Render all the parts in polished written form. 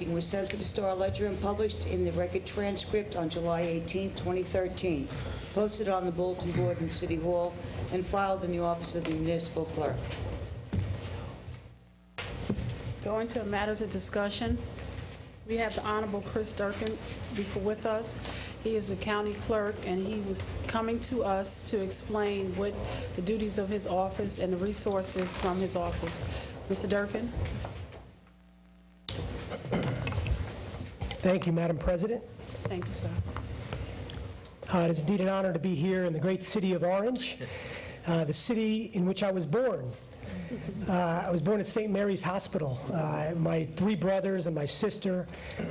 was sent to the Star Ledger and published in the record transcript on July 18, 2013, posted on the bulletin board in City Hall, and filed in the office of the municipal clerk. Going to matters of discussion, we have the Honorable Chris Durkin with us. He is the county clerk, and he was coming to us to explain what the duties of his office and the resources from his office. Mr. Durkin. Thank you, Madam President. Thank you, sir. It is indeed an honor to be here in the great city of Orange, the city in which I was born. I was born at St. Mary's Hospital. My 3 brothers and my sister,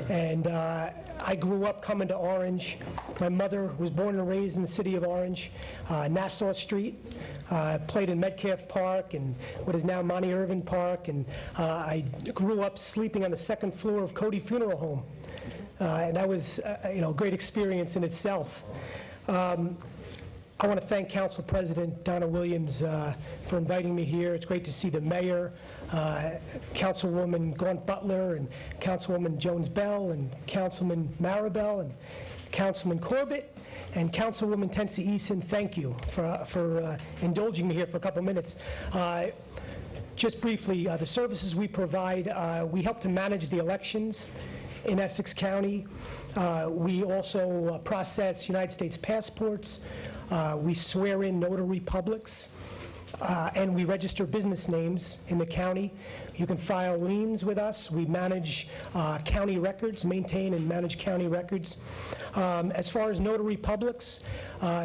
and I grew up coming to Orange. My mother was born and raised in the city of Orange, Nassau Street. Played in Metcalf Park and what is now Monty Irvin Park, and I grew up sleeping on the 2nd floor of Cody Funeral Home, and that was a great experience in itself. I want to thank Council President Donna Williams for inviting me here. It's great to see the mayor, Councilwoman Gaunt Butler, and Councilwoman Jones Bell, and Councilman Maribel, and Councilman Corbett, and Councilwoman Tensi Eason. Thank you for indulging me here for a couple minutes. Just briefly, the services we provide, we help to manage the elections in Essex County. We also process United States passports. We swear in notary publics, and we register business names in the county. You can file liens with us. We manage county records, maintain and manage county records. As far as notary publics,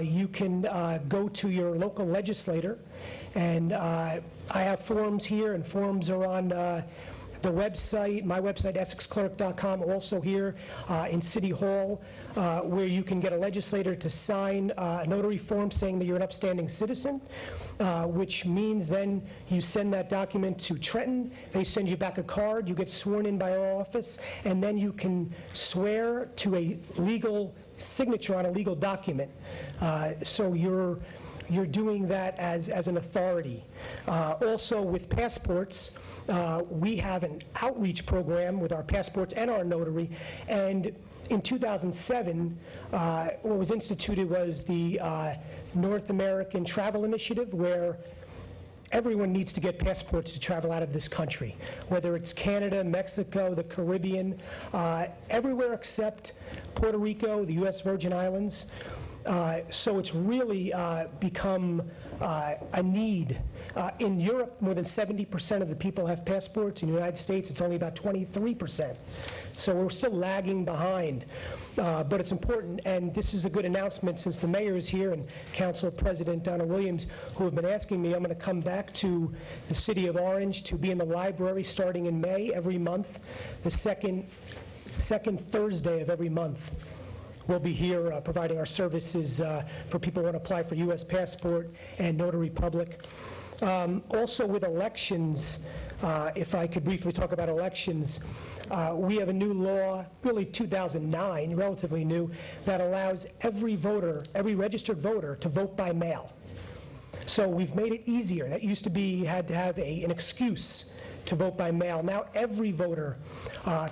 you can go to your local legislator, and I have forms here, and forms are on the website, my website, EssexClerk.com, also here in City Hall, where you can get a legislator to sign a notary form saying that you're an upstanding citizen, which means then you send that document to Trenton, they send you back a card, you get sworn in by our office, and then you can swear to a legal signature on a legal document. So you're doing that as an authority. Also with passports, we have an outreach program with our passports and our notary, and in 2007, what was instituted was the North American Travel Initiative, where everyone needs to get passports to travel out of this country, whether it's Canada, Mexico, the Caribbean, everywhere except Puerto Rico, the U.S. Virgin Islands. So it's really become a need. In Europe, more than 70% of the people have passports. In the United States, it's only about 23%. So we're still lagging behind. But it's important, and this is a good announcement since the mayor is here and Council President Donna Williams, who have been asking me. I'm going to come back to the city of Orange to be in the library starting in May every month, the second Thursday of every month. We'll be here providing our services for people who want to apply for U.S. passport and notary public. Also with elections, if I could briefly talk about elections, we have a new law, really 2009, relatively new, that allows every voter, every registered voter, to vote by mail. So we've made it easier. That used to be you had to have an excuse to vote by mail. Now every voter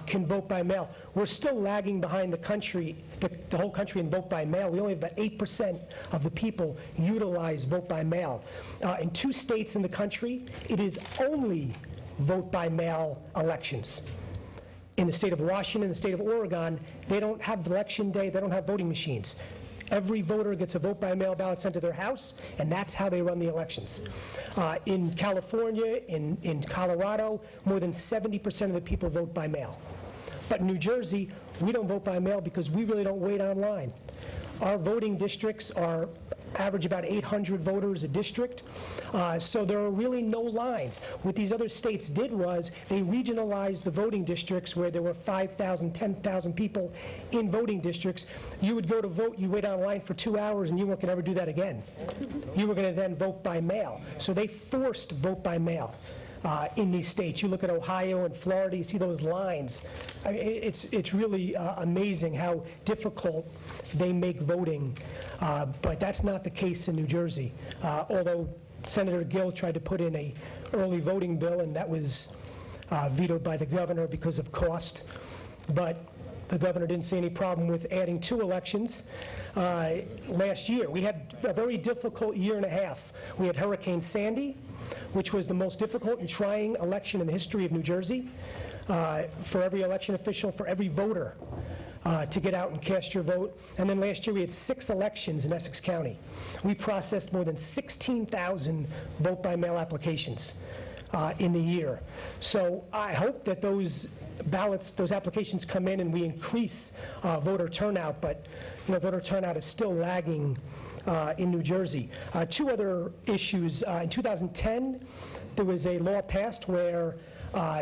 can vote by mail. We're still lagging behind the country, the whole country in vote by mail. We only have about 8% of the people utilize vote by mail. In 2 states in the country, it is only vote by mail elections. In the state of Washington and the state of Oregon, they don't have election day, they don't have voting machines. Every voter gets a vote-by-mail ballot sent to their house, and that's how they run the elections. In California, in Colorado, more than 70% of the people vote by mail. But in New Jersey, we don't vote by mail because we really don't wait online. Our voting districts average about 800 voters a district, so there are really no lines. What these other states did was they regionalized the voting districts where there were 5,000, 10,000 people in voting districts. You would go to vote, you wait online for 2 hours, and you weren't going to ever do that again. You were going to then vote by mail. So they forced vote by mail. In these states. You look at Ohio and Florida, you see those lines. I mean, it's really amazing how difficult they make voting, but that's not the case in New Jersey. Although Senator Gill tried to put in an early voting bill, and that was vetoed by the governor because of cost. but the governor didn't see any problem with adding 2 elections last year. We had a very difficult year and a half. We had Hurricane Sandy, which was the most difficult and trying election in the history of New Jersey for every election official, for every voter to get out and cast your vote. And then last year we had 6 elections in Essex County. We processed more than 16,000 vote-by-mail applications in the year. So I hope that those ballots, those applications come in and we increase voter turnout, but voter turnout is still lagging in New Jersey. 2 other issues. In 2010, there was a law passed where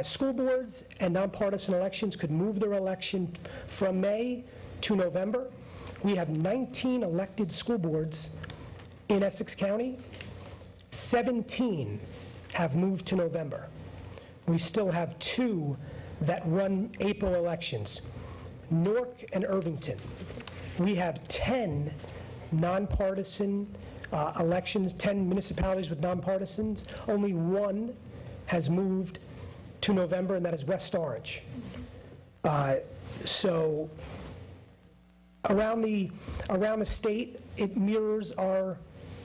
school boards and nonpartisan elections could move their election from May to November. We have 19 elected school boards in Essex County. 17 have moved to November. We still have 2 that run April elections, Newark and Irvington. We have 10 nonpartisan elections, 10 municipalities with nonpartisans. Only 1 has moved to November, and that is West Orange. So around the state, it mirrors our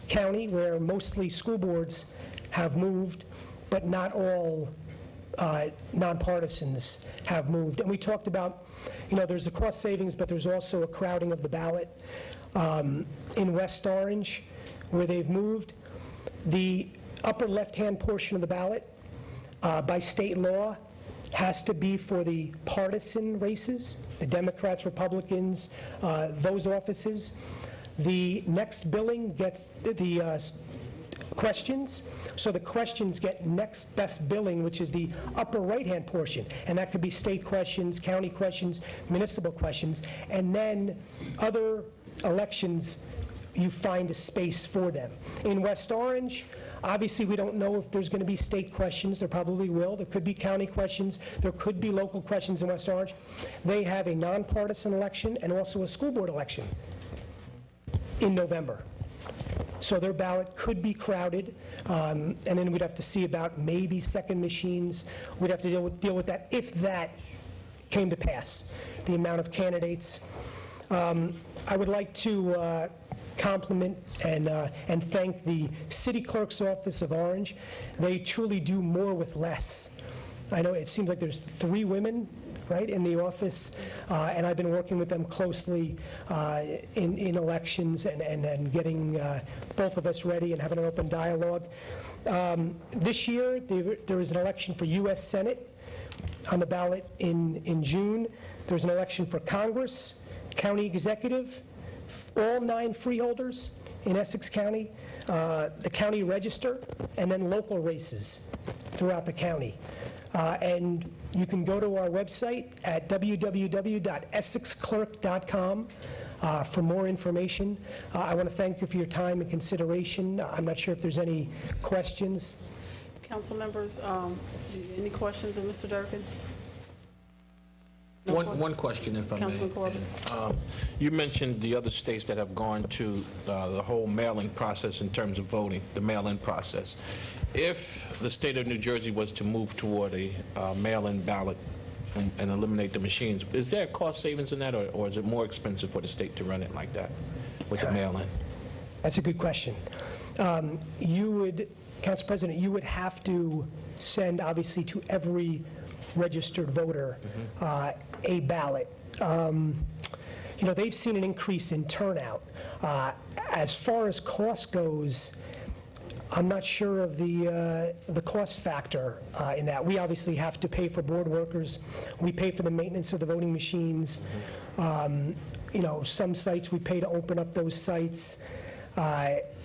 county, where mostly school boards have moved, but not all nonpartisans have moved. And we talked about, there's a cost savings, but there's also a crowding of the ballot. In West Orange, where they've moved, the upper left-hand portion of the ballot, by state law, has to be for the partisan races, the Democrats, Republicans, those offices. The next billing gets the questions, so the questions get next best billing, which is the upper right-hand portion, and that could be state questions, county questions, municipal questions, and then other elections, you find a space for them. In West Orange, obviously we don't know if there's going to be state questions. There probably will. There could be county questions. There could be local questions in West Orange. They have a nonpartisan election and also a school board election in November. So their ballot could be crowded, and then we'd have to see about maybe second machines. We'd have to deal with that if that came to pass, the amount of candidates. I would like to compliment and thank the City Clerk's Office of Orange. They truly do more with less. I know it seems like there's 3 women, right, in the office, and I've been working with them closely in elections and getting both of us ready and having an open dialogue. This year, there is an election for U.S. Senate on the ballot in June. There's an election for Congress, County Executive, all 9 freeholders in Essex County, the County Register, and then local races throughout the county. And you can go to our website at www.essexclerk.com for more information. I want to thank you for your time and consideration. I'm not sure if there's any questions. Council members, any questions of Mr. Durkin? One question, if I may. Councilman Corbett. You mentioned the other states that have gone to the whole mailing process in terms of voting, the mail-in process. If the state of New Jersey was to move toward a mail-in ballot and eliminate the machines, is there a cost savings in that, or is it more expensive for the state to run it like that with the mail-in? That's a good question. Council President, you would have to send, obviously, to every registered voter a ballot. They've seen an increase in turnout. As far as cost goes, I'm not sure of the cost factor in that. We obviously have to pay for board workers. We pay for the maintenance of the voting machines. Some sites we pay to open up those sites.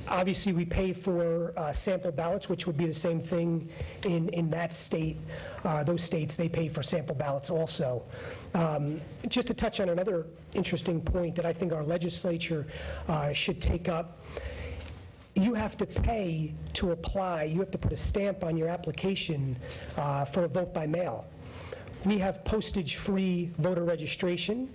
Obviously, we pay for sample ballots, which would be the same thing in that state. Those states, they pay for sample ballots also. Just to touch on another interesting point that I think our legislature should take up, you have to pay to apply. You have to put a stamp on your application for a vote by mail. We have postage-free voter registration,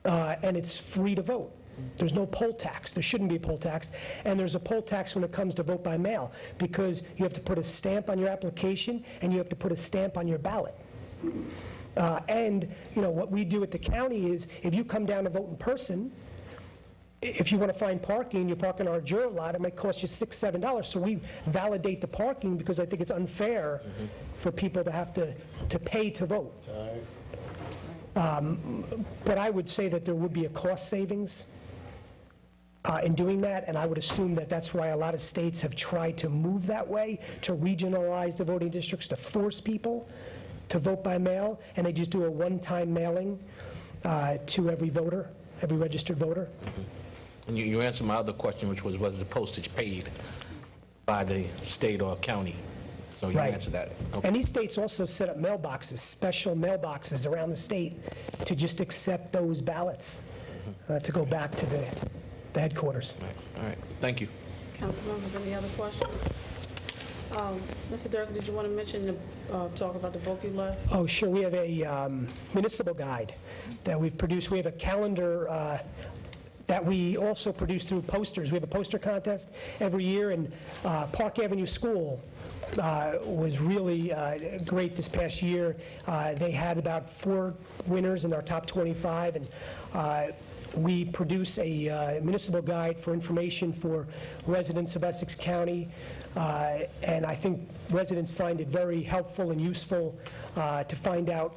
and it's free to vote. There's no poll tax. There shouldn't be a poll tax. And there's a poll tax when it comes to vote by mail, because you have to put a stamp on your application and you have to put a stamp on your ballot. And, what we do at the county is, if you come down to vote in person, if you want to find parking, you park in our juror lot, it might cost you $6, $7. So we validate the parking because I think it's unfair for people to have to pay to vote. But I would say that there would be a cost savings in doing that, and I would assume that that's why a lot of states have tried to move that way, to regionalize the voting districts, to force people to vote by mail, and they just do a one-time mailing to every voter, every registered voter. And you answered my other question, which was the postage paid by the state or county? So you Right. answered that. Okay. And these states also set up mailboxes, special mailboxes around the state to just accept those ballots to go back to the headquarters. All right. Thank you. Council members, any other questions? Mr. Durkin, did you want to mention, talk about the book you left? Oh, sure. We have a municipal guide that we've produced. We have a calendar that we also produce through posters. We have a poster contest every year, and Park Avenue School was really great this past year. They had about 4 winners in our top 25, and we produce a municipal guide for information for residents of Essex County, and I think residents find it very helpful and useful to find out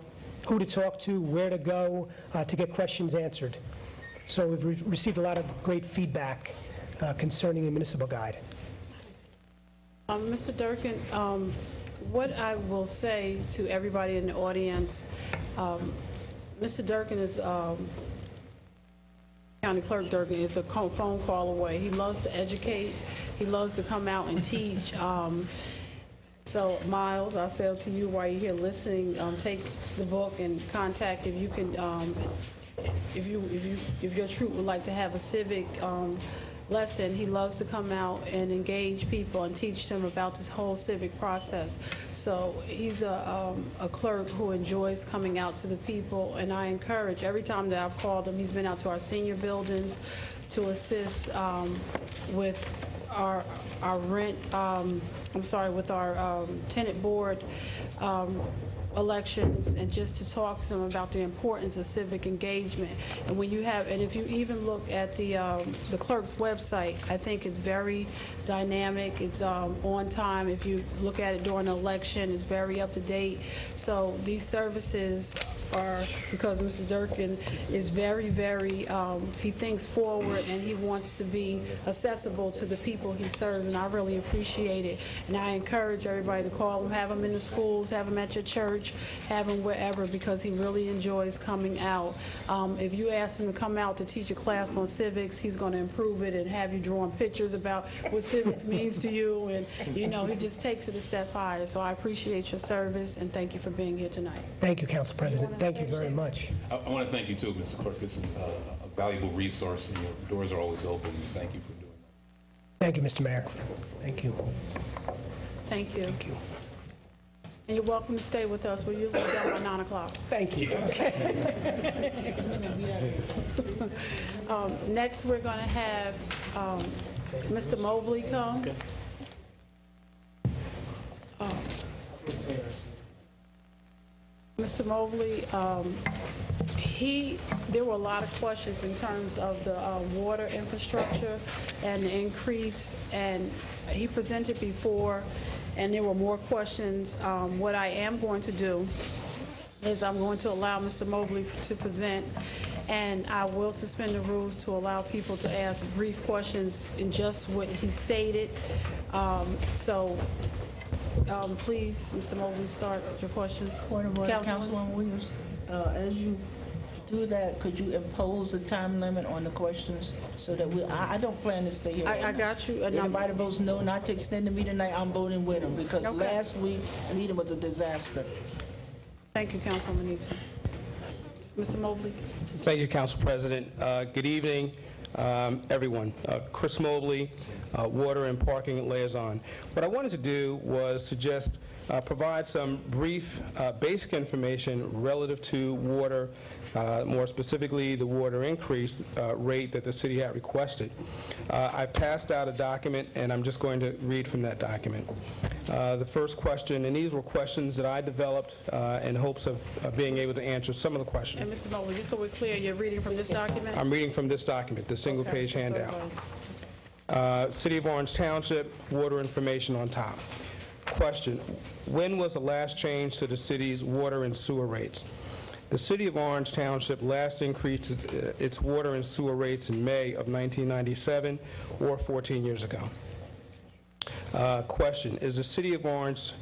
who to talk to, where to go, to get questions answered. So we've received a lot of great feedback concerning the municipal guide. Mr. Durkin, what I will say to everybody in the audience, Mr. Durkin is, County Clerk Durkin is a phone call away. He loves to educate. He loves to come out and teach. So, Miles, I say to you while you're here listening, take the book and contact if you can. If your troop would like to have a civic lesson, he loves to come out and engage people and teach them about this whole civic process. So he's a clerk who enjoys coming out to the people, and I encourage, every time that I've called him, he's been out to our senior buildings to assist with our rent, with our tenant board elections, and just to talk to them about the importance of civic engagement. And when you have, and if you even look at the clerk's website, I think it's very dynamic. It's on time. If you look at it during an election, it's very up to date. So these services are, because Mr. Durkin is very, very, he thinks forward, and he wants to be accessible to the people he serves, and I really appreciate it. And I encourage everybody to call him, have him in the schools, have him at your church, have him wherever, because he really enjoys coming out. If you ask him to come out to teach a class on civics, he's going to improve it and have you drawing pictures about what civics means to you, and he just takes it a step higher. So I appreciate your service, and thank you for being here tonight. Thank you, Council President. Thank you very much. I want to thank you too, Mr. Clerk. This is a valuable resource, and your doors are always open. Thank you for doing that. Thank you, Mr. Mayor. Thank you. Thank you. Thank you. And you're welcome to stay with us. We're usually done by 9 o'clock. Thank you. Next, we're going to have Mr. Mobley come. Mr. Mobley, there were a lot of questions in terms of the water infrastructure and the increase, and he presented before, and there were more questions. What I am going to do is I'm going to allow Mr. Mobley to present, and I will suspend the rules to allow people to ask brief questions in just what he stated. Please, Mr. Mobley, start your questions. Point of order, Councilwoman Williams. As you do that, could you impose a time limit on the questions so that I don't plan to stay here. I got you. Anybody votes no not to extend the meeting tonight, I'm voting with them, because Okay. last week, the meeting was a disaster. Thank you, Councilwoman Easton. Mr. Mobley. Thank you, Council President. Good evening, everyone. Chris Mobley, Water and Parking Liaison. What I wanted to do was to just provide some brief basic information relative to water, more specifically the water increase rate that the city had requested. I passed out a document, and I'm just going to read from that document. The first question, and these were questions that I developed in hopes of being able to answer some of the questions. And Mr. Mobley, just so we're clear, you're reading from this document? I'm reading from this document, the single-page handout. City of Orange Township, water information on top. Question, when was the last change to the city's water and sewer rates? The City of Orange Township last increased its water and sewer rates in May of 1997, or 14 years ago. Question, is the City of Orange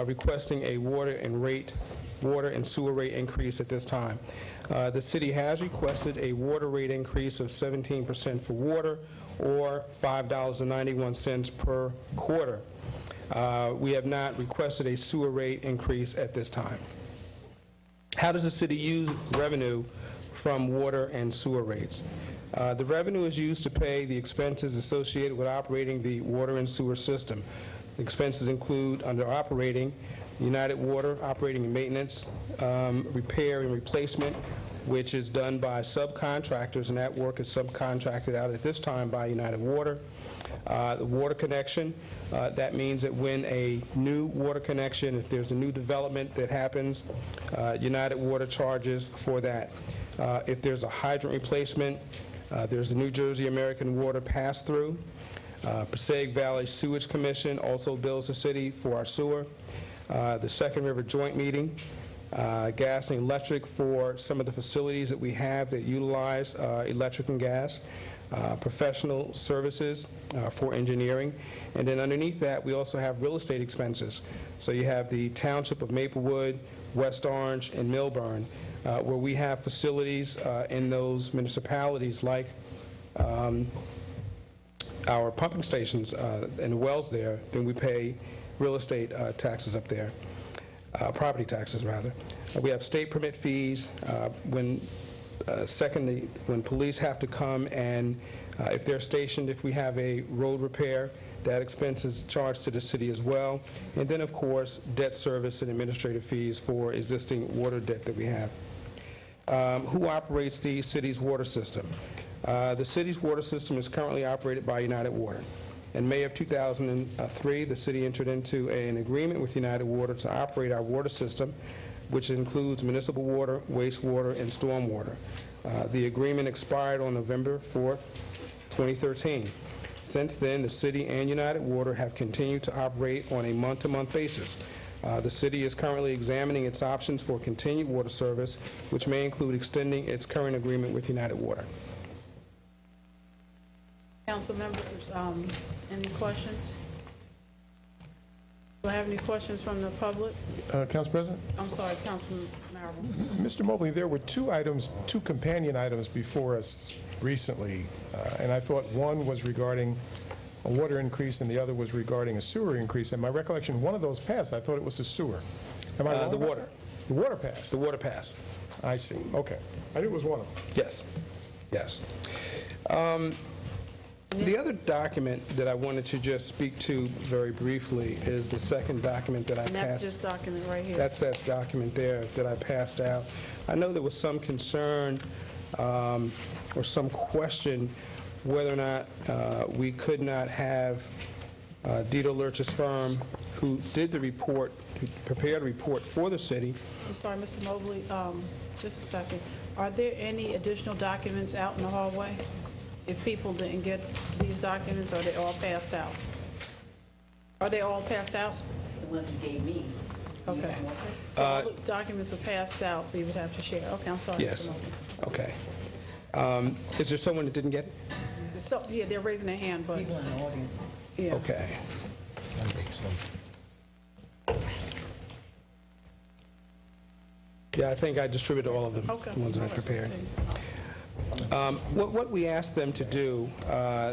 requesting a water and sewer rate increase at this time? The city has requested a water rate increase of 17% for water, or $5.91 per quarter. We have not requested a sewer rate increase at this time. How does the city use revenue from water and sewer rates? The revenue is used to pay the expenses associated with operating the water and sewer system. Expenses include, under operating, United Water, operating and maintenance, repair and replacement, which is done by subcontractors, and that work is subcontracted out at this time by United Water. The water connection, that means that when a new water connection, if there's a new development that happens, United Water charges for that. If there's a hydrant replacement, there's the New Jersey American Water pass-through. Passaic Valley Sewage Commission also bills the city for our sewer. The Second River Joint Meeting, gas and electric for some of the facilities that we have that utilize electric and gas, professional services for engineering, and then underneath that we also have real estate expenses. So you have the Township of Maplewood, West Orange, and Millburn, where we have facilities in those municipalities like our pumping stations and the wells there. Then we pay real estate taxes up there, property taxes rather. We have state permit fees. Secondly, when police have to come and if they're stationed, if we have a road repair, that expense is charged to the city as well. And then, of course, debt service and administrative fees for existing water debt that we have. Who operates the city's water system? The city's water system is currently operated by United Water. In May of 2003, the city entered into an agreement with United Water to operate our water system, which includes municipal water, wastewater, and stormwater. The agreement expired on November 4th, 2013. Since then, the city and United Water have continued to operate on a month-to-month basis. The city is currently examining its options for continued water service, which may include extending its current agreement with United Water. Council members, any questions? Do I have any questions from the public? Council President? I'm sorry, Councilman Marable. Mr. Mobley, there were two companion items before us recently, and I thought one was regarding a water increase and the other was regarding a sewer increase. And my recollection, one of those passed. I thought it was the sewer. Am I wrong? The water. The water passed? The water passed. I see. Okay. I knew it was one of them. Yes. Yes. The other document that I wanted to just speak to very briefly is the second document that I passed. And that's this document right here. That's that document there that I passed out. I know there was some concern or some question whether or not we could not have Dieter Lurch's firm, who did the report, who prepared a report for the city. I'm sorry, Mr. Mobley, just a second. Are there any additional documents out in the hallway? If people didn't get these documents, are they all passed out? Are they all passed out? The ones you gave me. Okay. So all the documents are passed out, so you would have to share. Okay, I'm sorry, Yes. Mr. Mobley. Okay. Is there someone that didn't get it? So, yeah, they're raising their hand, but... People in the audience. Yeah. Okay. Yeah, I think I distributed all of them, Okay. the ones that I prepared. What we asked them to do,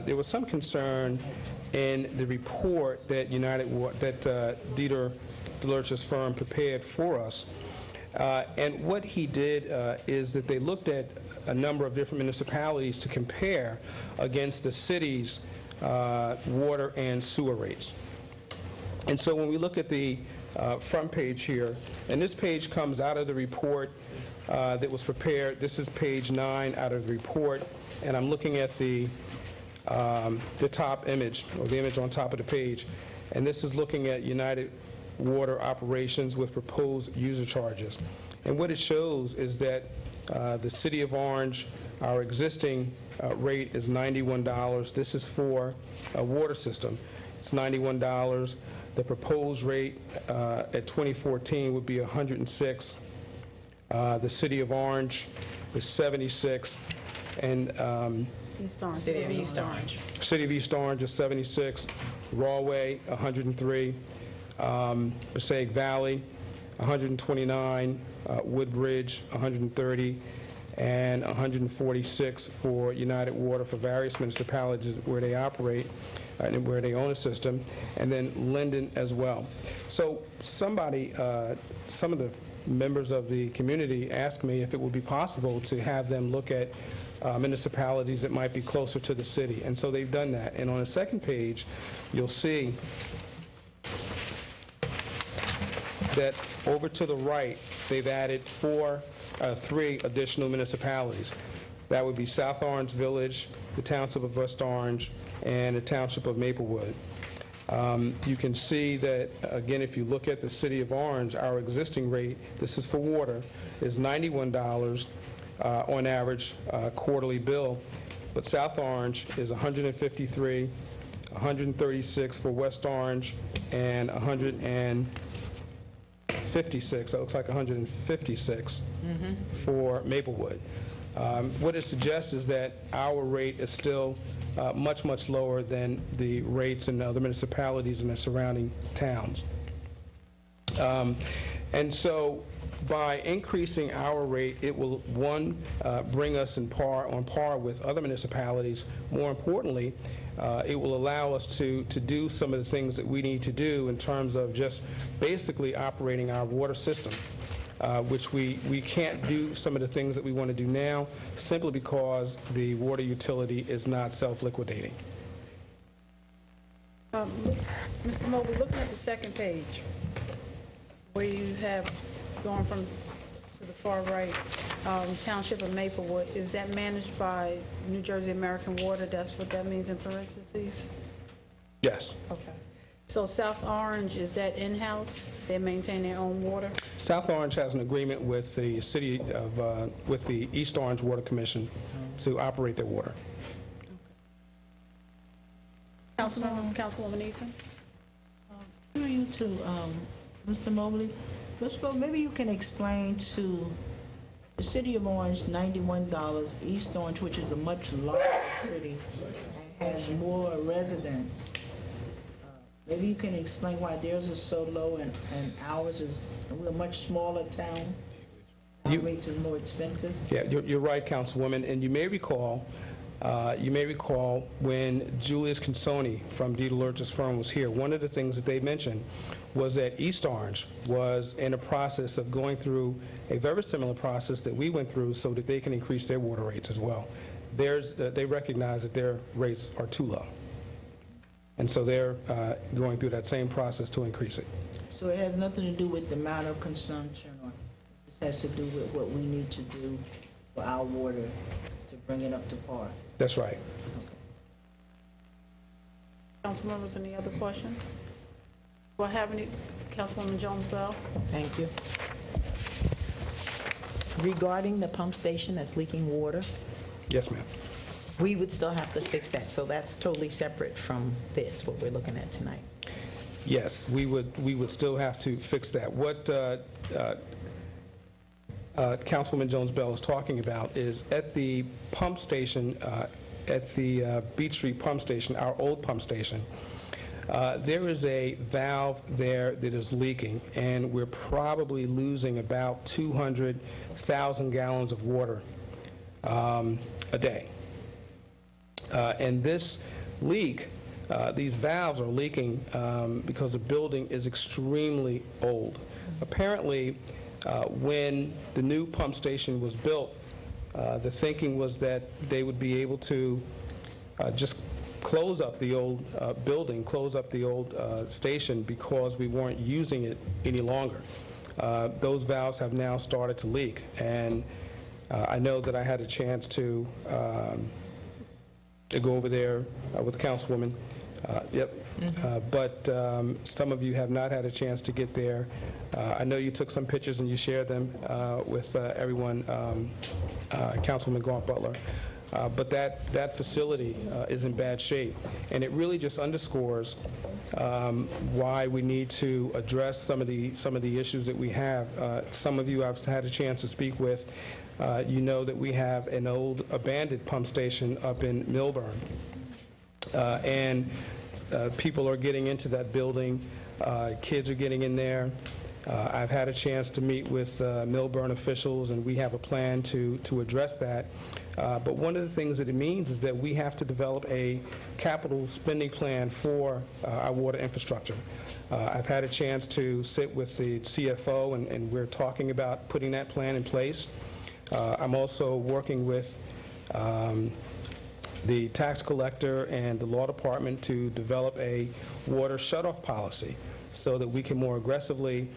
there was some concern in the report that Dieter Lurch's firm prepared for us. And what he did is that they looked at a number of different municipalities to compare against the city's water and sewer rates. And so when we look at the front page here, and this page comes out of the report that was prepared. This is page 9 out of the report, and I'm looking at the top image, or the image on top of the page, and this is looking at United Water operations with proposed user charges. And what it shows is that the City of Orange, our existing rate is $91. This is for a water system. It's $91. The proposed rate at 2014 would be $106. The City of Orange is $76, and East Orange. City of East Orange. City of East Orange is $76. Rawway, $103. Passaic Valley, $129. Woodbridge, $130. And $146 for United Water for various municipalities where they operate and where they own a system, and then Linden as well. So some of the members of the community asked me if it would be possible to have them look at municipalities that might be closer to the city, and so they've done that. And on the second page, you'll see that over to the right, they've added 3 additional municipalities. That would be South Orange Village, the Township of West Orange, and the Township of Maplewood. You can see that, again, if you look at the City of Orange, our existing rate, this is for water, is $91 on average quarterly bill, but South Orange is $153, $136 for West Orange, and $156, that looks like $156 for Maplewood. What it suggests is that our rate is still much, much lower than the rates in other municipalities in the surrounding towns. And so by increasing our rate, it will, one, bring us on par with other municipalities. More importantly, it will allow us to do some of the things that we need to do in terms of just basically operating our water system, which we can't do some of the things that we want to do now simply because the water utility is not self-liquidating. Mr. Mobley, looking at the second page, where you have going from to the far right, Township of Maplewood, is that managed by New Jersey American Water? That's what that means in parentheses? Yes. Okay. So South Orange, is that in-house? They maintain their own water? South Orange has an agreement with the city of, with the East Orange Water Commission to operate their water. Councilwoman Eason? Through you to Mr. Mobley. First of all, maybe you can explain to the City of Orange, $91, East Orange, which is a much larger city and has more residents. Maybe you can explain why theirs is so low and ours is, we're a much smaller town. Our rates is more expensive. Yeah, you're right, Councilwoman, and you may recall when Julius Consoni from Dee DeLurge's firm was here, one of the things that they mentioned was that East Orange was in a process of going through a very similar process that we went through so that they can increase their water rates as well. They recognize that their rates are too low. And so they're going through that same process to increase it. So it has nothing to do with the amount of consumption, or it has to do with what we need to do for our water to bring it up to par? That's right. Council members, any other questions? Do I have any? Councilwoman Jones-Bell? Thank you. Regarding the pump station that's leaking water, Yes, ma'am. we would still have to fix that, so that's totally separate from this, what we're looking at tonight. Yes, we would still have to fix that. What Councilwoman Jones-Bell is talking about is at the pump station, at the Beach Street pump station, our old pump station, there is a valve there that is leaking, and we're probably losing about 200,000 gallons of water a day. And this leak, these valves are leaking because the building is extremely old. Apparently, when the new pump station was built, the thinking was that they would be able to just close up the old building, close up the old station because we weren't using it any longer. Those valves have now started to leak, and I know that I had a chance to go over there with the Councilwoman. But some of you have not had a chance to get there. I know you took some pictures and you shared them with everyone, Councilwoman Gaunt-Butler. But that facility is in bad shape, and it really just underscores why we need to address some of the issues that we have. Some of you I've had a chance to speak with. You know that we have an old abandoned pump station up in Millburn, and people are getting into that building. Kids are getting in there. I've had a chance to meet with Millburn officials, and we have a plan to address that. But one of the things that it means is that we have to develop a capital spending plan for our water infrastructure. I've had a chance to sit with the CFO, and we're talking about putting that plan in place. I'm also working with the tax collector and the law department to develop a water shutoff policy so that we can more aggressively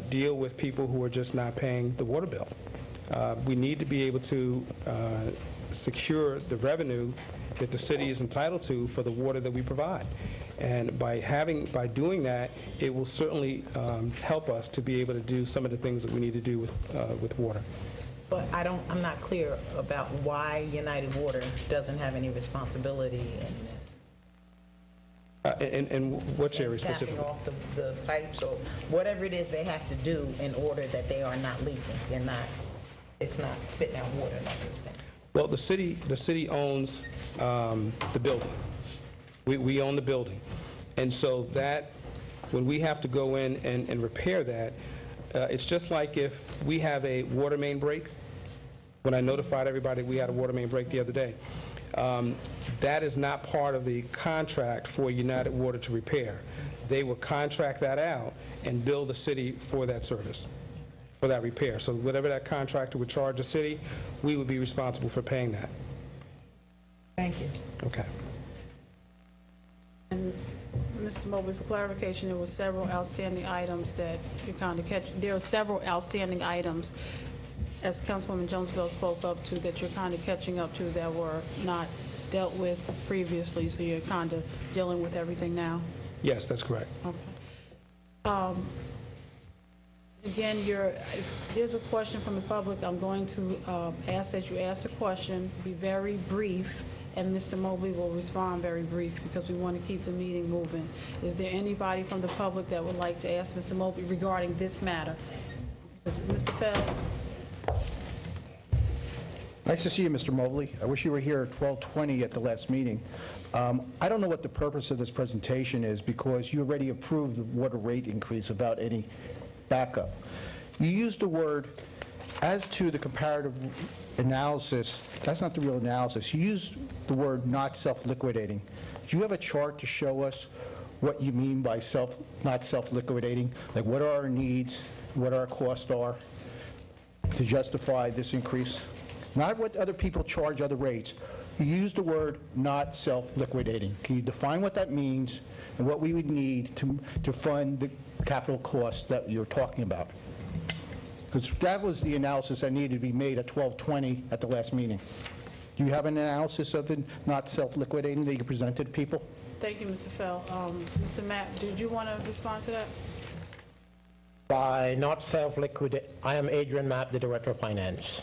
deal with people who are just not paying the water bill. We need to be able to secure the revenue that the city is entitled to for the water that we provide. And by doing that, it will certainly help us to be able to do some of the things that we need to do with water. But I'm not clear about why United Water doesn't have any responsibility in this. And what's area Tapping specifically? off the pipes or whatever it is they have to do in order that they are not leaking. It's not spitting out water like it's been. Well, the city owns the building. We own the building. And so that, when we have to go in and repair that, it's just like if we have a water main break. When I notified everybody we had a water main break the other day, that is not part of the contract for United Water to repair. They will contract that out and bill the city for that service, for that repair. So whatever that contractor would charge the city, we would be responsible for paying that. Thank you. Okay. And Mr. Mobley, for clarification, there were several outstanding items that you kind of catch. There are several outstanding items, as Councilwoman Jones-Bell spoke up to, that you're kind of catching up to that were not dealt with previously, so you're kind of dealing with everything now? Yes, that's correct. Okay. Again, if there's a question from the public, I'm going to ask that you ask the question, be very brief, and Mr. Mobley will respond very brief because we want to keep the meeting moving. Is there anybody from the public that would like to ask Mr. Mobley regarding this matter? Mr. Felds? Nice to see you, Mr. Mobley. I wish you were here at 12:20 at the last meeting. I don't know what the purpose of this presentation is because you already approved the water rate increase without any backup. You used the word, as to the comparative analysis, that's not the real analysis. You used the word not self-liquidating. Do you have a chart to show us what you mean by not self-liquidating? Like what are our needs, what our costs are to justify this increase? Not what other people charge other rates. You used the word not self-liquidating. Can you define what that means and what we would need to fund the capital costs that you're talking about? Because that was the analysis that needed to be made at 12:20 at the last meeting. Do you have an analysis of the not self-liquidating that you presented to people? Thank you, Mr. Fell. Mr. Mapp, did you want to respond to that? By not self-liquidating, I am Adrian Mapp, the Director of Finance.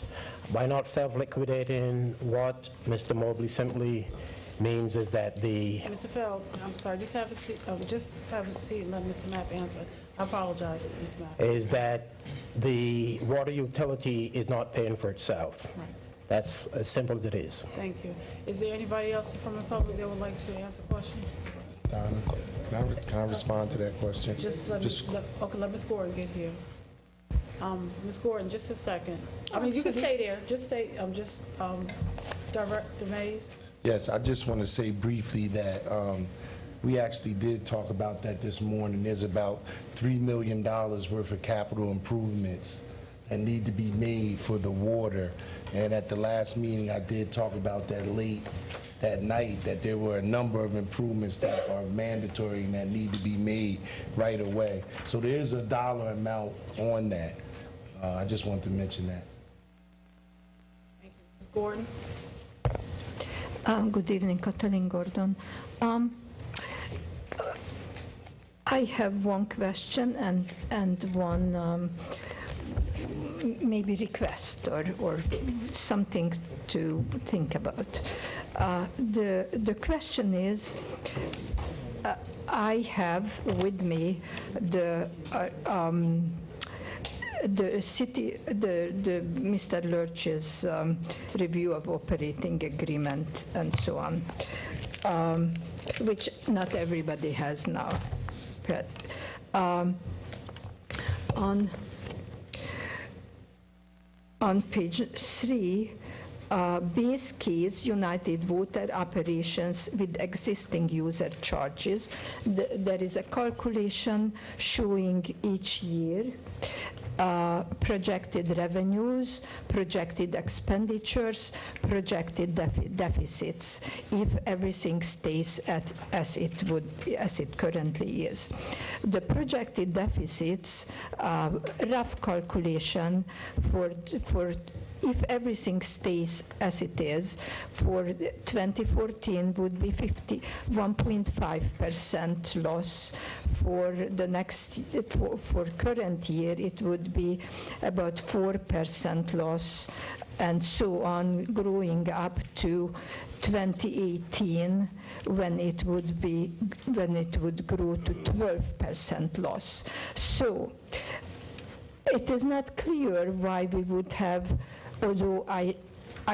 By not self-liquidating, what Mr. Mobley simply means is that the... Mr. Fell, I'm sorry, just have a seat and let Mr. Mapp answer. I apologize, Mr. Mapp. Is that the water utility is not paying for itself. Right. That's as simple as it is. Thank you. Is there anybody else from the public that would like to answer a question? Donna, can I respond to that question? Let Ms. Gordon get here. Ms. Gordon, just a second. I mean, you can stay there. Just stay, Director Mays. Yes, I just want to say briefly that we actually did talk about that this morning. There's about $3 million worth of capital improvements that need to be made for the water. And at the last meeting, I did talk about that late that night, that there were a number of improvements that are mandatory and that need to be made right away. So there is a dollar amount on that. I just want to mention that. Thank you. Ms. Gordon? Good evening, Kathleen Gordon. I have one question and one maybe request or something to think about. The question is, I have with me the city, the Mr. Lurch's review of operating agreement and so on, which not everybody has now. But, on page 3, base case United Water operations with existing user charges. There is a calculation showing each year projected revenues, projected expenditures, projected deficits, if everything stays as it currently is. The projected deficits, rough calculation for if everything stays as it is, for 2014 would be 1.5% loss. For the next, for current year, it would be about 4% loss, and so on, growing up to 2018 when it would grow to 12% loss. So it is not clear why we would have, although I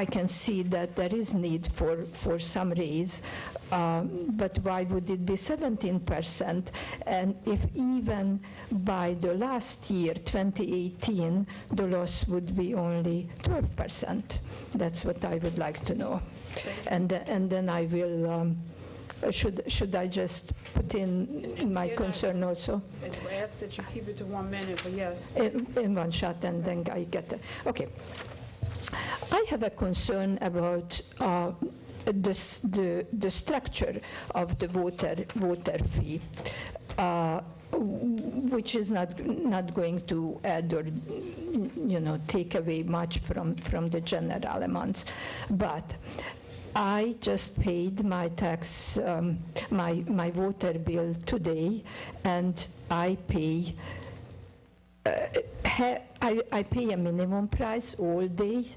can see that there is need for some raise, but why would it be 17%? And if even by the last year, 2018, the loss would be only 12%? That's what I would like to know. And then I will, should I just put in my concern also? I ask that you keep it to 1 minute, but yes. In one shot, and then I get it. Okay. I have a concern about the structure of the water fee, which is not going to add or take away much from the general amounts, but I just paid my tax, my water bill today, and I pay. I pay a minimum price always,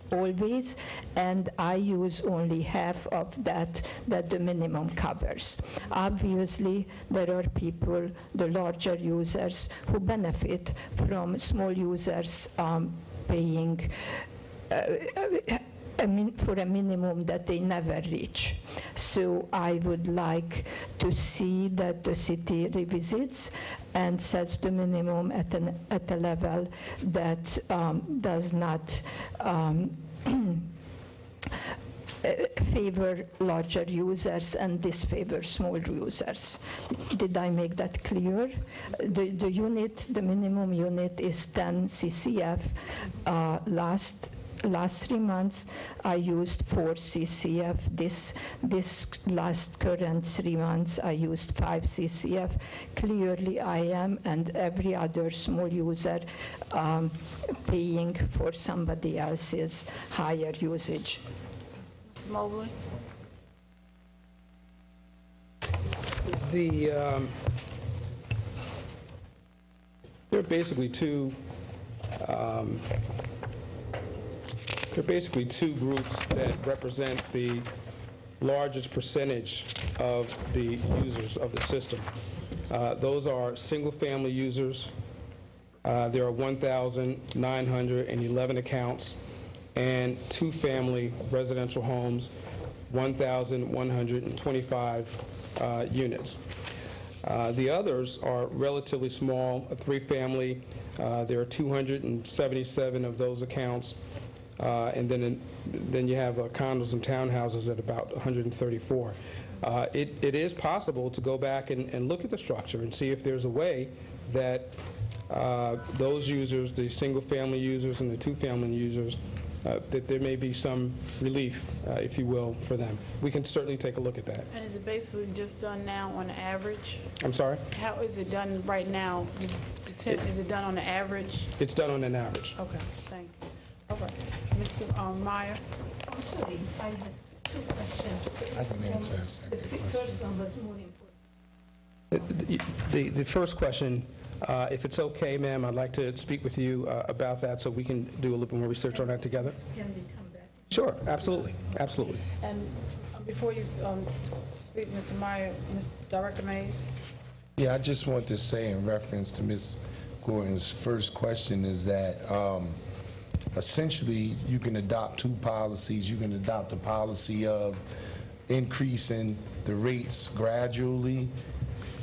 and I use only half of that the minimum covers. Obviously, there are people, the larger users, who benefit from small users paying for a minimum that they never reach. So I would like to see that the city revisits and sets the minimum at a level that does not favor larger users and disfavor small users. Did I make that clear? The unit, the minimum unit is 10 CCF. Last 3 months, I used 4 CCF. This last current 3 months, I used 5 CCF. Clearly, I am and every other small user paying for somebody else's higher usage. Ms. Mobley? There are basically two. There are basically two groups that represent the largest percentage of the users of the system. Those are single-family users. There are 1,911 accounts, and two-family residential homes, 1,125 units. The others are relatively small. A three-family, there are 277 of those accounts. And then you have condos and townhouses at about 134. It is possible to go back and look at the structure and see if there's a way that those users, the single-family users and the two-family users, that there may be some relief, if you will, for them. We can certainly take a look at that. And is it basically just done now on average? I'm sorry? How is it done right now? Is it done on the average? It's done on an average. Okay, thank you. All right. Mr. Meyer? I'm sorry, I have two questions. I can answer a second The first one was more important. The first question, if it's okay, ma'am, I'd like to speak with you about that so we can do a little bit more research on that together. Can we come back? Sure, absolutely, absolutely. And before you speak, Mr. Meyer, Director Mays? Yeah, I just want to say in reference to Ms. Gordon's first question is that essentially you can adopt two policies. You can adopt a policy of increasing the rates gradually.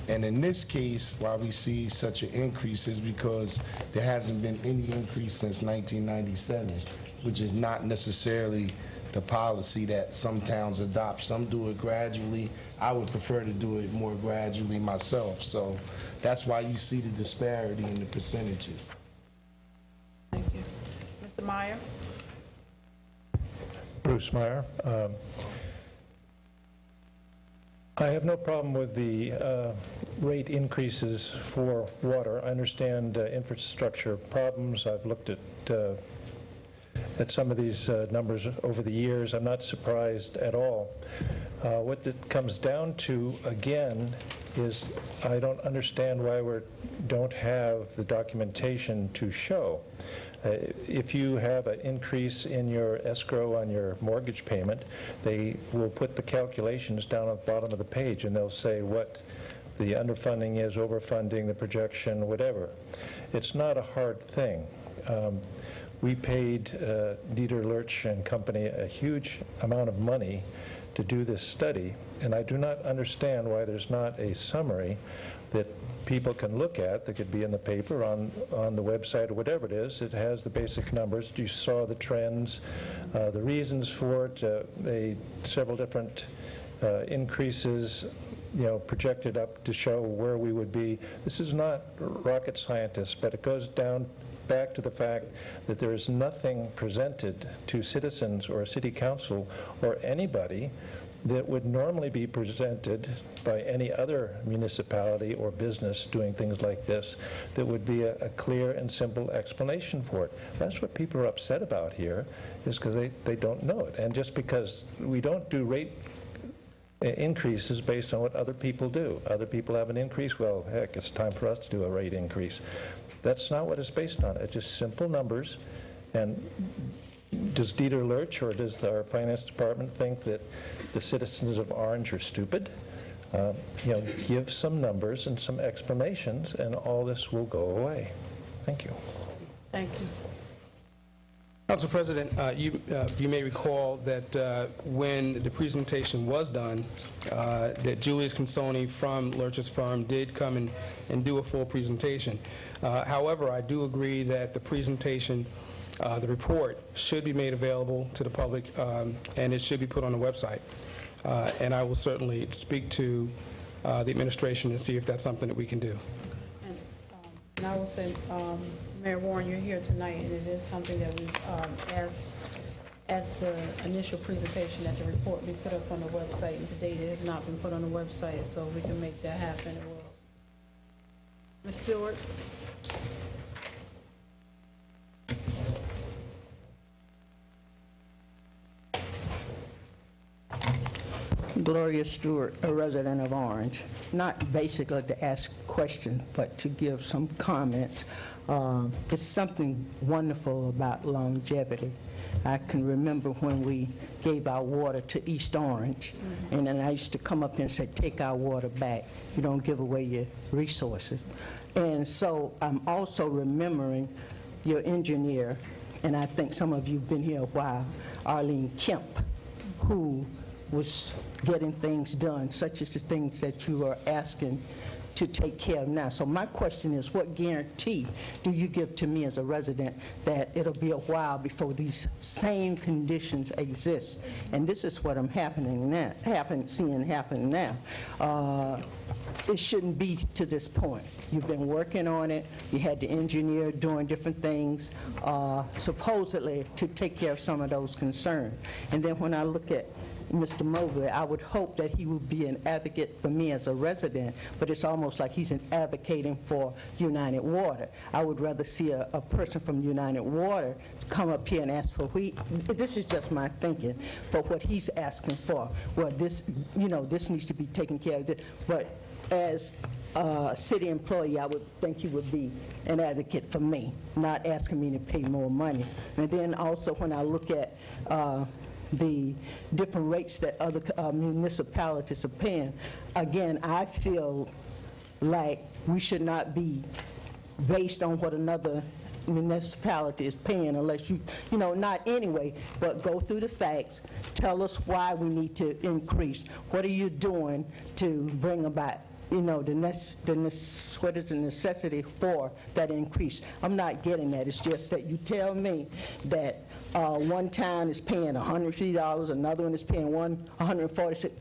And in this case, why we see such an increase is because there hasn't been any increase since 1997, which is not necessarily the policy that some towns adopt. Some do it gradually. I would prefer to do it more gradually myself. So that's why you see the disparity in the percentages. Thank you. Mr. Meyer? Bruce Meyer. I have no problem with the rate increases for water. I understand infrastructure problems. I've looked at some of these numbers over the years. I'm not surprised at all. What it comes down to, again, is I don't understand why we don't have the documentation to show. If you have an increase in your escrow on your mortgage payment, they will put the calculations down at the bottom of the page, and they'll say what the underfunding is, overfunding, the projection, whatever. It's not a hard thing. We paid Dieter Lurch and Company a huge amount of money to do this study, and I do not understand why there's not a summary that people can look at that could be in the paper, on the website, or whatever it is. It has the basic numbers. You saw the trends, the reasons for it, several different increases, projected up to show where we would be. This is not rocket scientists, but it goes down back to the fact that there is nothing presented to citizens or city council or anybody that would normally be presented by any other municipality or business doing things like this, that would be a clear and simple explanation for it. That's what people are upset about here, is because they don't know it. And just because we don't do rate increases based on what other people do. Other people have an increase, well, heck, it's time for us to do a rate increase. That's not what it's based on. It's just simple numbers. And does Dieter Lurch or does our finance department think that the citizens of Orange are stupid? Give some numbers and some explanations, and all this will go away. Thank you. Thank you. Council President, you may recall that when the presentation was done, that Julius Consoni from Lurch's firm did come and do a full presentation. However, I do agree that the presentation, the report, should be made available to the public, and it should be put on the website. And I will certainly speak to the administration and see if that's something that we can do. And I will say, Mayor Warren, you're here tonight, and it is something that we asked at the initial presentation as a report be put up on the website, and to date it has not been put on the website, so if we can make that happen, it will. Ms. Stewart? Gloria Stewart, a resident of Orange. Not basically to ask questions, but to give some comments. It's something wonderful about longevity. I can remember when we gave our water to East Orange, and then I used to come up here and say, take our water back. You don't give away your resources. And so I'm also remembering your engineer, and I think some of you have been here a while, Arlene Kemp, who was getting things done, such as the things that you are asking to take care of now. So my question is, what guarantee do you give to me as a resident that it'll be a while before these same conditions exist? And this is what I'm seeing happen now. It shouldn't be to this point. You've been working on it. You had the engineer doing different things, supposedly to take care of some of those concerns. And then when I look at Mr. Mobley, I would hope that he would be an advocate for me as a resident, but it's almost like he's advocating for United Water. I would rather see a person from United Water come up here and ask for, this is just my thinking, for what he's asking for. Well, this needs to be taken care of. But as a city employee, I would think he would be an advocate for me, not asking me to pay more money. And then also when I look at the different rates that other municipalities are paying, again, I feel like we should not be based on what another municipality is paying unless not anyway, but go through the facts, tell us why we need to increase. What are you doing to bring about what is the necessity for that increase? I'm not getting that. It's just that you tell me that one town is paying $150, another one is paying $146.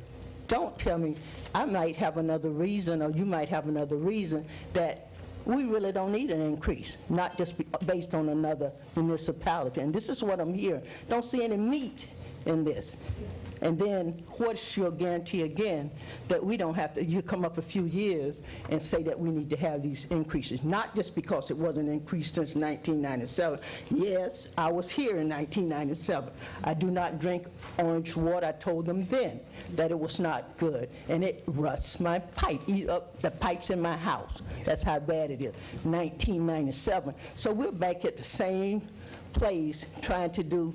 Don't tell me. I might have another reason, or you might have another reason that we really don't need an increase, not just based on another municipality. And this is what I'm hearing. Don't see any meat in this. And then what's your guarantee again that we don't have to, you come up a few years and say that we need to have these increases, not just because it wasn't increased since 1997. Yes, I was here in 1997. I do not drink orange water. I told them then that it was not good, and it rusts my pipe, eat up the pipes in my house. That's how bad it is. 1997. So we're back at the same place trying to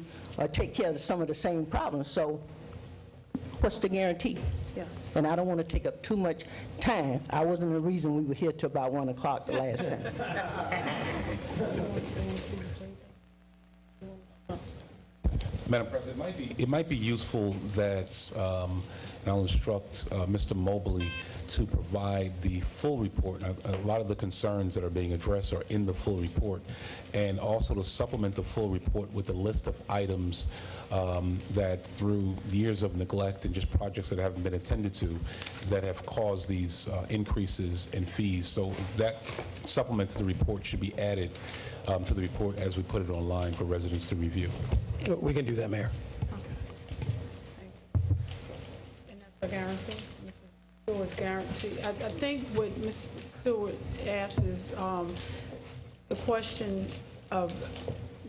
take care of some of the same problems. So what's the guarantee? Yes. And I don't want to take up too much time. I wasn't the reason we were here till about 1 o'clock the last time. Madam President, it might be useful that I'll instruct Mr. Mobley to provide the full report. A lot of the concerns that are being addressed are in the full report, and also to supplement the full report with a list of items that through years of neglect and just projects that haven't been attended to that have caused these increases in fees. So that supplement to the report should be added to the report as we put it online for residents to review. We can do that, Mayor. And that's a guarantee? Mrs. Stewart's guarantee. I think what Ms. Stewart asked is the question of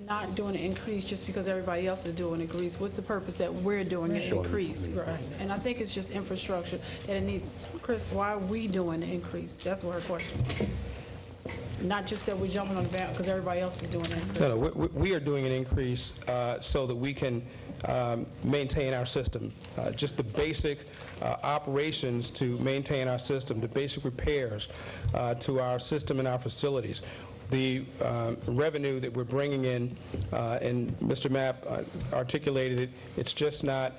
not doing an increase just because everybody else is doing an increase. What's the purpose that we're doing an increase? Right. And I think it's just infrastructure that it needs. Chris, why are we doing the increase? That's her question. Not just that we're jumping on the back because everybody else is doing it. No, we are doing an increase so that we can maintain our system. Just the basic operations to maintain our system, the basic repairs to our system and our facilities. The revenue that we're bringing in, and Mr. Mapp articulated it, it's just not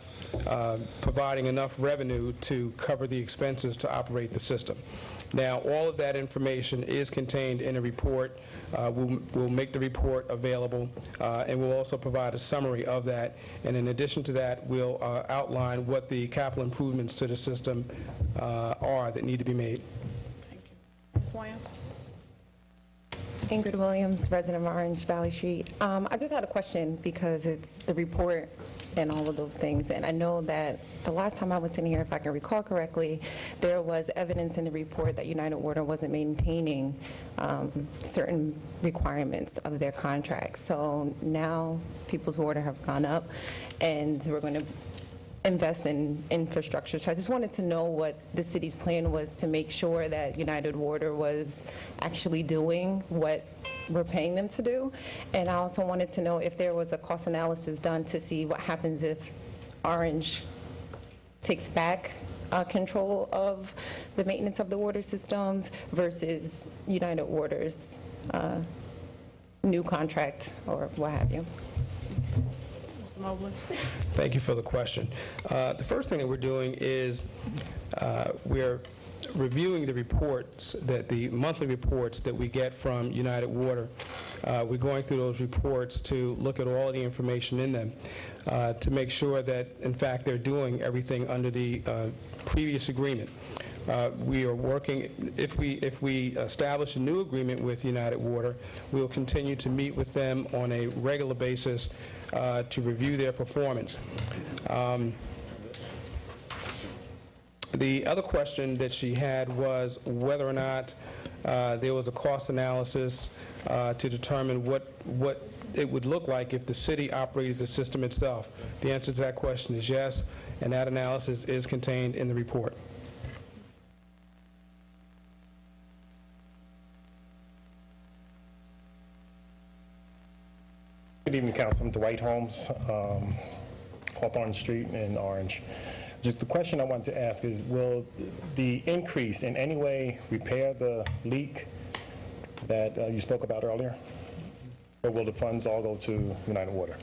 providing enough revenue to cover the expenses to operate the system. Now, all of that information is contained in a report. We'll make the report available, and we'll also provide a summary of that. And in addition to that, we'll outline what the capital improvements to the system are that need to be made. Thank you. Ms. Williams? Ingrid Williams, resident of Orange Valley Street. I just had a question because it's the report and all of those things. And I know that the last time I was in here, if I can recall correctly, there was evidence in the report that United Water wasn't maintaining certain requirements of their contract. So now People's Water have gone up and we're going to invest in infrastructure. So I just wanted to know what the city's plan was to make sure that United Water was actually doing what we're paying them to do. And I also wanted to know if there was a cost analysis done to see what happens if Orange takes back control of the maintenance of the water systems versus United Water's new contract or what have you. Mr. Mobley? Thank you for the question. The first thing that we're doing is we're reviewing the reports, the monthly reports that we get from United Water. We're going through those reports to look at all the information in them to make sure that, in fact, they're doing everything under the previous agreement. We are working, if we establish a new agreement with United Water, we will continue to meet with them on a regular basis to review their performance. The other question that she had was whether or not there was a cost analysis to determine what it would look like if the city operated the system itself. The answer to that question is yes, and that analysis is contained in the report. Good evening, Council. I'm Dwight Holmes, Hawthorne Street in Orange. Just the question I want to ask is, will the increase in any way repair the leak that you spoke about earlier? Or will the funds all go to United Water?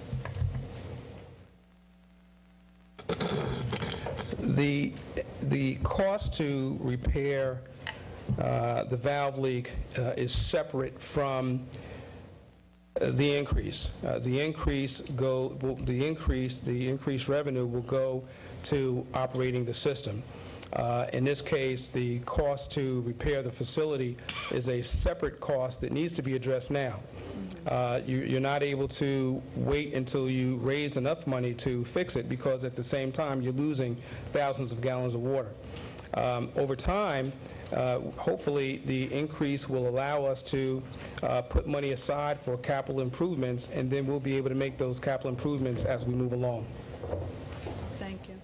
The cost to repair the valve leak is separate from the increase. The increased revenue will go to operating the system. In this case, the cost to repair the facility is a separate cost that needs to be addressed now. You're not able to wait until you raise enough money to fix it, because at the same time you're losing thousands of gallons of water. Over time, hopefully the increase will allow us to put money aside for capital improvements, and then we'll be able to make those capital improvements as we move along. Thank you.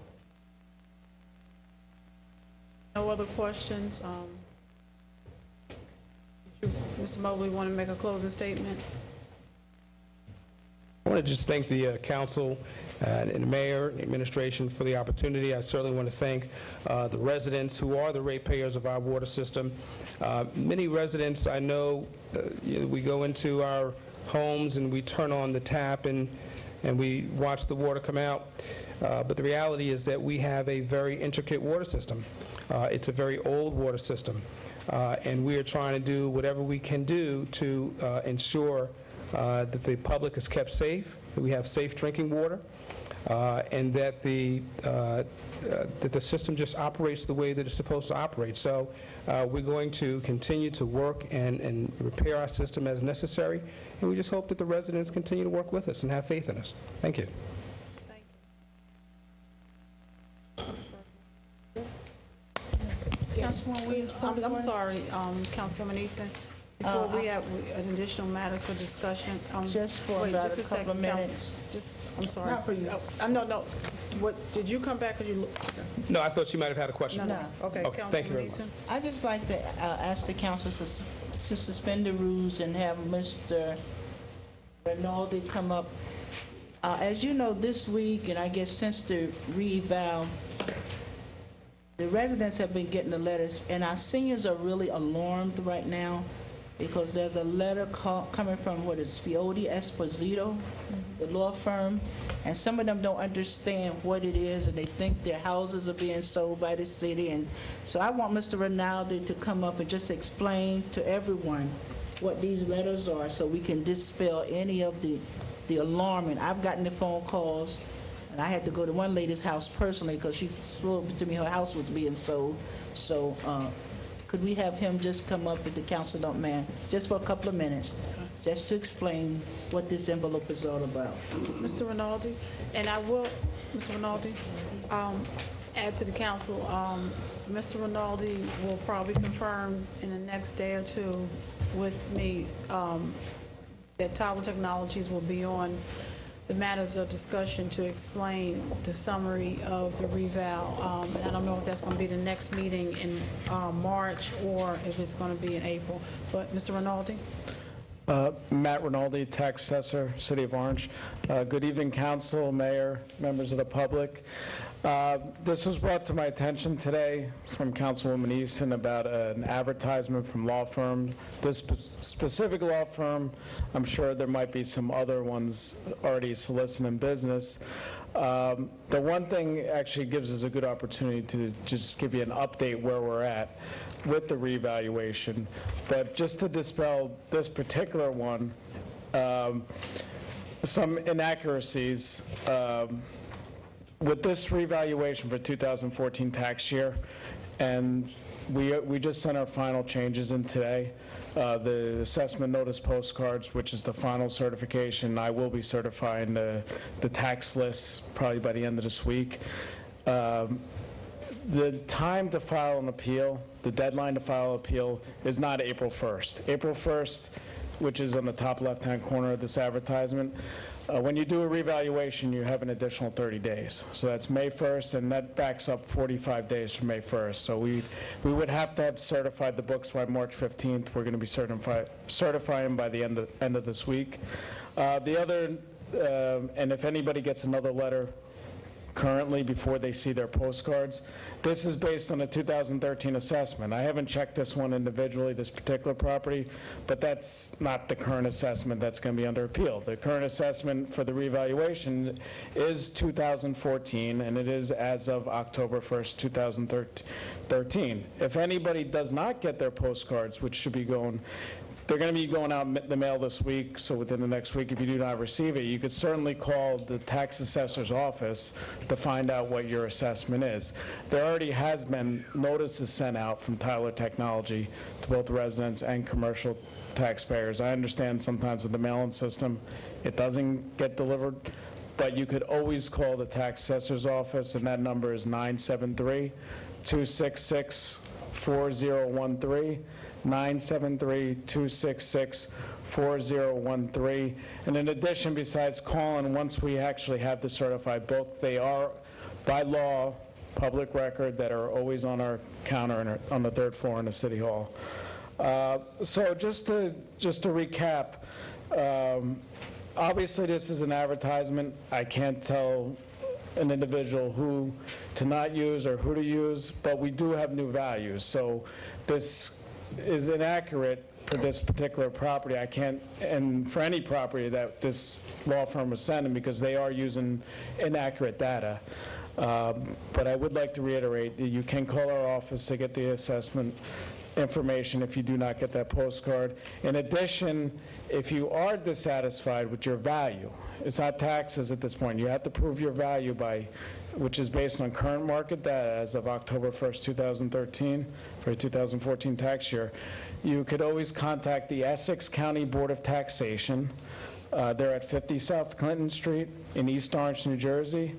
No other questions? Mr. Mobley, want to make a closing statement? I want to just thank the council and the mayor and the administration for the opportunity. I certainly want to thank the residents who are the ratepayers of our water system. Many residents, I know, we go into our homes and we turn on the tap and we watch the water come out. But the reality is that we have a very intricate water system. It's a very old water system. And we are trying to do whatever we can do to ensure that the public is kept safe, that we have safe drinking water, and that the system just operates the way that it's supposed to operate. So we're going to continue to work and repair our system as necessary, and we just hope that the residents continue to work with us and have faith in us. Thank you. Councilwoman Williams, I'm sorry, Councilwoman Easton. Before we have additional matters for discussion. Just for about a couple of minutes. I'm sorry. Not for you. No. What, did you come back or you look? No, I thought she might have had a question. No. Okay, thank you very much. I'd just like to ask the council to suspend the rules and have Mr. Rinaldi come up. As you know, this week, and I guess since the re-eval, the residents have been getting the letters, and our seniors are really alarmed right now because there's a letter coming from, Fiodi Esposito, the law firm, and some of them don't understand what it is, and they think their houses are being sold by the city. And so I want Mr. Rinaldi to come up and just explain to everyone what these letters are so we can dispel any of the alarm. And I've gotten the phone calls, and I had to go to one lady's house personally because she swore to me her house was being sold. So could we have him just come up, if the council don't mind, just for a couple of minutes, just to explain what this envelope is all about? Mr. Rinaldi, and I will, Mr. Rinaldi, add to the council, Mr. Rinaldi will probably confirm in the next day or two with me that Tower Technologies will be on the matters of discussion to explain the summary of the reval. And I don't know if that's going to be the next meeting in March or if it's going to be in April. But Mr. Rinaldi? Matt Rinaldi, tax assessor, City of Orange. Good evening, council, mayor, members of the public. This was brought to my attention today from Councilwoman Easton about an advertisement from law firm. This specific law firm, I'm sure there might be some other ones already soliciting business, The one thing actually gives us a good opportunity to just give you an update where we're at with the revaluation. But just to dispel this particular one, some inaccuracies. With this revaluation for 2014 tax year, and we just sent our final changes in today. The assessment notice postcards, which is the final certification, I will be certifying the tax lists probably by the end of this week. The time to file an appeal, the deadline to file an appeal is not April 1st. April 1st, which is on the top left-hand corner of this advertisement, when you do a revaluation, you have an additional 30 days. So that's May 1st, and that backs up 45 days from May 1st. So we would have to have certified the books by March 15th. We're going to be certifying by the end of this week. The other, and if anybody gets another letter currently before they see their postcards, this is based on a 2013 assessment. I haven't checked this one individually, this particular property, but that's not the current assessment that's going to be under appeal. The current assessment for the revaluation is 2014, and it is as of October 1st, 2013. If anybody does not get their postcards, which should be going, they're going to be going out in the mail this week, so within the next week, if you do not receive it, you could certainly call the tax assessor's office to find out what your assessment is. There already has been notices sent out from Tyler Technology to both residents and commercial taxpayers. I understand sometimes with the mail-in system, it doesn't get delivered, but you could always call the tax assessor's office, and that number is 973-266-4013. 973-266-4013. And in addition, besides calling, once we actually have the certified book, they are, by law, public record that are always on our counter on the third floor in the City Hall. So just to recap, obviously this is an advertisement. I can't tell an individual who to not use or who to use, but we do have new values. So this is inaccurate for this particular property. I can't, and for any property that this law firm was sending, because they are using inaccurate data. But I would like to reiterate that you can call our office to get the assessment information if you do not get that postcard. In addition, if you are dissatisfied with your value, it's not taxes at this point. You have to prove your value by, which is based on current market data as of October 1st, 2013, for the 2014 tax year. You could always contact the Essex County Board of Taxation. They're at 50 South Clinton Street in East Orange, New Jersey,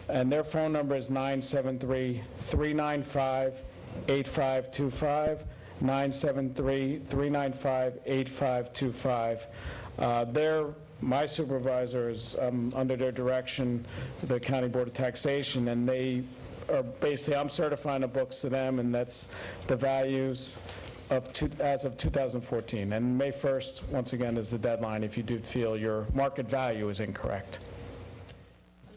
and their phone number is 973-395-8525, 973-395-8525. My supervisor is under their direction, the County Board of Taxation, and they are basically, I'm certifying the books to them, and that's the values as of 2014. And May 1st, once again, is the deadline if you do feel your market value is incorrect.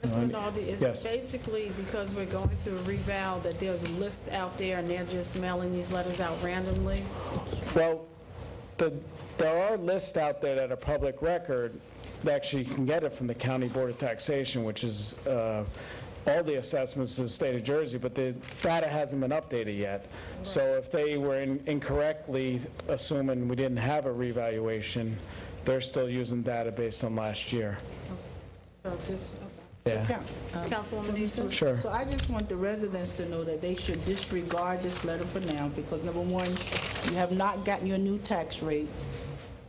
Mr. Rinaldi, is it basically because we're going through a reval that there's a list out there and they're just mailing these letters out randomly? Well, there are lists out there that are public record. Actually, you can get it from the County Board of Taxation, which is all the assessments in the state of Jersey, but the data hasn't been updated yet. Right. So if they were incorrectly assuming we didn't have a revaluation, they're still using data based on last year. So just... Yeah. Councilwoman Easton? Sure. So I just want the residents to know that they should disregard this letter for now, because number one, you have not gotten your new tax rate.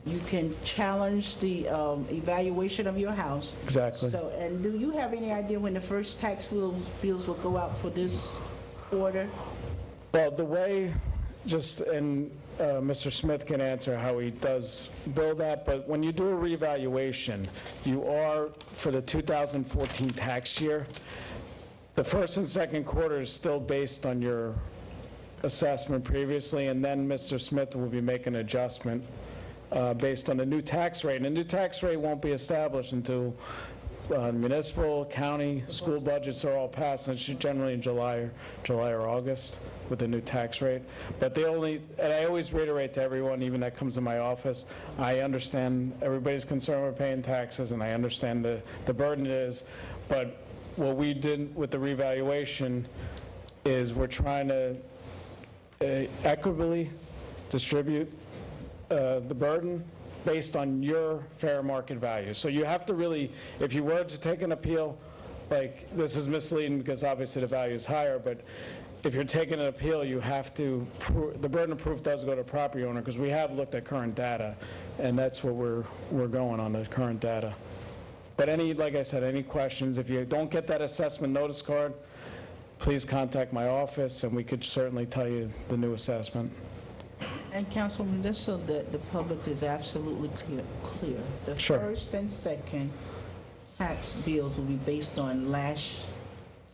You can challenge the evaluation of your house. Exactly. So, and do you have any idea when the first tax bills will go out for this order? Well, the way, and Mr. Smith can answer how he does bill that, but when you do a revaluation, you are, for the 2014 tax year, the first and second quarter is still based on your assessment previously, and then Mr. Smith will be making an adjustment based on the new tax rate. And the new tax rate won't be established until municipal, county, school budgets are all passed, and it's generally in July or August with the new tax rate. But and I always reiterate to everyone, even that comes in my office, I understand everybody's concerned with paying taxes, and I understand the burden it is, but what we did with the revaluation is we're trying to equitably distribute the burden based on your fair market value. So you have to really, if you were to take an appeal, like, this is misleading because obviously the value is higher, but if you're taking an appeal, you have to, the burden of proof does go to property owner, because we have looked at current data, and that's what we're going on, the current data. But like I said, any questions, if you don't get that assessment notice card, please contact my office, and we could certainly tell you the new assessment. And Councilwoman, just so that the public is absolutely clear, the Sure. first and second tax bills will be based on last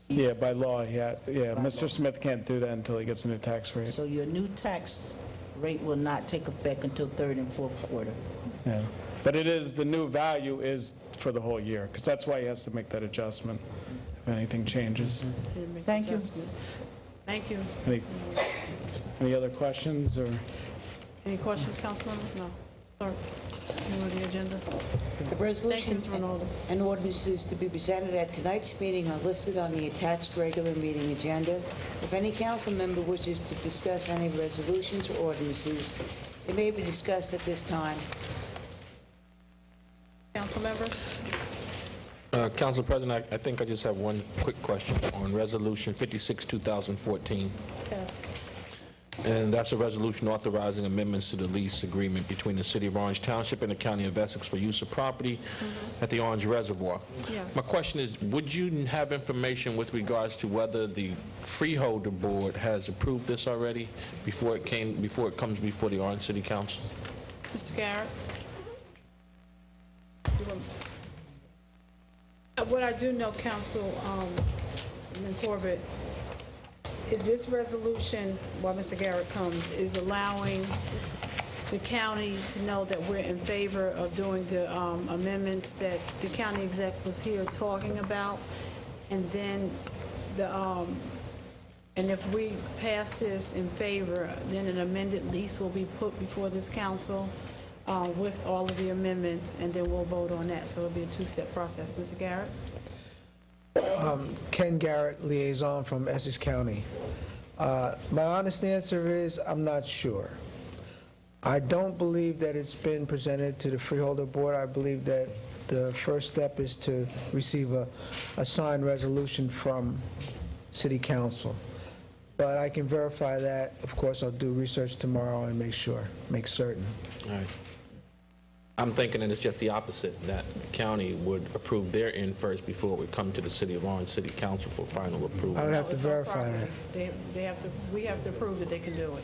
Yeah, by law, yeah. Mr. Smith can't do that until he gets a new tax rate. So your new tax rate will not take effect until third and fourth quarter. Yeah, but the new value is for the whole year, because that's why he has to make that adjustment if anything changes. Thank you. Thank you. Any other questions, or? Any questions, council members? No. Clerk, you want the agenda? The resolution Thank you, Ms. Rinaldi. and ordinances to be presented at tonight's meeting are listed on the attached regular meeting agenda. If any council member wishes to discuss any resolutions or ordinances, it may be discussed at this time. Council members? Council President, I think I just have one quick question on Resolution 56, 2014. Yes. And that's a resolution authorizing amendments to the lease agreement between the City of Orange Township and the County of Essex for use of property at the Orange Reservoir. Yes. My question is, would you have information with regards to whether the Freeholder Board has approved this already before it comes before the Orange City Council? Mr. Garrett? What I do know, Councilman Corbett, is this resolution, while Mr. Garrett comes, is allowing the county to know that we're in favor of doing the amendments that the county exec was here talking about, and then and if we pass this in favor, then an amended lease will be put before this council with all of the amendments, and then we'll vote on that. So it'll be a two-step process. Mr. Garrett? Ken Garrett, liaison from Essex County. My honest answer is I'm not sure. I don't believe that it's been presented to the Freeholder Board. I believe that the first step is to receive a signed resolution from City Council. But I can verify that. Of course, I'll do research tomorrow and make certain. All right. I'm thinking that it's just the opposite, that the county would approve their end first before it would come to the City of Orange City Council for final approval. I would have to It's our verify that. property. We have to prove that they can do it.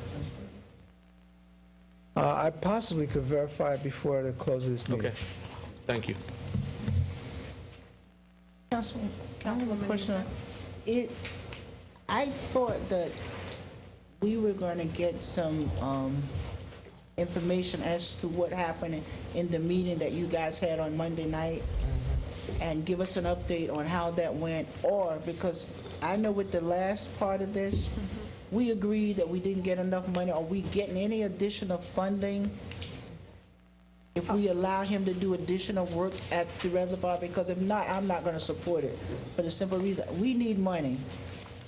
I possibly could verify it before the close of this meeting. Okay. Thank you. Councilwoman, question. I thought that we were going to get some information as to what happened in the meeting that you guys had on Monday night, and give us an update on how that went, or because I know with the last part of this, we agreed that we didn't get enough money. Are we getting any additional funding if we allow him to do additional work at the reservoir? Because if not, I'm not going to support it, for the simple reason, we need money.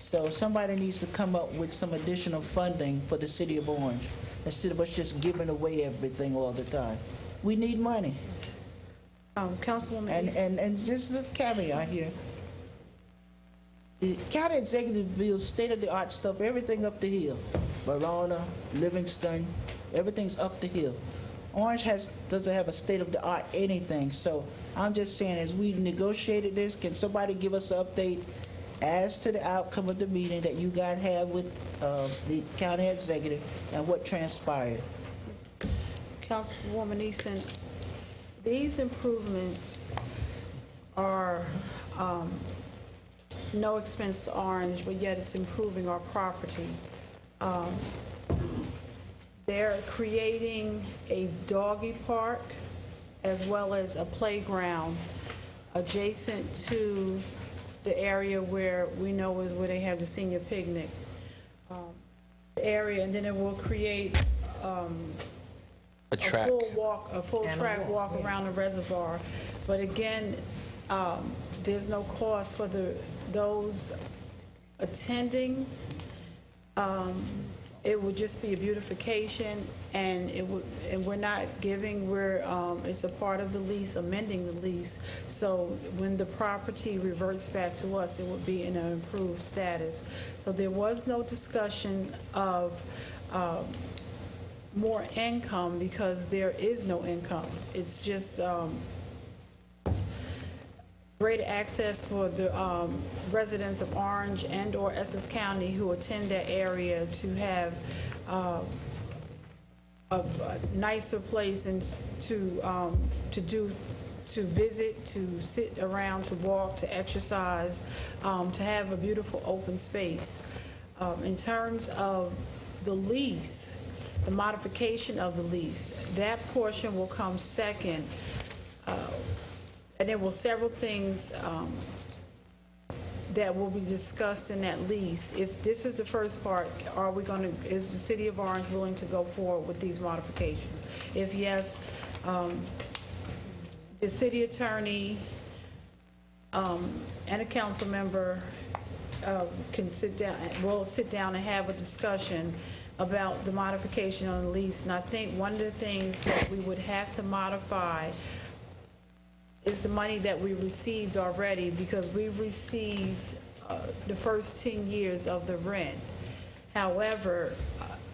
So somebody needs to come up with some additional funding for the City of Orange, instead of us just giving away everything all the time. We need money. Councilwoman, and just a caveat here. The county executive builds state-of-the-art stuff, everything up the hill. Verona, Livingston, everything's up the hill. Orange doesn't have a state-of-the-art anything. So I'm just saying, as we negotiated this, can somebody give us an update as to the outcome of the meeting that you guys have with the county executive and what transpired? Councilwoman Eason, these improvements are no expense to Orange, but yet it's improving our property. They're creating a doggy park as well as a playground adjacent to the area where we know is where they have the senior picnic area, and then it will create a full track walk around the reservoir. But again, there's no cost for those attending. It would just be a beautification, and we're not giving, it's a part of the lease, amending the lease. So when the property reverts back to us, it would be in an improved status. So there was no discussion of more income, because there is no income. It's just greater access for the residents of Orange and or Essex County who attend that area to have a nicer place and to visit, to sit around, to walk, to exercise, to have a beautiful open space. In terms of the lease, the modification of the lease, that portion will come second. And there were several things that will be discussed in that lease. If this is the first part, is the City of Orange willing to go forward with these modifications? If yes, the city attorney and a council member will sit down and have a discussion about the modification on the lease. And I think one of the things that we would have to modify is the money that we received already, because we received the first 10 years of the rent. However,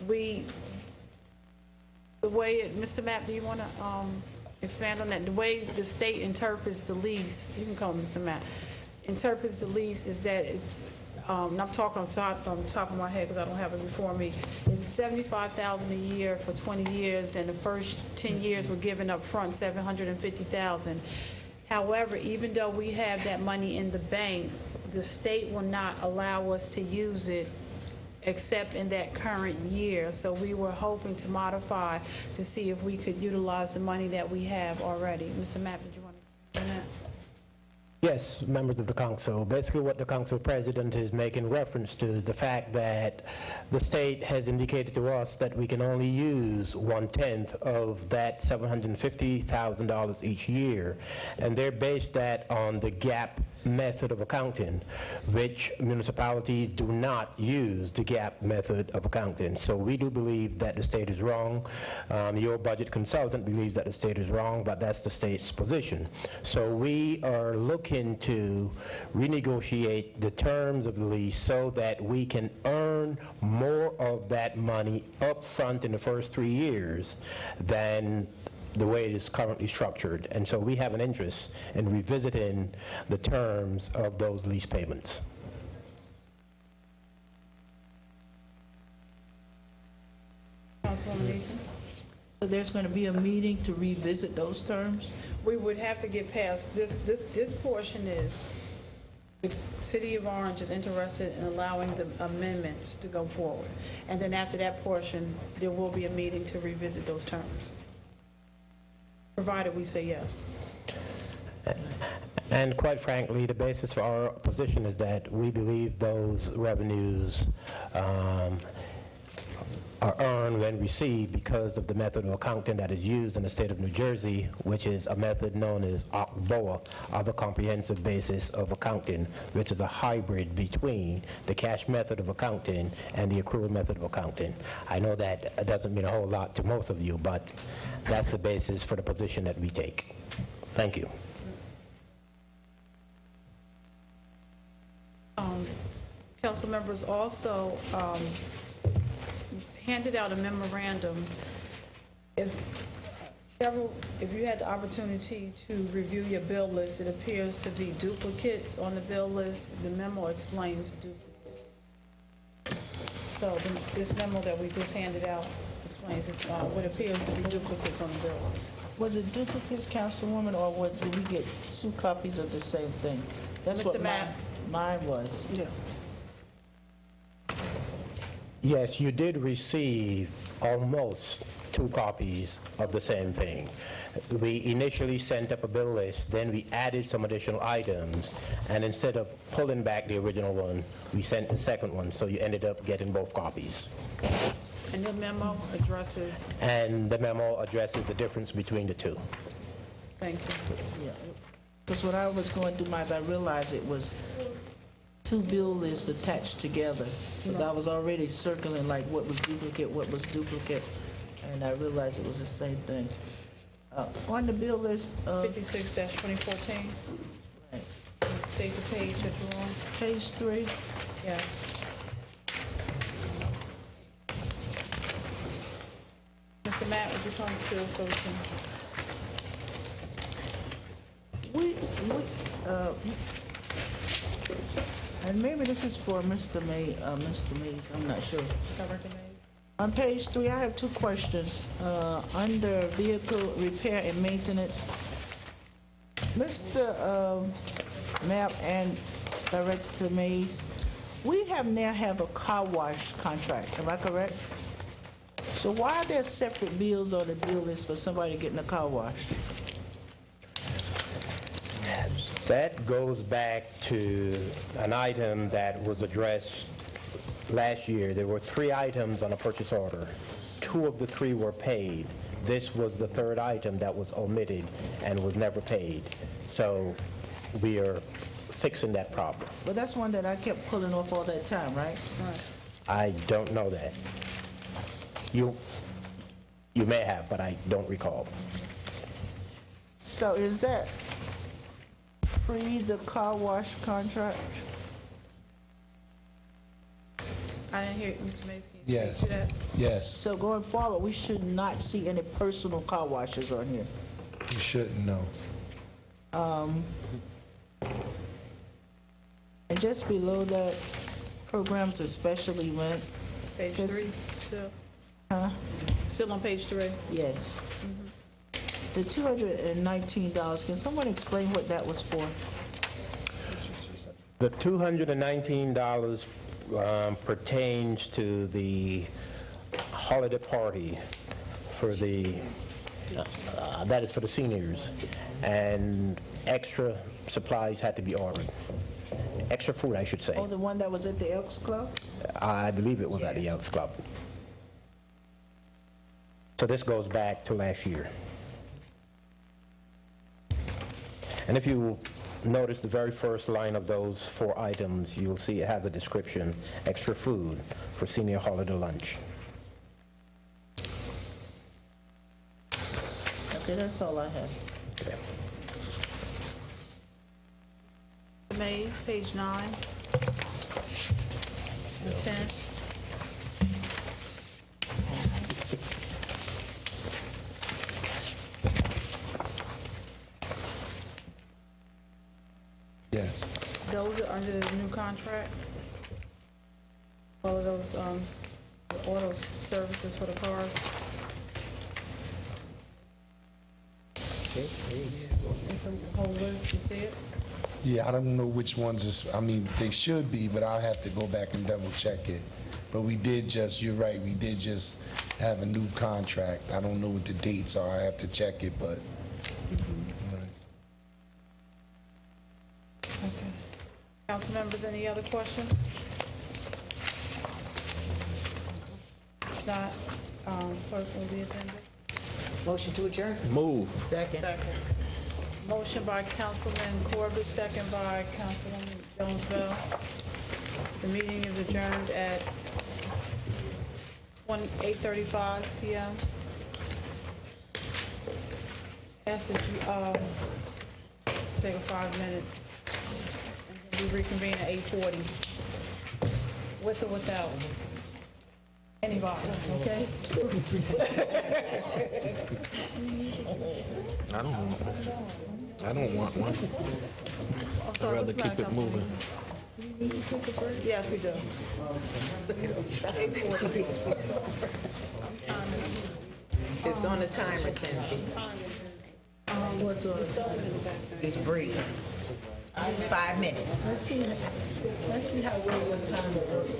Mr. Mapp, do you want to expand on that? The way the state interprets the lease, you can call him Mr. Mapp, interprets the lease is that it's, and I'm talking on top of my head because I don't have it before me, it's $75,000 a year for 20 years, and the first 10 years were given up front, $750,000. However, even though we have that money in the bank, the state will not allow us to use it except in that current year. So we were hoping to modify to see if we could utilize the money that we have already. Mr. Mapp, did you want to explain that? Yes, members of the council. Basically what the council president is making reference to is the fact that the state has indicated to us that we can only use 1/10 of that $750,000 each year, and they're based that on the GAAP method of accounting, which municipalities do not use the GAAP method of accounting. So we do believe that the state is wrong. Your budget consultant believes that the state is wrong, but that's the state's position. So we are looking to renegotiate the terms of the lease so that we can earn more of that money up front in the first 3 years than the way it is currently structured. And so we have an interest in revisiting the terms of those lease payments. Councilwoman Eason? So there's going to be a meeting to revisit those terms? We would have to get past this portion. Is the City of Orange is interested in allowing the amendments to go forward, and then after that portion there will be a meeting to revisit those terms, provided we say yes. And quite frankly, the basis for our position is that we believe those revenues are earned when received because of the method of accounting that is used in the state of New Jersey, which is a method known as OCBOA, or the comprehensive basis of accounting, which is a hybrid between the cash method of accounting and the accrual method of accounting. I know that doesn't mean a whole lot to most of you, but that's the basis for the position that we take. Thank you. Council members also handed out a memorandum. If you had the opportunity to review your bill list, it appears to be duplicates on the bill list. The memo explains duplicates. So this memo that we just handed out explains what appears to be duplicates on the bill list. Was it duplicates, Councilwoman, or did we get 2 copies of the same thing? That's Mr. what Mapp. mine was. Yeah. Yes, you did receive almost 2 copies of the same thing. We initially sent up a bill list, then we added some additional items, and instead of pulling back the original one, we sent the second one, so you ended up getting both copies. And the memo addresses? And the memo addresses the difference between the 2. Thank you. Yeah. Because when I was going through mine, I realized it was two bill lists attached together. Because I was already circling like what was duplicate, and I realized it was the same thing. On the bill list, 56-2014. Right. State the page that you're on. Page 3. Yes. Mr. Matt, would you come to so we can... And maybe this is for Mr. Mays, I'm not sure. Director Mays? On page 3, I have two questions. Under vehicle repair and maintenance, Mr. Mapp and Director Mays, we now have a car wash contract, am I correct? So why are there separate bills on the bill list for somebody getting a car wash? That goes back to an item that was addressed last year. There were 3 items on a purchase order. 2 of the 3 were paid. This was the 3rd item that was omitted and was never paid. So we are fixing that problem. But that's one that I kept pulling off all that time, right? Right. I don't know that. You may have, but I don't recall. So is that pre the car wash contract? I didn't hear Mr. Mays. Can you Yes. speak to that? Yes. So going forward, we should not see any personal car washes on here. You shouldn't know. And just below that, programs and special events. Page 3, still. Huh? Still on page 3. Yes. The $219, can someone explain what that was for? The $219 pertains to the holiday party for the, that is for the seniors, and extra supplies had to be ordered. Extra food, I should say. Oh, the one that was at the Elks Club? I believe it was at the Elks Club. So this goes back to last year. And if you notice the very first line of those 4 items, you'll see it has a description, extra food for senior holiday lunch. Okay, that's all I have. Okay. Mays, page 9 and 10. Yes. Those are under the new contract? All of those, auto services for the cars? It's a whole list, you see it? Yeah, I don't know which ones is, I mean, they should be, but I'll have to go back and double check it. But we did just, you're right, we did just have a new contract. I don't know what the dates are, I have to check it, but. Okay. Council members, any other questions? If not, clerk will be attended. Motion to adjourn? Move. Second. Motion by Councilman Corbett, second by Councilwoman Jones-Bell. The meeting is adjourned at 8:35 p.m. Ask that you take a 5-minute, and we reconvene at 8:40. With or without? Anybody, okay? I don't want one. I'm I'd sorry, rather what's the matter, keep it Councilman moving. Eason? Do you need to take a break? Yes, we do. 8:40. It's on the timer, Timothy. What's on it? It's brief. 5 minutes. Let's see how well your timer works.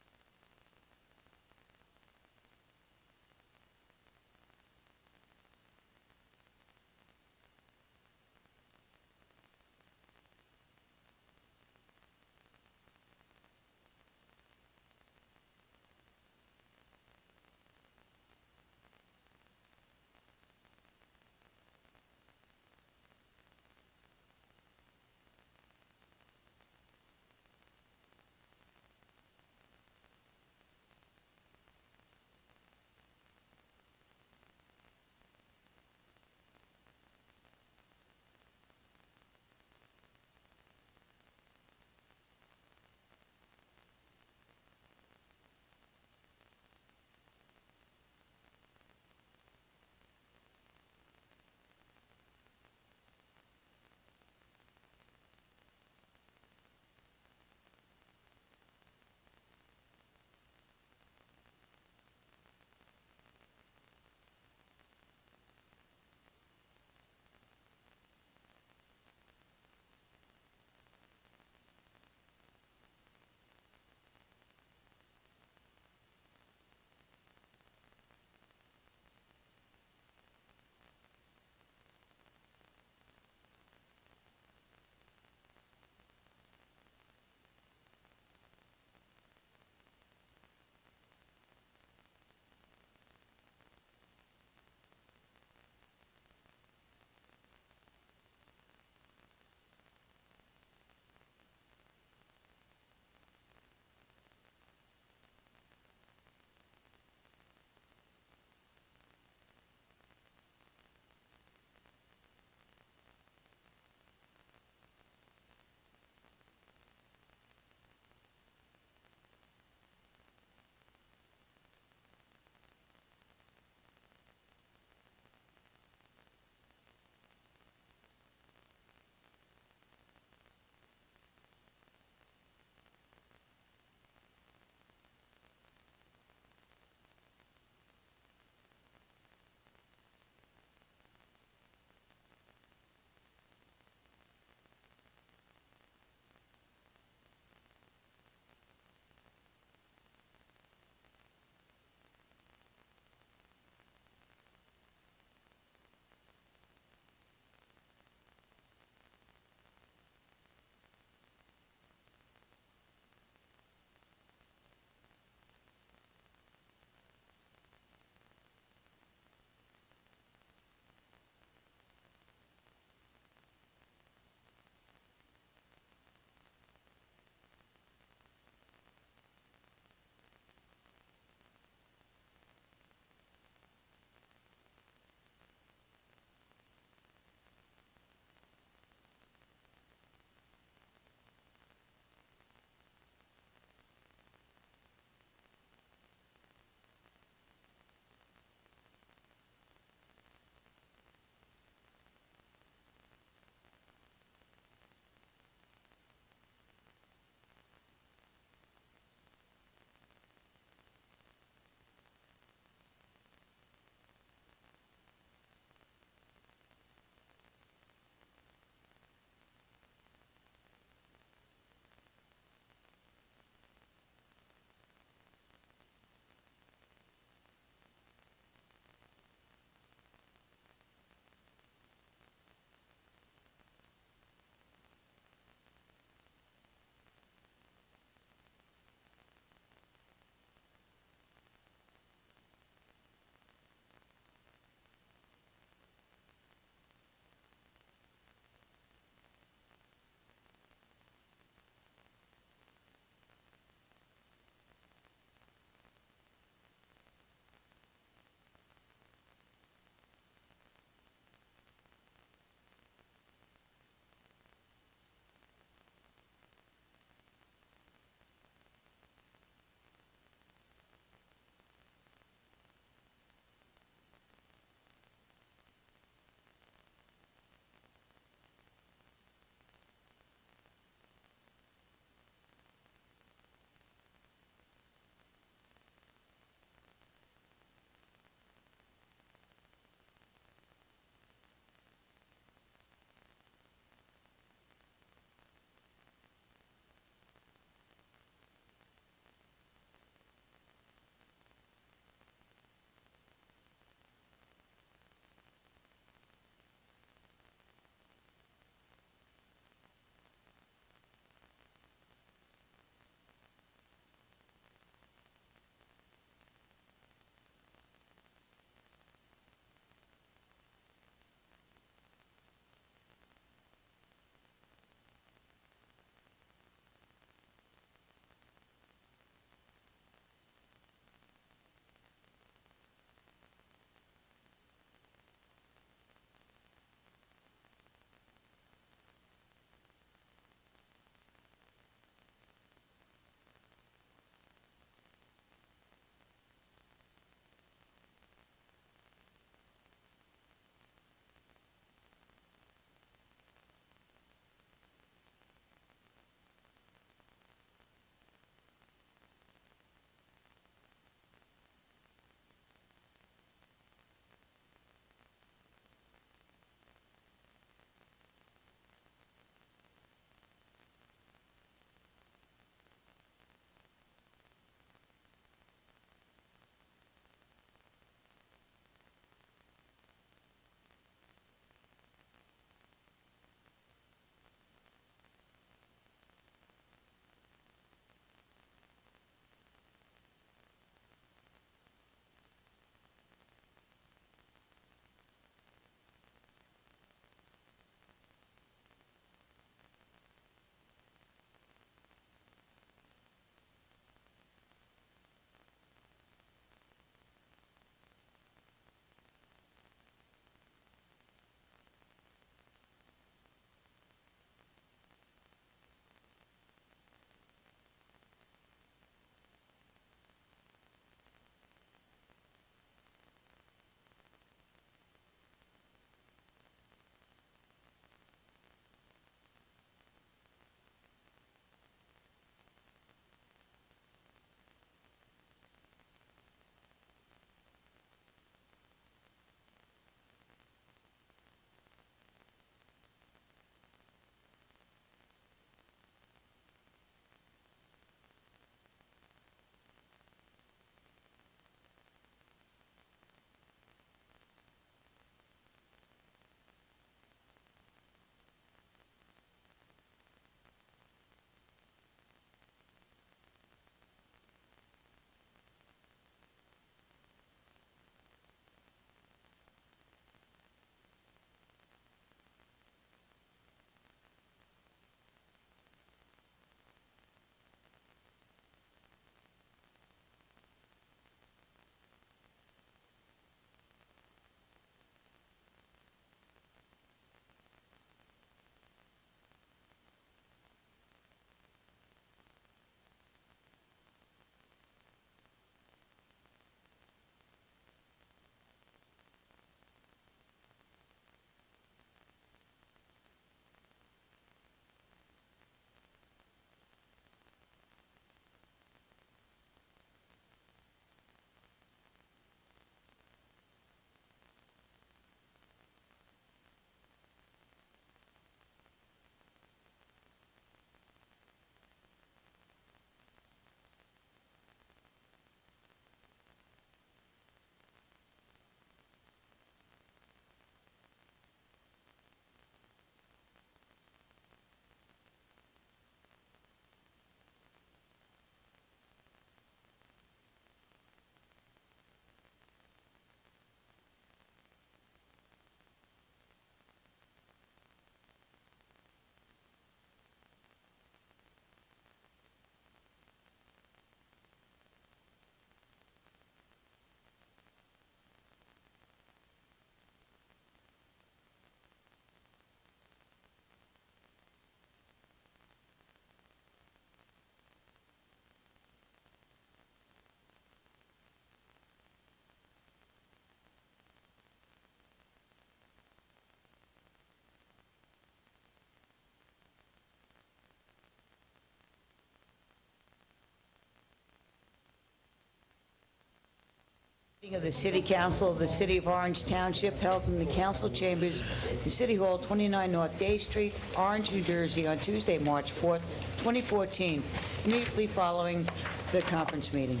Of the City Council of the City of Orange Township held in the council chambers in City Hall, 29 North Day Street, Orange, New Jersey, on Tuesday, March 4th, 2014, immediately following the conference meeting.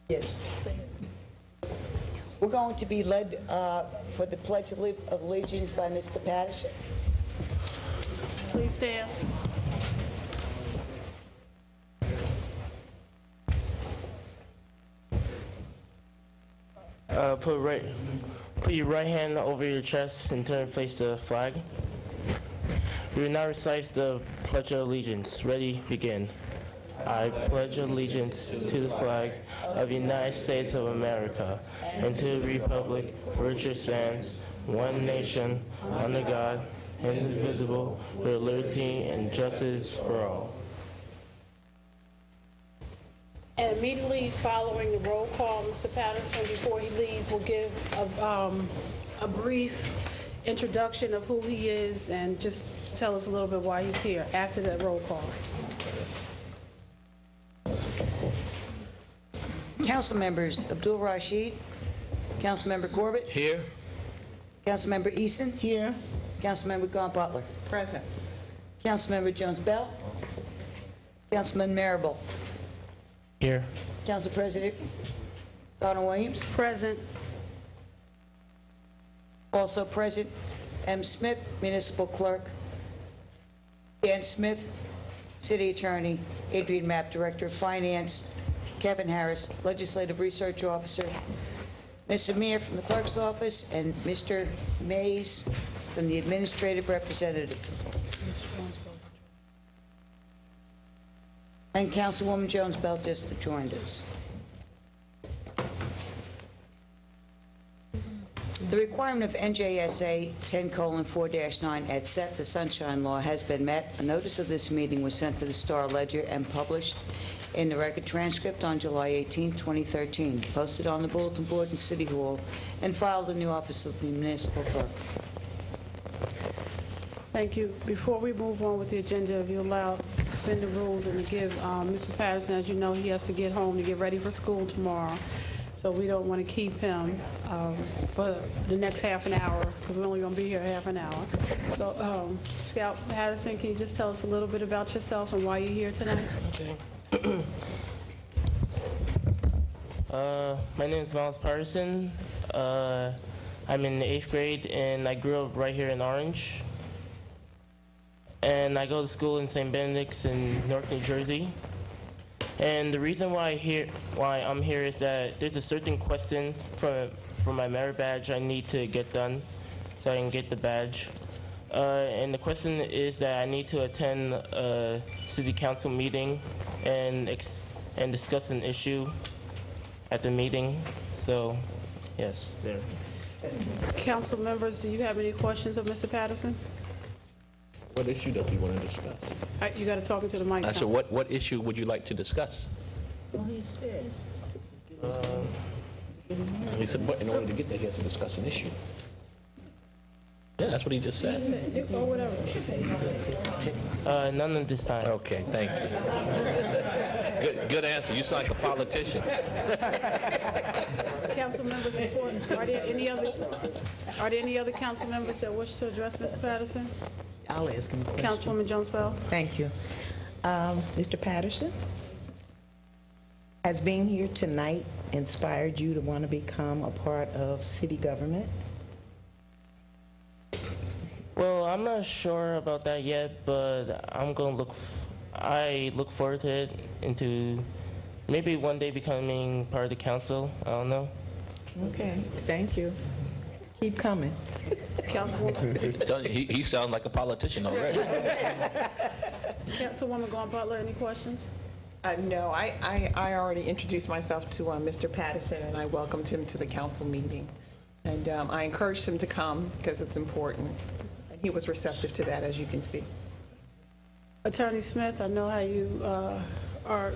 Yes. We're going to be led for the Pledge of Allegiance by Mr. Patterson. Please stand. Put your right hand over your chest and turn face the flag. We will now recite the Pledge of Allegiance. Ready, begin. I pledge allegiance to the flag of the United States of America and to the republic for which it stands, one nation, under God, indivisible, with liberty and justice for all. And immediately following the roll call, Mr. Patterson, before he leaves, will give a brief introduction of who he is and just tell us a little bit why he's here after that roll call. Council members Abdul Rashid, Councilmember Corbett. Here. Councilmember Eason. Here. Councilmember Gaunt Butler. Present. Councilmember Jones Bell. Councilman Marable. Here. Council President Donald Williams. Present. Also present, M. Smith, Municipal Clerk. Dan Smith, City Attorney. Adrian Mapp, Director of Finance. Kevin Harris, Legislative Research Officer. Ms. Amir from the Clerk's Office, and Mr. Mays from the Administrative Representative. And Councilwoman Jones Bell just joined us. The requirement of NJSA 10:4-9 et seq., the Sunshine Law, has been met. A notice of this meeting was sent to the Star Ledger and published in the record transcript on July 18, 2013, posted on the bulletin board in City Hall, and filed in the office of the Municipal Clerk. Thank you. Before we move on with the agenda, if you allow, suspend the rules and to give Mr. Patterson, as you know, he has to get home to get ready for school tomorrow. So we don't want to keep him for the next half an hour, because we're only going to be here half an hour. So, Scout Patterson, can you just tell us a little bit about yourself and why you're here tonight? Okay. My name is Miles Patterson. I'm in the 8th grade, and I grew up right here in Orange. And I go to school in St. Benedict's in North New Jersey. And the reason why I'm here is that there's a certain question for my merit badge I need to get done so I can get the badge. And the question is that I need to attend a city council meeting and discuss an issue at the meeting. So, yes, there. Council members, do you have any questions of Mr. Patterson? What issue does he want to discuss? You got to talk into the mic. I said, what issue would you like to discuss? Well, he said. He said, but in order to get there, he has to discuss an issue. Yeah, that's what he just said. Or whatever. None of this time. Okay, thank you. Good answer. You sound like a politician. Council members, are there any other council members that wish to address Mr. Patterson? I'll ask him a question. Councilwoman Jones Bell. Thank you. Mr. Patterson, has being here tonight inspired you to want to become a part of city government? Well, I'm not sure about that yet, but I'm going to I look forward to it, into maybe one day becoming part of the council. I don't know. Okay, thank you. Keep coming. Councilwoman. He sounds like a politician already. Councilwoman Gaunt Butler, any questions? No, I already introduced myself to Mr. Patterson, and I welcomed him to the council meeting. And I encouraged him to come because it's important. And he was receptive to that, as you can see. Attorney Smith, I know how you are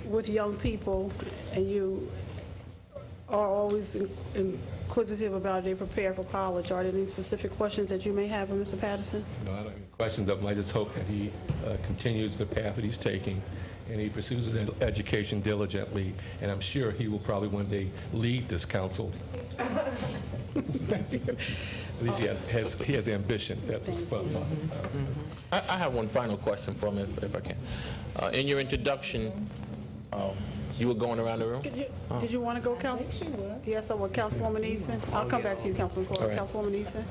with young people, and you are always inquisitive about they prepare for college. Are there any specific questions that you may have for Mr. Patterson? No, I don't have any questions of him. I just hope that he continues the path that he's taking and he pursues his education diligently, and I'm sure he will probably one day lead this council. At least he has ambition. That's what's fun. I have one final question for him, if I can. In your introduction, you were going around the room? Did you want to go, Council? Yes, I will. Councilwoman Easton. I'll come back to you, Councilman Corbett. All right. Councilwoman Easton.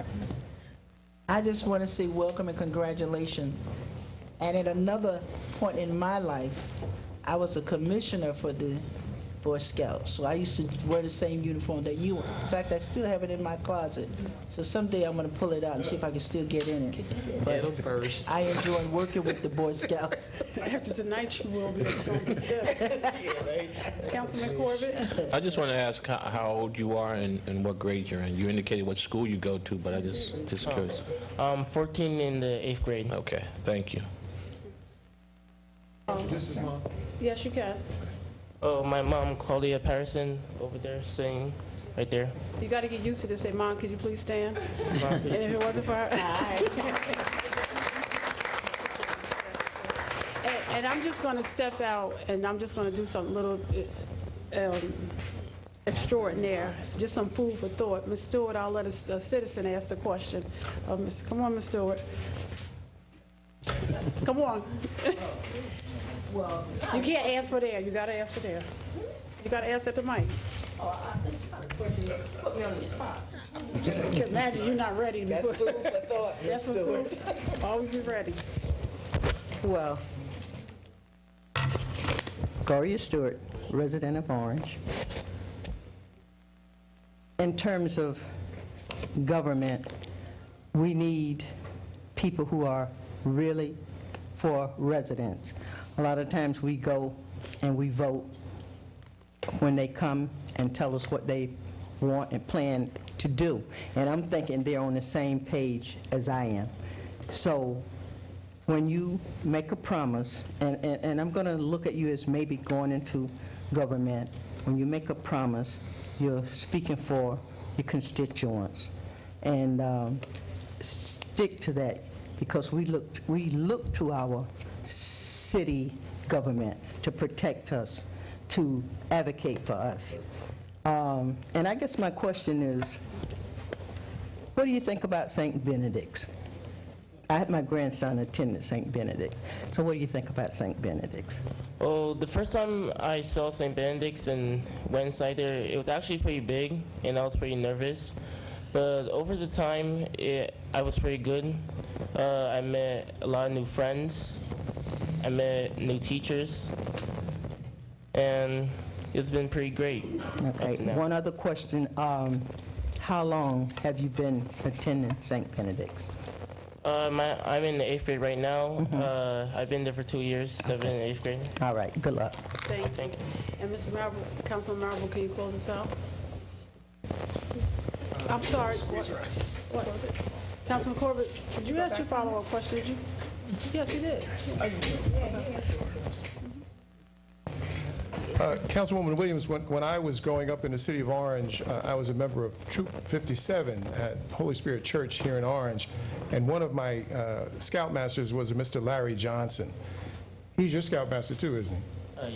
I just want to say welcome and congratulations. And at another point in my life, I was a commissioner for the Boy Scouts. So I used to wear the same uniform that you wore. In fact, I still have it in my closet. So someday I'm going to pull it out and see if I can still get in it. But I enjoy working with the Boy Scouts. After tonight, you will be. Councilman Corbett. I just want to ask how old you are and what grade you're in. You indicated what school you go to, but I just curious. 14 in the 8th grade. Okay, thank you. Just his mom. Yes, you can. Oh, my mom, Claudia Patterson, over there, sitting right there. You got to get used to this. Say, Mom, could you please stand? And if it wasn't for her. And I'm just going to step out, and I'm just going to do something little extraordinaire, just some food for thought. Ms. Stewart, I'll let a citizen ask the question. Come on, Ms. Stewart. Come on. You can't answer there. You got to answer there. You got to answer at the mic. This kind of question put me on the spot. You can imagine you're not ready. That's food for thought. That's food. Always be ready. Well, Gloria Stewart, resident of Orange. In terms of government, we need people who are really for residents. A lot of times we go and we vote when they come and tell us what they want and plan to do. And I'm thinking they're on the same page as I am. So when you make a promise, and I'm going to look at you as maybe going into government, when you make a promise, you're speaking for your constituents. And stick to that, because we look to our city government to protect us, to advocate for us. And I guess my question is, what do you think about St. Benedict's? I had my grandson attend St. Benedict. So what do you think about St. Benedict's? Well, the first time I saw St. Benedict's and went inside there, it was actually pretty big, and I was pretty nervous. But over the time, I was pretty good. I met a lot of new friends. I met new teachers, and it's been pretty great. Okay, one other question. How long have you been attending St. Benedict's? I'm in the 8th grade right now. I've been there for 2 years, 7th and 8th grade. All right, good luck. Thank you. And Mr. Marble, Councilman Marble, can you close us out? I'm sorry. What? Councilman Corbett, did you ask your follow-up question? Did you? Yes, he did. Councilwoman Williams, when I was growing up in the city of Orange, I was a member of Troop 57 at Holy Spirit Church here in Orange, and one of my scoutmasters was a Mr. Larry Johnson. He's your scoutmaster too, isn't he?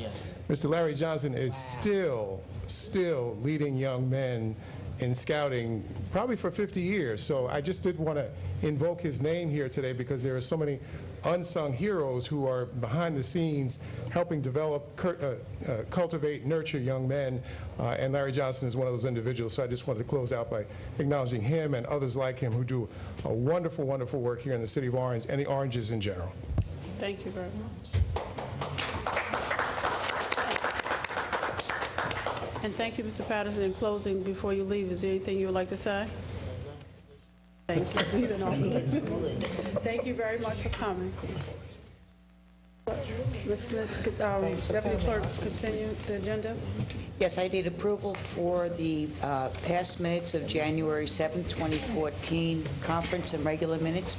Yes. Mr. Larry Johnson is still leading young men in scouting, probably for 50 years. So I just did want to invoke his name here today, because there are so many unsung heroes who are behind the scenes helping develop, cultivate, nurture young men, and Larry Johnson is one of those individuals. So I just wanted to close out by acknowledging him and others like him who do a wonderful, wonderful work here in the city of Orange and the Oranges in general. Thank you very much. And thank you, Mr. Patterson. In closing, before you leave, is there anything you would like to say? Thank you. Thank you very much for coming. Ms. Smith, Deputy Clerk, continue the agenda. Yes, I need approval for the past minutes of January 7, 2014, conference and regular minutes.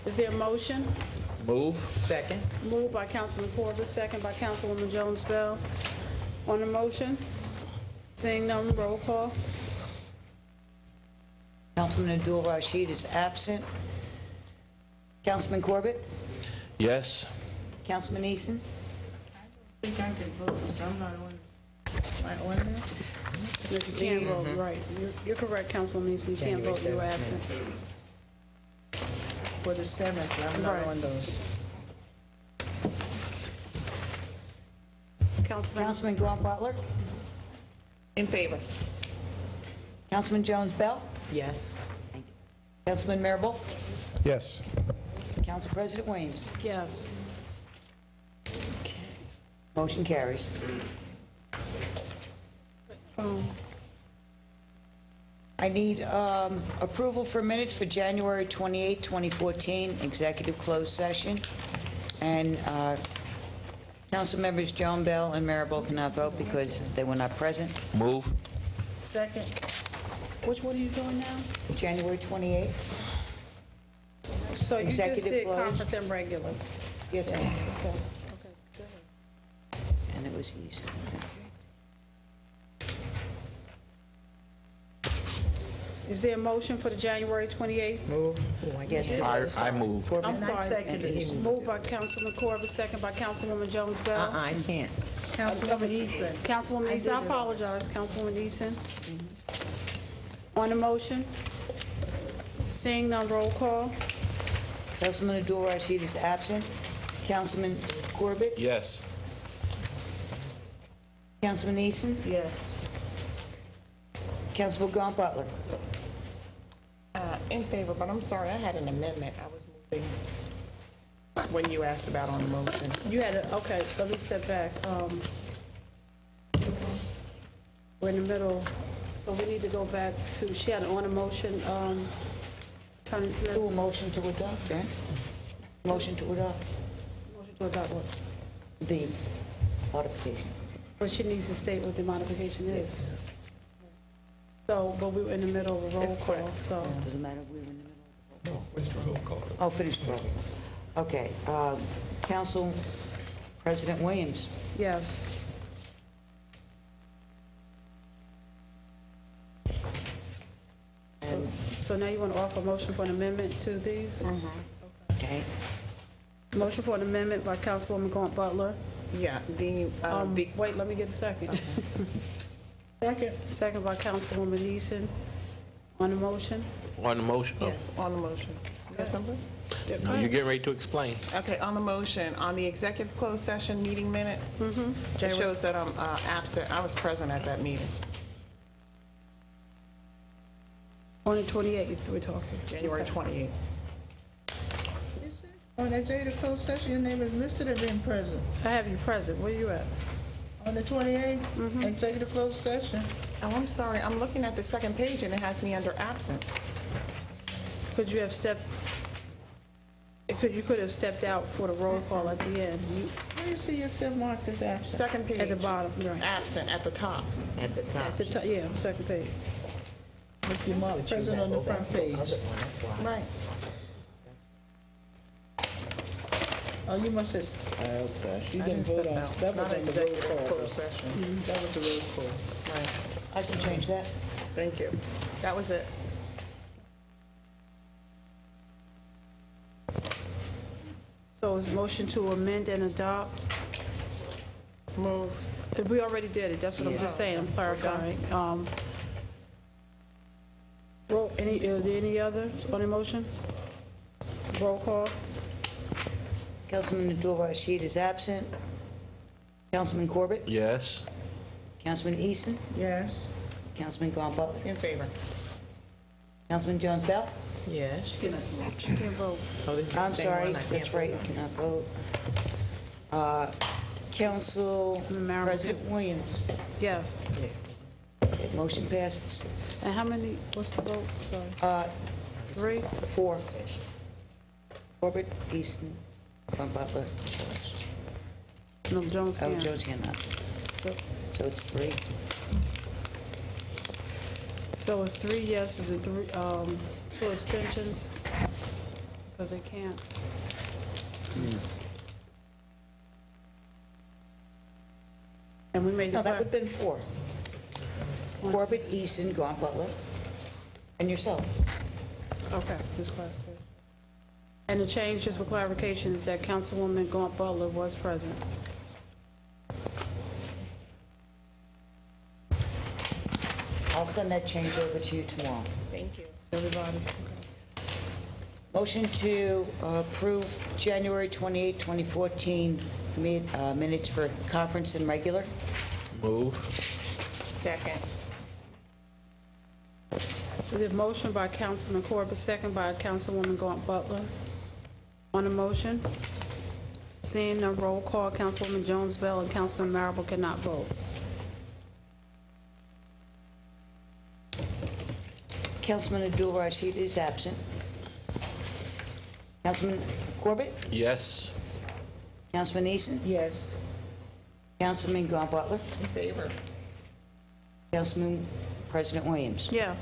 Is there a motion? Move. Second. Moved by Councilman Corbett, second by Councilwoman Jones-Bell. On the motion, seeing none, roll call. Councilman Abdul-Rashid is absent. Councilman Corbett? Yes. Councilman Eason? Everyone can vote, some not on there. If you can't vote, right. You're correct, Councilwoman Easton, you can't vote, you were absent. For the 7th, I'm not Right. on those. Councilman Gordon Butler? In favor. Councilman Jones Bell? Yes. Councilman Marable? Yes. Council President Williams? Yes. Motion carries. I need approval for minutes for January 28, 2014, executive closed session. And council members Joan Bell and Marable cannot vote because they were not present. Move. Second. Which one are you doing now? January 28th. So you just Executive did closed. conference and regular? Yes, ma'am. Okay. Okay, go ahead. And it was easy. Is there a motion for the January 28th? Move. Yes, it is. I move. I'm And I sorry. seconded it. Moved by Councilman Corbett, second by Councilwoman Jones Bell. I can't. Councilwoman Easton. Councilwoman I Easton, I did it. apologize, Councilwoman Easton. On the motion? Seeing none, roll call. Councilman Abdul-Rashid is absent. Councilman Corbett? Yes. Councilman Easton? Yes. Councilman Gaunt Butler? In favor, but I'm sorry, I had an amendment. I was moving when you asked about on the motion. You had a, okay, let me step back. We're in the middle, so we need to go back to, she had on a motion, Attorney Smith. Do a motion to adopt, right? Motion to adopt Motion to adopt what? the modification. But she needs to state what the modification is. So, but we were in the middle of a roll call, so. Doesn't matter if we were in the middle of the Where's the roll call? Oh, finished roll. Okay. Council President Williams? Yes. So now you want to offer a motion for an amendment to these? Okay. Motion for an amendment by Councilwoman Gaunt Butler. Yeah, Wait, let me get a second. Second. Second by Councilwoman Easton. On the motion? On the motion? yes, on the motion. You have something? Oh, you're getting ready to explain. Okay, on the motion, on the executive closed session meeting minutes, it shows that I'm absent. I was present at that meeting, On the 28th, we're talking. January 28th. On that executive closed session, your name is listed as being present. I have you present. Where you at? On the 28th, executive closed session. Oh, I'm sorry, I'm looking at the second page and it has me under absent. Could you have stepped, you could have stepped out for the roll call at the end. Where do you see yourself marked as absent? Second page. At the bottom, right. Absent at the top. At the top. At the top, yeah, second page. If you mark present on the front page. Right. Oh, you must have, you didn't vote on, that was on the roll call. Closed session. That was the roll call. Right. I can change that. Thank you. That was it. So is motion to amend and adopt? Move. We already did it, that's what I'm just saying, I'm clarifying. Are there any others on the motion? Roll call? Councilman Abdul-Rashid is absent. Councilman Corbett? Yes. Councilman Easton? Yes. Councilman Gaunt Butler? In favor. Councilman Jones Bell? Yes. She can't vote. Oh, this is the I'm same sorry, one I can't that's right, you vote cannot vote. Council President Williams? Yes. Okay, motion passes. And how many, what's the vote, sorry? 3? 4. Corbett, Easton, Gaunt Butler. No, Jones Oh, can't. Jones cannot. So it's 3. So it's 3 yeses and 2 abstentions? Because they can't. And we made the... No, that would have been 4. Corbett, Easton, Gaunt Butler, and yourself. Okay, just clarification. And the change, just for clarification, is that Councilwoman Gaunt Butler was present. send that change over to you tomorrow. Thank you. Everybody? Motion to approve January 28, 2014 minutes for conference and regular. Move. Second. We have motion by Councilman Corbett, second by Councilwoman Gaunt Butler. On the motion, seeing none, roll call. Councilwoman Jones Bell and Councilman Marable cannot vote. Councilman Abdul-Rashid is absent. Councilman Corbett? Yes. Councilman Eason? Yes. Councilman Gaunt Butler? In favor. Councilman President Williams? Yes.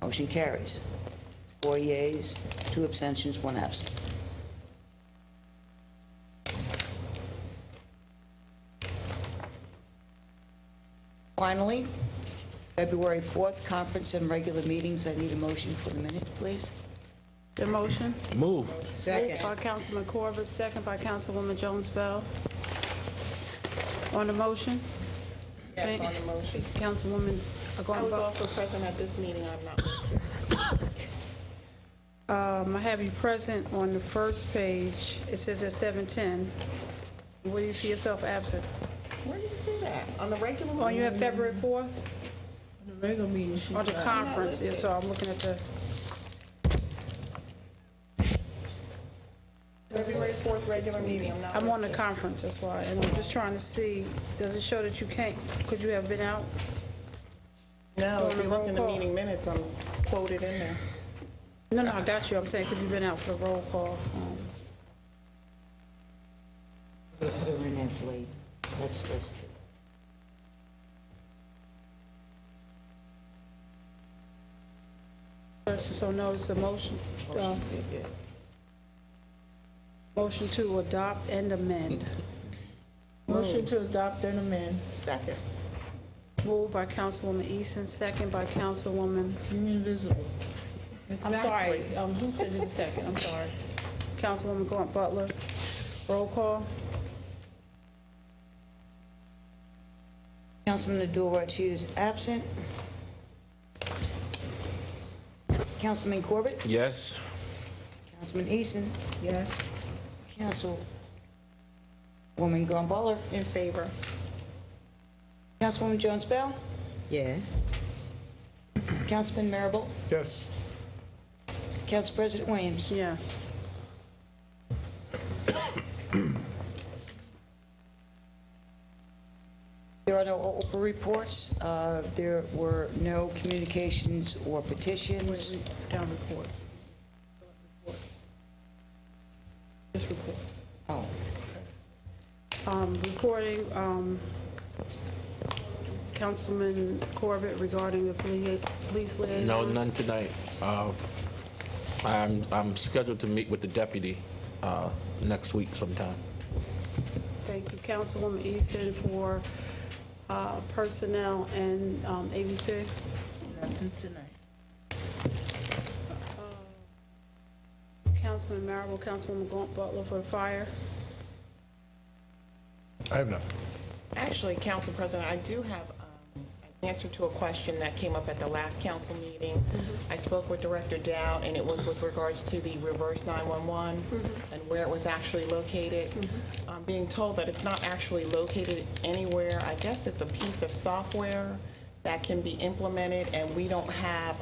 Motion carries. 4 yeas, 2 abstentions, 1 absent. Finally, February 4th, conference and regular meetings. I need a motion for the minutes, please. The motion? Move. Second. Moved by Councilman Corbett, second by Councilwoman Jones Bell. On the motion? Yes, on the motion. Councilwoman I Gaunt was Butler. also present at this meeting. I'm not listed. I have you present on the first page. It says at 7:10. Where do you see yourself absent? Where do you see that? On the regular Oh, you have February 4th? The regular meeting, she's On the not. conference, yeah, so I'm looking at the... February 4th regular meeting. I'm on the conference, that's why, and I'm just trying to see, does it show that you can't, could you have been out? No, if Doing you the look in the roll call. meeting minutes, I'm quoted in there. No, I got you, I'm saying, could you have been out for the roll call? Put her in as late. That's listed. So no, it's a motion. Motion to adopt and amend. Motion to adopt and amend. Second. Moved by Councilwoman Eason, second by Councilwoman... You're invisible. I'm sorry, who said just a second? I'm sorry. Councilwoman Gaunt Butler. Roll call. Councilman Abdul-Rashid is absent. Councilman Corbett? Yes. Councilman Eason? Yes. Councilwoman Gaunt Butler? In favor. Councilwoman Jones Bell? Yes. Councilman Marable? Yes. Council President Williams? Yes. There are no open reports. There were no communications or petitions. Down reports. Just reports. Oh. Reporting, Councilman Corbett regarding the police liaison. No, none tonight. I'm scheduled to meet with the deputy next week sometime. Thank you, Councilwoman Easton, for personnel and ABC. Nothing tonight. Councilman Marable, Councilwoman Gaunt Butler for the fire. I have none. Actually, Council President, I do have an answer to a question that came up at the last council meeting. I spoke with Director Dowd, and it was with regards to the reverse 911 and where it was actually located. I'm being told that it's not actually located anywhere. I guess it's a piece of software that can be implemented, and we don't have,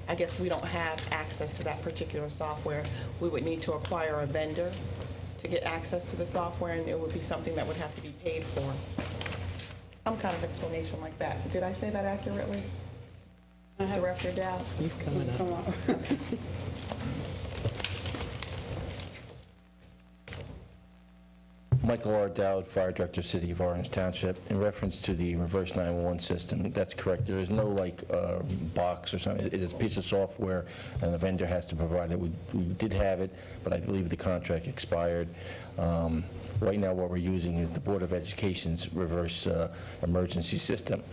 I guess we don't have access to that particular software. We would need to acquire a vendor to get access to the software, and it would be something that would have to be paid for. Some kind of explanation like that. Did I say that accurately? Director Dowd? He's coming up. Michael R. Dowd, Fire Director, City of Orange Township. In reference to the reverse 911 system, that's correct. There is no box or something. It is a piece of software, and the vendor has to provide it. We did have it, but I believe the contract expired. Right now, what we're using is the Board of Education's reverse emergency system.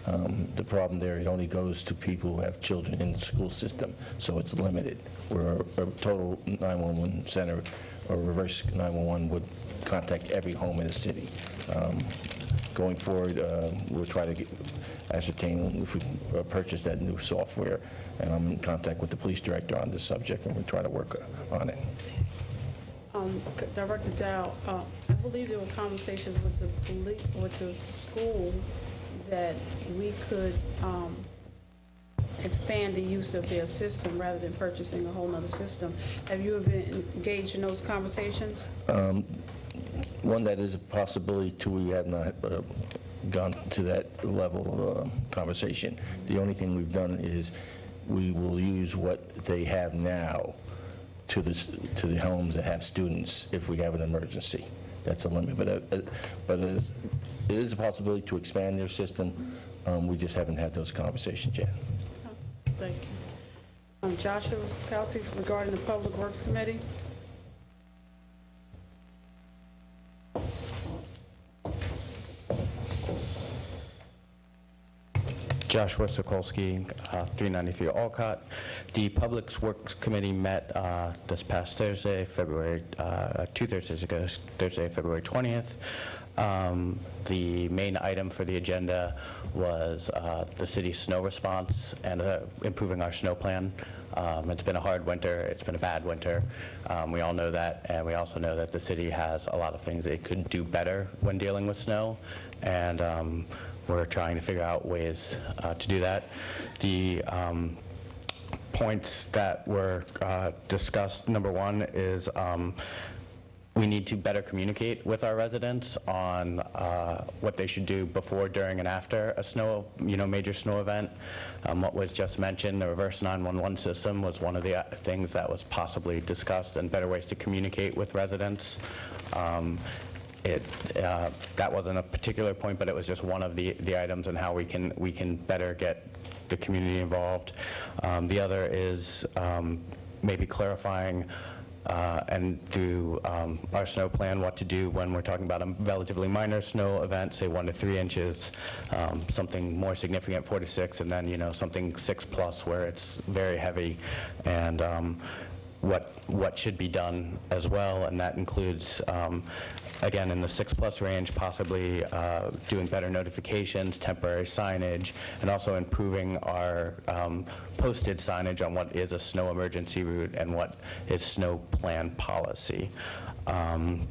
The problem there, it only goes to people who have children in the school system, so it's limited. We're a total 911 center or reverse 911 would contact every home in the city. Going forward, we'll try to ascertain if we can purchase that new software, and I'm in contact with the police director on this subject, and we'll try to work on it. Director Dow, I believe there were conversations with the school that we could expand the use of their system rather than purchasing a whole other system. Have you been engaged in those conversations? One, that is a possibility. Two, we have not gone to that level of conversation. The only thing we've done is we will use what they have now to the homes that have students if we have an emergency. That's a limit, but it is a possibility to expand their system. We just haven't had those conversations yet. Thank you. Joshua Kelsey, regarding the Public Works Committee. Joshua Sokolsky, 393 Alcott. The Public Works Committee met this past Thursday, two Thursdays ago, Thursday, February 20th. The main item for the agenda was the city's snow response and improving our snow plan. It's been a hard winter. It's been a bad winter. We all know that, and we also know that the city has a lot of things it could do better when dealing with snow, and we're trying to figure out ways to do that. The points that were discussed, number one is we need to better communicate with our residents on what they should do before, during, and after a major snow event. What was just mentioned, the reverse 911 system, was one of the things that was possibly discussed, and better ways to communicate with residents. That wasn't a particular point, but it was just one of the items and how we can better get the community involved. The other is maybe clarifying and through our snow plan what to do when we're talking about a relatively minor snow event, say 1 to 3 inches, something more significant 4 to 6, and then something 6+ where it's very heavy, and what should be done as well, and that includes again in the 6+ range, possibly doing better notifications, temporary signage, and also improving our posted signage on what is a snow emergency route and what is snow plan policy. One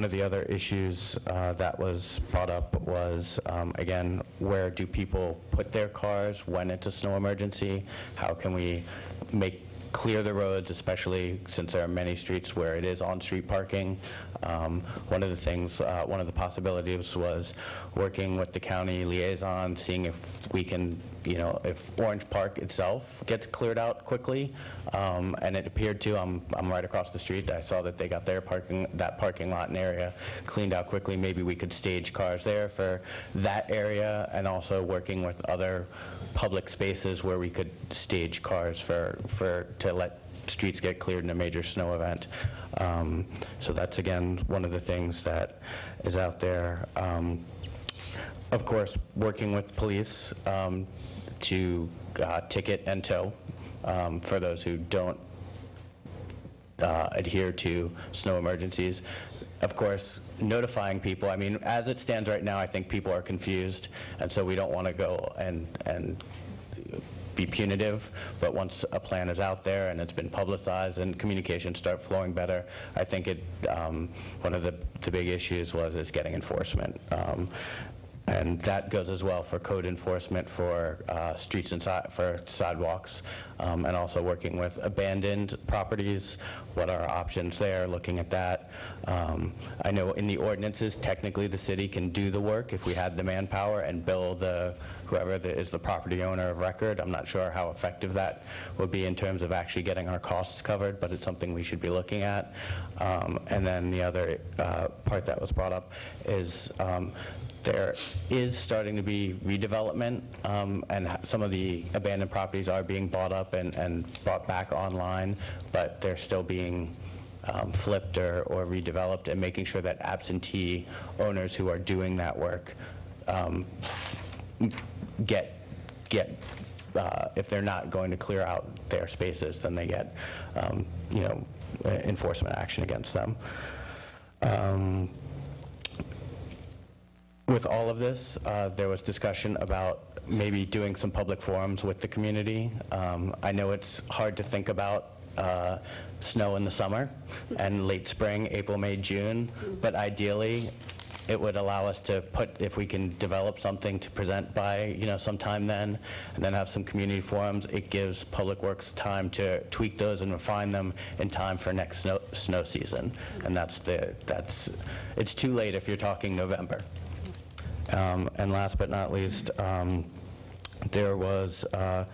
of the other issues that was brought up was, again, where do people put their cars when it's a snow emergency? How can we clear the roads, especially since there are many streets where it is on-street parking? One of the things, one of the possibilities was working with the county liaison, seeing if we can, if Orange Park itself gets cleared out quickly, and it appeared to. I'm right across the street. I saw that they got their parking lot and area cleaned out quickly. Maybe we could stage cars there for that area, and also working with other public spaces where we could stage cars to let streets get cleared in a major snow event. So that's, again, one of the things that is out there. Of course, working with police to ticket and tow for those who don't adhere to snow emergencies. Of course, notifying people. I mean, as it stands right now, I think people are confused, and so we don't want to go and be punitive, but once a plan is out there and it's been publicized and communications start flowing better, I think one of the big issues is getting enforcement. And that goes as well for code enforcement for streets and for sidewalks, and also working with abandoned properties. What are our options there? Looking at that. I know in the ordinances, technically the city can do the work if we had the manpower and bill whoever is the property owner of record. I'm not sure how effective that would be in terms of actually getting our costs covered, but it's something we should be looking at. And then the other part that was brought up is there is starting to be redevelopment, and some of the abandoned properties are being bought up and brought back online, but they're still being flipped or redeveloped, and making sure that absentee owners who are doing that work get if they're not going to clear out their spaces, then they get enforcement action against them. With all of this, there was discussion about maybe doing some public forums with the community. I know it's hard to think about snow in the summer and late spring, April, May, June, but ideally it would allow us to put, if we can develop something to present by, sometime then, and then have some community forums, it gives Public Works time to tweak those and refine them in time for next snow season. And it's too late if you're talking November. And last but not least, there was the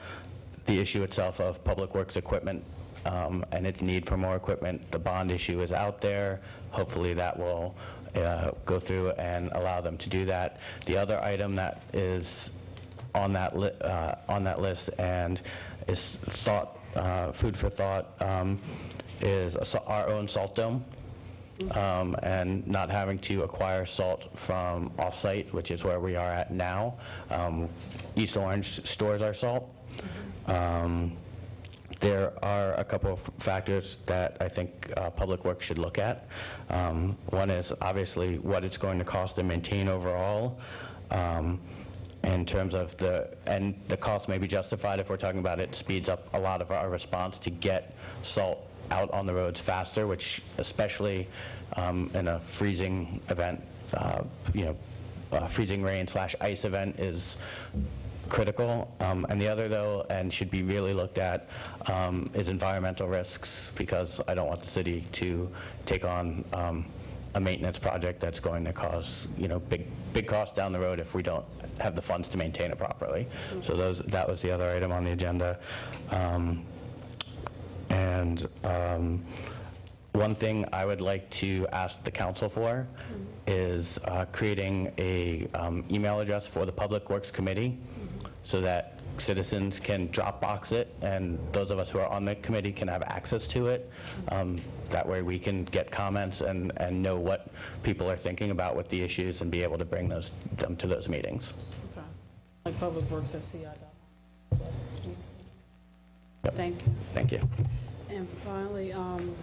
issue itself of Public Works equipment and its need for more equipment. The bond issue is out there. Hopefully that will go through and allow them to do that. The other item that is on that list and is food for thought is our own salt dome. And not having to acquire salt from off-site, which is where we are at now. East Orange stores our salt. There are a couple of factors that I think Public Works should look at. One is obviously what it's going to cost to maintain overall. In terms of the cost may be justified if we're talking about it speeds up a lot of our response to get salt out on the roads faster, which especially in a freezing event, freezing rain / ice event is critical. And the other, though, and should be really looked at, is environmental risks, because I don't want the city to take on a maintenance project that's going to cause, big costs down the road if we don't have the funds to maintain it properly. So that was the other item on the agenda. One thing I would like to ask the council for is creating a email address for the Public Works Committee so that citizens can Dropbox it, and those of us who are on the committee can have access to it. That way we can get comments and know what people are thinking about with the issues and be able to bring them to those meetings. Okay. Like Public Works at CI. Yep. Thank you. Thank you. And finally, Mr.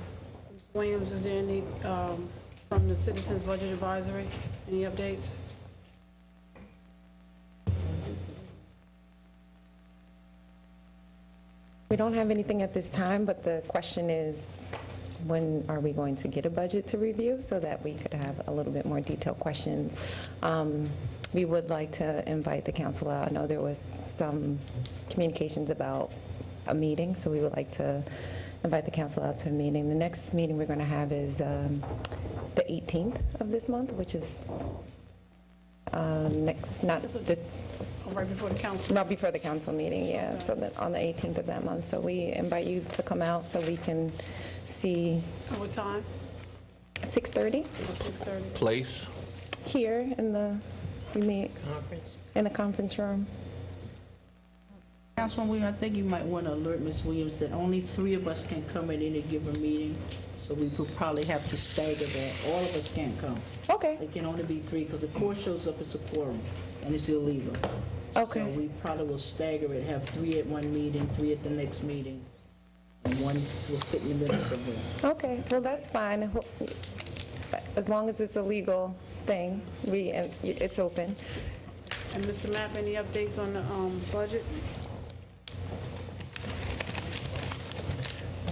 Williams, is there any from the Citizens Budget Advisory? Any updates? We don't have anything at this time, but the question is, when are we going to get a budget to review so that we could have a little bit more detailed questions? We would like to invite the council out. I know there was some communications about a meeting, so we would like to invite the council out to a meeting. The next meeting we're going to have is the 18th of this month, which is right before the council. Not before the council meeting, yeah. Okay. So on the 18th of that month. So we invite you to come out so we can see. What time? 6:30. 6:30. Place? Here in the conference room. Councilman Williams, I think you might want to alert Ms. Williams that only 3 of us can come at any given meeting, so we would probably have to stagger that. All of us can't come. Okay. It can only be 3 because the court shows up as a quorum, and it's illegal. Okay. So we probably will stagger it, have 3 at one meeting, 3 at the next meeting, and 1 will fit in the middle somewhere. Okay, well, that's fine. As long as it's a legal thing, it's open. And Mr. Mapp, any updates on the budget?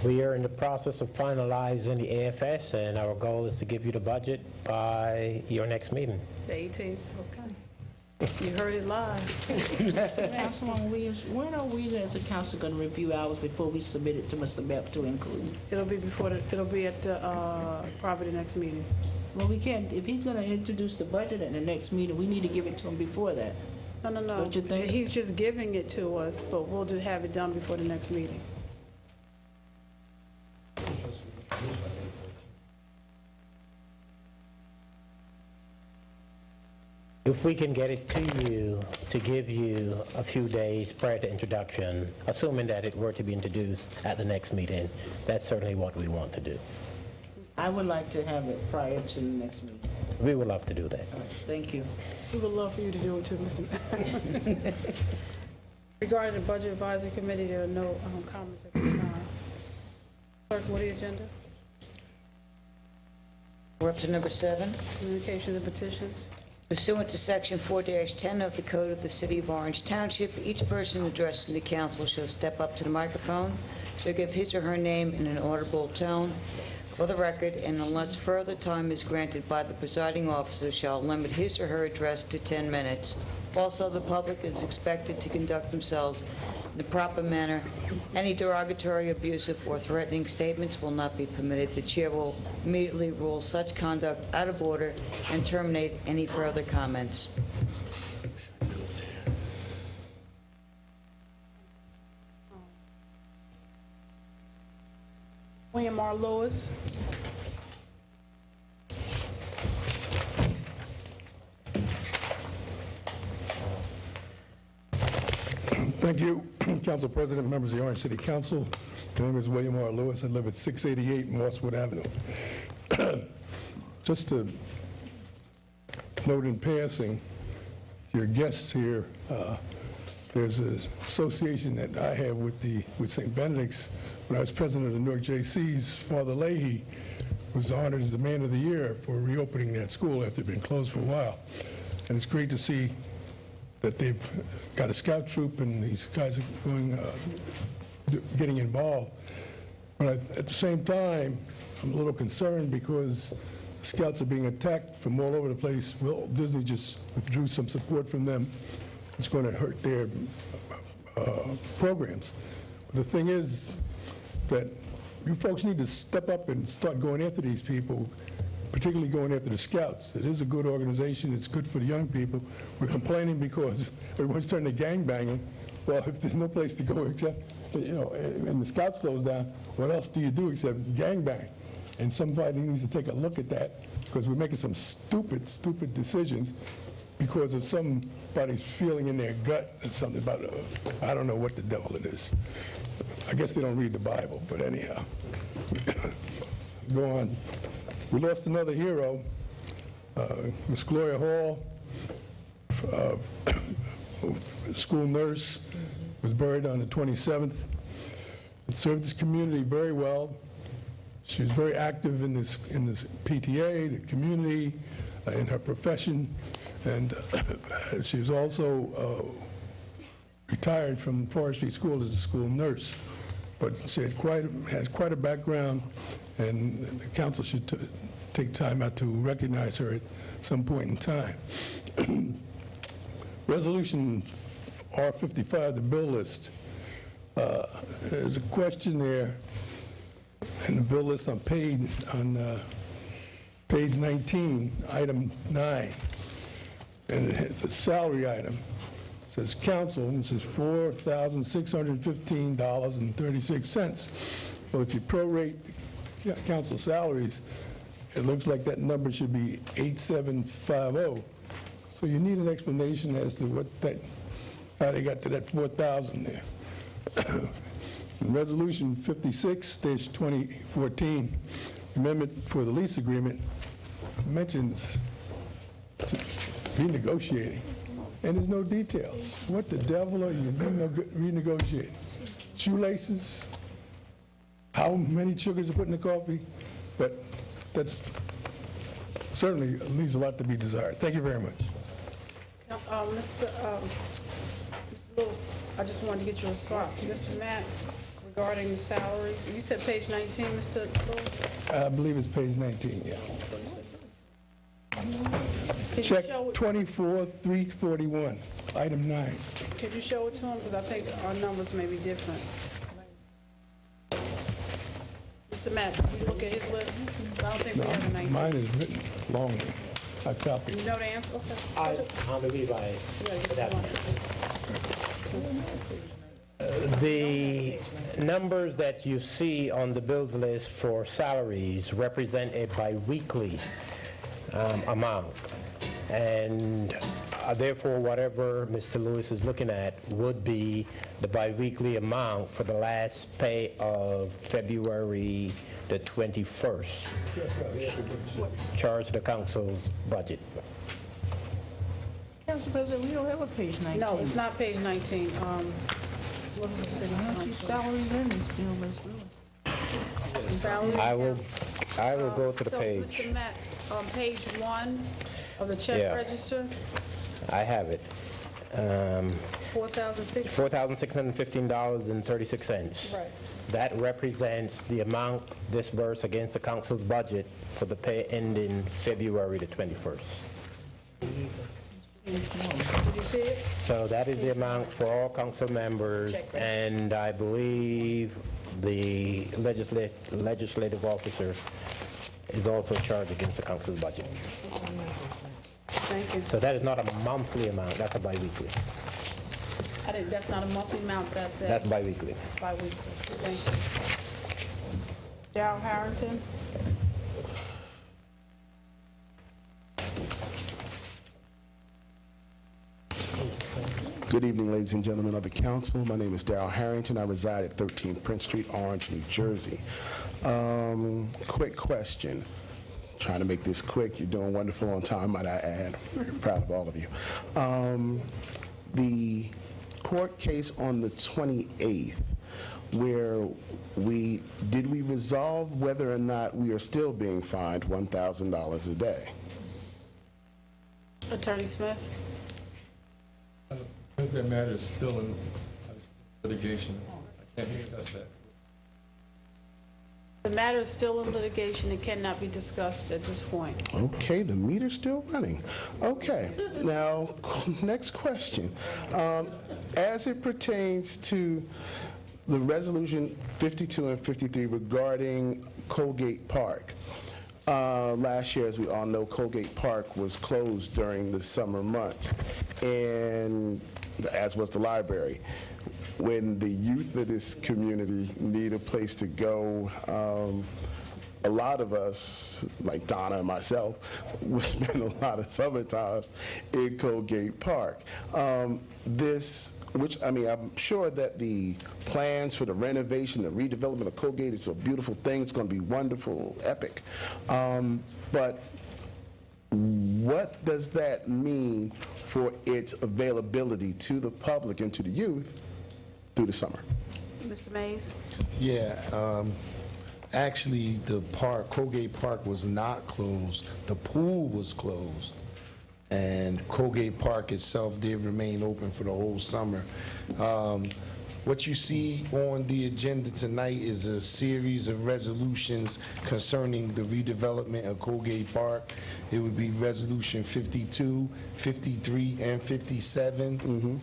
We are in the process of finalizing the AFS, and our goal is to give you the budget by your next meeting. The 18th, okay. You heard it live. Councilman Williams, when are we as a council going to review ours before we submit it to Mr. Mapp to include? It'll be at the probably the next meeting. Well, we can't. If he's going to introduce the budget at the next meeting, we need to give it to him before that. No. Don't you think? He's just giving it to us, but we'll just have it done before the next meeting. If we can get it to you, to give you a few days prior to introduction, assuming that it were to be introduced at the next meeting, that's certainly what we want to do. I would like to have it prior to the next meeting. We would love to do that. Thank you. We would love for you to do it too, Mr. Mayor. Regarding the Budget Advisory Committee, there are no comments at this time. Clerk, what is the agenda? We're up to number 7. Communications and petitions. Pursuant to Section 4-10 of the Code of the City of Orange Township, each person addressing the council shall step up to the microphone, shall give his or her name in an audible tone for the record, and unless further time is granted by the presiding officer, shall limit his or her address to 10 minutes. Also, the public is expected to conduct themselves in the proper manner. Any derogatory, abusive, or threatening statements will not be permitted. The chair will immediately rule such conduct out of order and terminate any further comments. William R. Lewis. Thank you, Council President, members of the Orange City Council. My name is William R. Lewis. I live at 688 Mosswood Avenue. Just to note in passing, your guests here, there's an association that I have with St. Benedict's. When I was president of the Newark JCs, Father Leahy was honored as the Man of the Year for reopening that school after it had been closed for a while. And it's great to see that they've got a scout troop and these guys are going, getting involved. But at the same time, I'm a little concerned because the scouts are being attacked from all over the place. Well, Disney just withdrew some support from them. It's going to hurt their programs. The thing is that you folks need to step up and start going after these people, particularly going after the Scouts. It is a good organization. It's good for the young people. We're complaining because everyone's turning to gangbanging. Well, if there's no place to go except, and the Scouts close down, what else do you do except gangbang? And somebody needs to take a look at that because we're making some stupid decisions because of somebody's feeling in their gut and something about, I don't know what the devil it is. I guess they don't read the Bible, but anyhow. Go on. We lost another hero, Miss Gloria Hall, school nurse, was buried on the 27th. And served this community very well. She was very active in this PTA, the community, in her profession, and she was also retired from Forestry School as a school nurse. But she has quite a background, and the council should take time out to recognize her at some point in time. Resolution R55, the bill list. There's a question there in the bill list on page 19, item 9, and it's a salary item. It says council, and it says $4,615.36. Well, if you prorate council salaries, it looks like that number should be 8750. So you need an explanation as to how they got to that 4,000 there. In Resolution 56-2014, amendment for the lease agreement mentions renegotiating, and there's no details. What the devil are you renegotiating? Shoelaces? How many sugars are put in the coffee? But that's certainly leaves a lot to be desired. Thank you very much. Mr. Lewis, I just wanted to get your response. Mr. Matt, regarding the salaries, you said page 19, Mr. Lewis? I believe it's page 19, yeah. Check 24-341, item 9. Could you show it to him? Because I think our numbers may be different. Mr. Matt, did you look at his list? I don't think we have a 19. Mine is written long. I copied. You know the answer? Okay. I believe I have the numbers that you see on the bills list for salaries represent a biweekly amount, and therefore whatever Mr. Lewis is looking at would be the biweekly amount for the last pay of February the 21st. Charge the council's budget. Council President, we don't have a page 19. No, it's not page 19. Look at the city I don't see council. salaries in this bill as well. salary I account? will go to the page. So, Mr. Matt, on page 1 of the check Yeah. register, I have it. $4,600. $4,615.36. Right. That represents the amount disbursed against the council's budget for the pay ending February the 21st. Did you see it? So that is the amount for all council members, and I believe the legislative officer is also charged against the council's budget. Thank you. So that is not a monthly amount, that's a biweekly. That's not a monthly amount, that's That's biweekly. bi-weekly. Thank you. Darrell Harrington? Good evening, ladies and gentlemen of the council. My name is Darrell Harrington. I reside at 13 Prince Street, Orange, New Jersey. Quick question. Trying to make this quick. You're doing wonderful on time, might I add. Proud of all of you. The court case on the 28th, where did we resolve whether or not we are still being fined $1,000 a day? Attorney Smith? That matter is still in litigation. I can't discuss that. The matter is still in litigation. It cannot be discussed at this point. Okay, the meter's still running. Okay, now, next question. As it pertains to the resolution 52 and 53 regarding Colgate Park, last year, as we all know, Colgate Park was closed during the summer months, and as was the library. When the youth of this community need a place to go, a lot of us, like Donna and myself, would spend a lot of summer times in Colgate Park. I'm sure that the plans for the renovation, the redevelopment of Colgate is a beautiful thing. It's going to be wonderful, epic. But what does that mean for its availability to the public and to the youth through the summer? Mr. Mays? Yeah, actually the park, Colgate Park, was not closed. The pool was closed. And Colgate Park itself did remain open for the whole summer. What you see on the agenda tonight is a series of resolutions concerning the redevelopment of Colgate Park. It would be resolution 52, 53, and 57.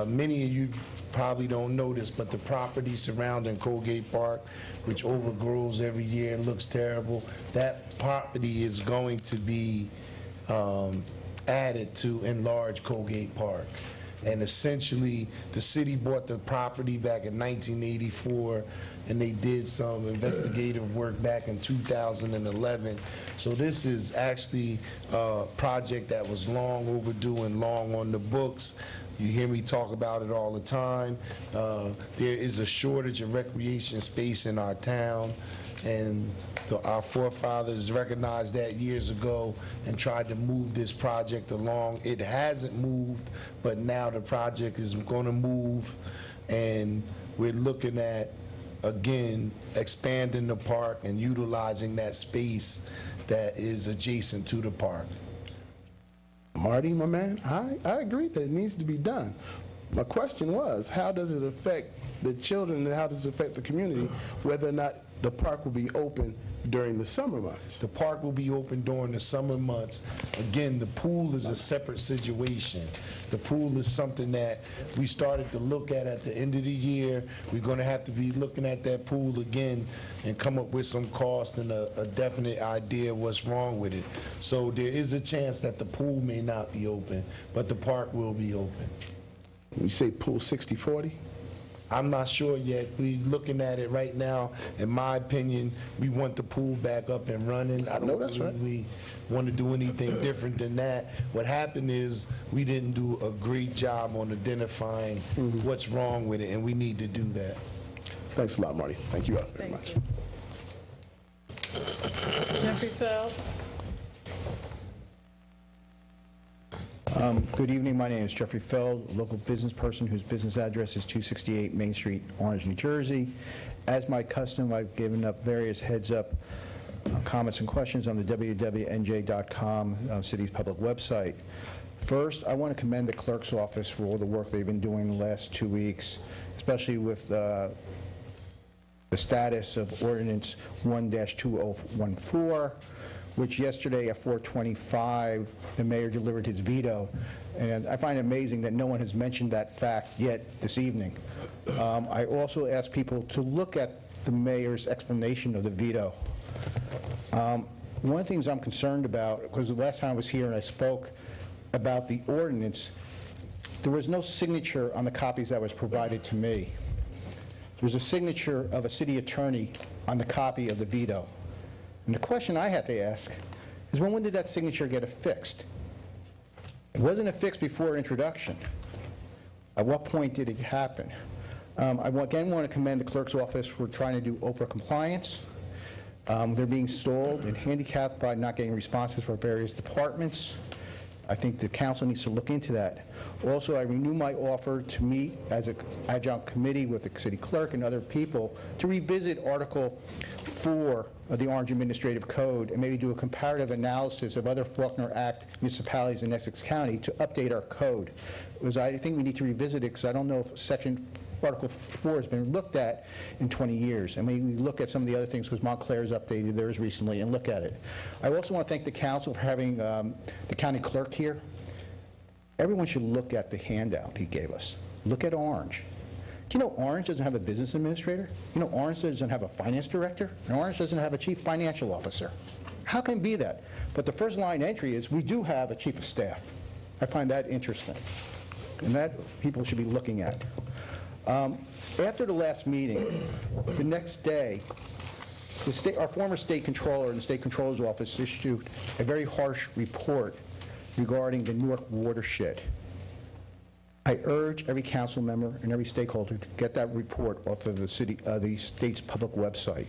Many of you probably don't know this, but the property surrounding Colgate Park, which overgrows every year and looks terrible, that property is going to be added to enlarge Colgate Park. And essentially, the city bought the property back in 1984, and they did some investigative work back in 2011. So this is actually a project that was long overdue and long on the books. You hear me talk about it all the time. There is a shortage of recreation space in our town, and our forefathers recognized that years ago and tried to move this project along. It hasn't moved, but now the project is going to move, and we're looking at, again, expanding the park and utilizing that space that is adjacent to the park. Marty, my man, I agree that it needs to be done. My question was, how does it affect the children and how does it affect the community whether or not the park will be open during the summer months? The park will be open during the summer months. Again, the pool is a separate situation. The pool is something that we started to look at the end of the year. We're going to have to be looking at that pool again and come up with some cost and a definite idea of what's wrong with it. So there is a chance that the pool may not be open, but the park will be open. You say pool 60-40? I'm not sure yet. We're looking at it right now. In my opinion, we want the pool back up and running. I don't believe we want to do anything different than that. What happened is we didn't do a great job on identifying what's wrong with it, and we need to do that. Thanks a lot, Marty. Thank you very much. Jeffrey Feld? Good evening. My name is Jeffrey Feld, a local business person whose business address is 268 Main Street, Orange, New Jersey. As my custom, I've given up various heads-up comments and questions on the www.nj.com city's public website. First, I want to commend the clerk's office for all the work they've been doing the last 2 weeks, especially with the status of Ordinance 1-2014, which yesterday at 4:25, the mayor delivered his veto. And I find it amazing that no one has mentioned that fact yet this evening. I also ask people to look at the mayor's explanation of the veto. One of the things I'm concerned about, because the last time I was here and I spoke about the ordinance, there was no signature on the copies that was provided to me. There was a signature of a city attorney on the copy of the veto. And the question I had to ask is, when did that signature get affixed? It wasn't affixed before introduction. At what point did it happen? I again want to commend the clerk's office for trying to do Oprah compliance. They're being stalled and handicapped by not getting responses from various departments. I think the council needs to look into that. Also, I renew my offer to meet as an adjunct committee with the city clerk and other people to revisit Article 4 of the Orange Administrative Code and maybe do a comparative analysis of other Faulkner Act municipalities in Essex County to update our code. Because I think we need to revisit it, because I don't know if Article 4 has been looked at in 20 years. I mean, we look at some of the other things, because Montclair's updated theirs recently, and look at it. I also want to thank the council for having the county clerk here. Everyone should look at the handout he gave us. Look at Orange. Do you know Orange doesn't have a business administrator? You know Orange doesn't have a finance director? And Orange doesn't have a chief financial officer. How can it be that? But the first line entry is, we do have a chief of staff. I find that interesting. And that people should be looking at. After the last meeting, the next day, our former state controller and the state controller's office issued a very harsh report regarding the Newark watershed. I urge every council member and every stakeholder to get that report off of the state's public website.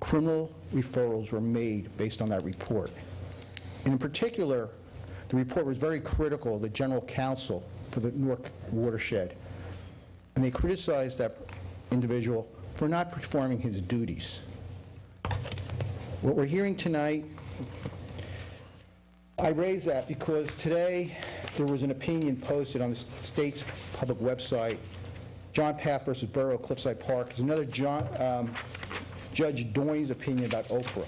Criminal referrals were made based on that report. And in particular, the report was very critical of the general counsel for the Newark watershed. And they criticized that individual for not performing his duties. What we're hearing tonight, I raise that because today there was an opinion posted on the state's public website, John Path versus Borough of Cliffside Park. Is another Judge Doyne's opinion about Oprah.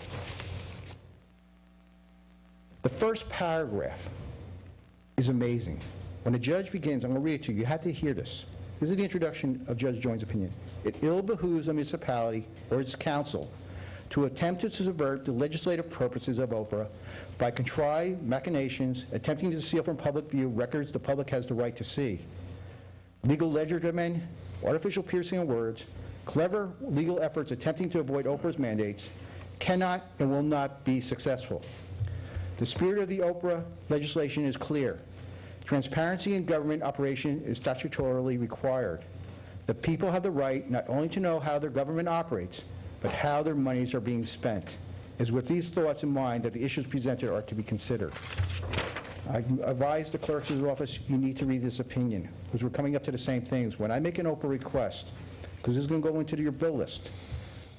The first paragraph is amazing. When a judge begins, I'm going to read it to you. You have to hear this. This is the introduction of Judge Doyne's opinion. It ill behooves a municipality or its council to attempt to subvert the legislative purposes of Oprah by contrived machinations, attempting to conceal from public view records the public has the right to see. Legal legerdemain, artificial piercing of words, clever legal efforts attempting to avoid Oprah's mandates cannot and will not be successful. The spirit of the Oprah legislation is clear. Transparency in government operation is statutorily required. The people have the right not only to know how their government operates, but how their monies are being spent. It is with these thoughts in mind that the issues presented are to be considered. I advise the clerk's office, you need to read this opinion, because we're coming up to the same things. When I make an Oprah request, because this is going to go into your bill list,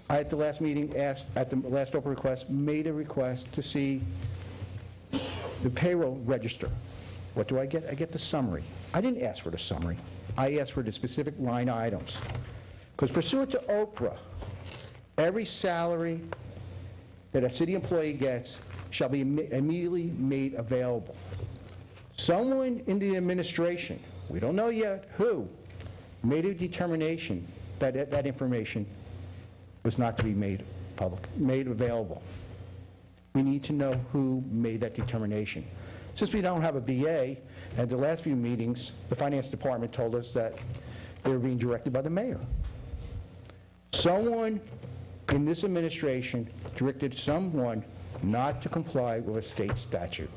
I at the last meeting at the last Oprah request, made a request to see the payroll register. What do I get? I get the summary. I didn't ask for the summary. I asked for the specific line items. Because pursuant to Oprah, every salary that a city employee gets shall be immediately made available. Someone in the administration, we don't know yet who, made a determination that that information was not to be made public, made available. We need to know who made that determination. Since we don't have a BA, at the last few meetings, the finance department told us that they were being directed by the mayor. Someone in this administration directed someone not to comply with a state statute.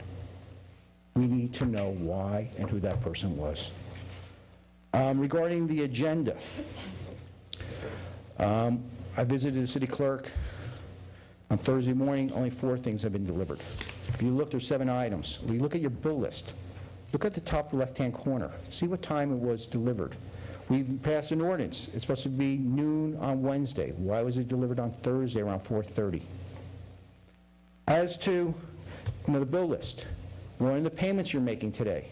We need to know why and who that person was. Regarding the agenda, I visited the city clerk on Thursday morning. Only 4 things have been delivered. If you look, there's 7 items. When you look at your bill list, Look at the top left-hand corner. See what time it was delivered. We passed an ordinance. It's supposed to be noon on Wednesday. Why was it delivered on Thursday around 4:30? As to the bill list, one of the payments you're making today,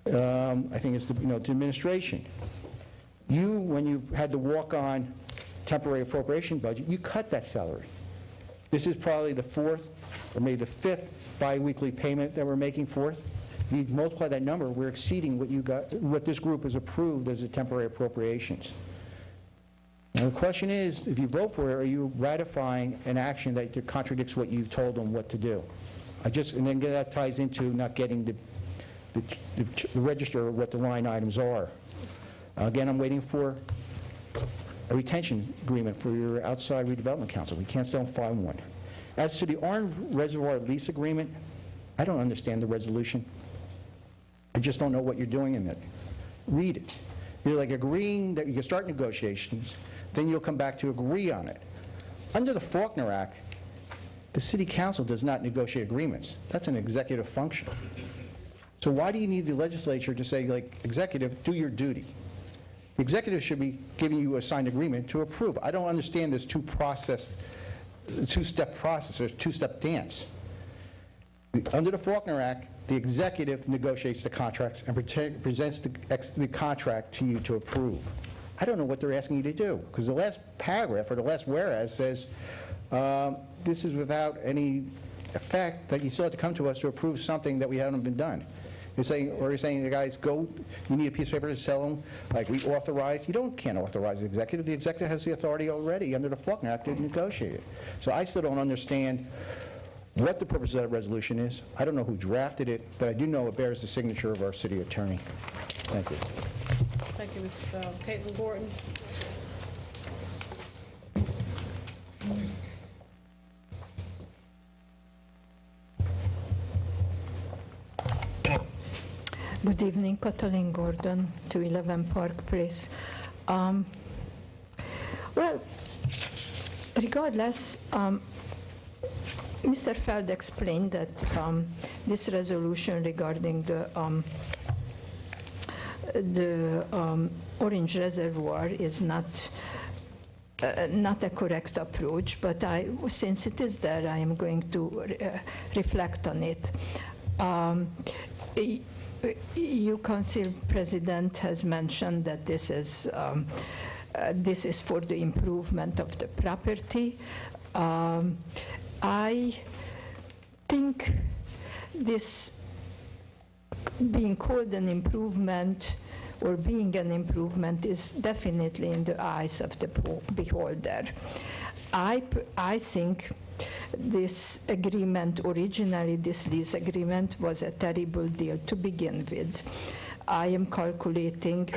I think it's the administration. When you had the walk-on temporary appropriation budget, you cut that salary. This is probably the fourth or maybe the fifth biweekly payment that we're making forth. If you multiply that number, we're exceeding what this group has approved as a temporary appropriations. Now, the question is, if you vote for it, are you ratifying an action that contradicts what you've told them what to do? And then that ties into not getting the register of what the line items are. Again, I'm waiting for a retention agreement for your outside redevelopment council. We can't still find one. As to the Orange Reservoir lease agreement, I don't understand the resolution. I just don't know what you're doing in it. Read it. You're like agreeing that you can start negotiations, then you'll come back to agree on it. Under the Faulkner Act, the City Council does not negotiate agreements. That's an executive function. So why do you need the legislature to say, like, executive, do your duty? The executive should be giving you a signed agreement to approve. I don't understand this two-step process or two-step dance. Under the Faulkner Act, the executive negotiates the contracts and presents the contract to you to approve. I don't know what they're asking you to do, because the last paragraph or the last whereas says this is without any effect, that you still have to come to us to approve something that we haven't been done. You're saying, the guys, go, you need a piece of paper to sell them, like we authorize. can't authorize the executive. The executive has the authority already under the Faulkner Act to negotiate it. So I still don't understand what the purpose of that resolution is. I don't know who drafted it, but I do know it bears the signature of our city attorney. Thank you. Thank you, Mr. Bell. Caitlin Gordon. Good evening, Kathleen Gordon, 211 Park Place. Well, regardless, Mr. Feld explained that this resolution regarding the Orange Reservoir is not a correct approach, but since it is there, I am going to reflect on it. Your council president has mentioned that this is for the improvement of the property. I think this being called an improvement or being an improvement is definitely in the eyes of the beholder. I think this agreement, originally this lease agreement, was a terrible deal to begin with. I am calculating,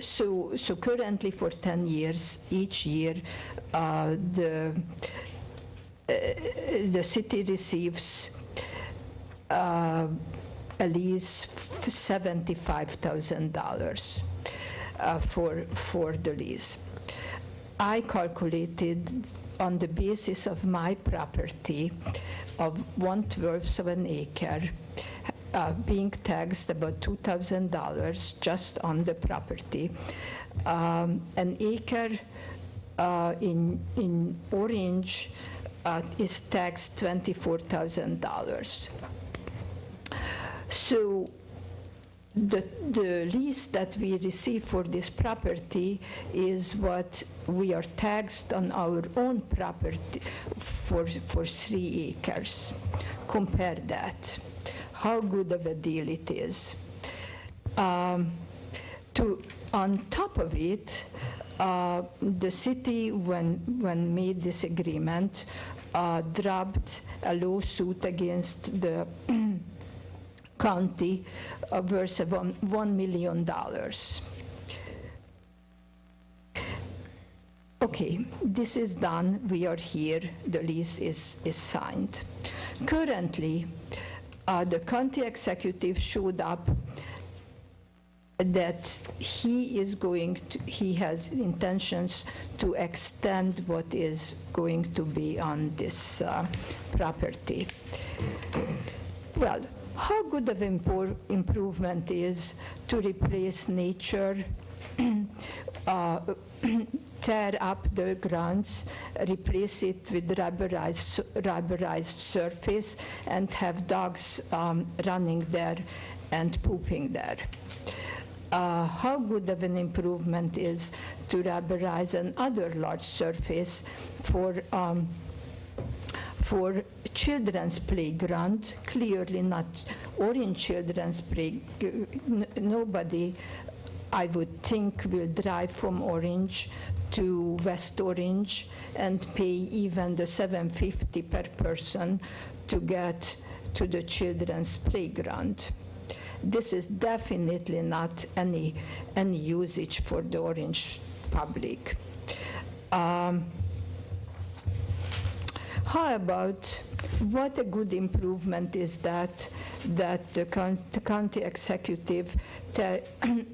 so currently for 10 years, each year, the city receives a lease $75,000 for the lease. I calculated on the basis of my property of 1/12 of an acre, being taxed about $2,000 just on the property. An acre in Orange is taxed $24,000. So the lease that we receive for this property is what we are taxed on our own property for 3 acres. Compare that. How good of a deal it is. On top of it, the city, when made this agreement, dropped a lawsuit against the county worth of $1 million. Okay, this is done. We are here. The lease is signed. Currently, the county executive showed up that he has intentions to extend what is going to be on this property. Well, how good of improvement is to replace nature, tear up the grounds, replace it with rubberized surface, and have dogs running there and pooping there. How good of an improvement is to rubberize another large surface for children's playground, clearly not Orange Children's Playground. Nobody, I would think, will drive from Orange to West Orange and pay even the $7.50 per person to get to the children's playground. This is definitely not any usage for the Orange public. How about what a good improvement is that the county executive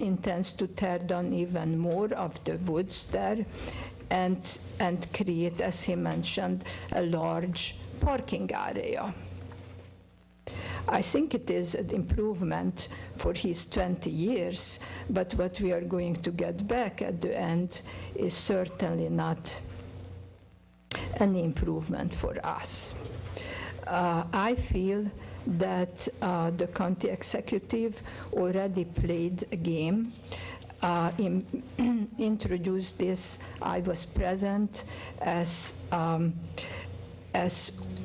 intends to tear down even more of the woods there and create, as he mentioned, a large parking area. I think it is an improvement for his 20 years, but what we are going to get back at the end is certainly not any improvement for us. I feel that the county executive already played a game, introduced this. I was present as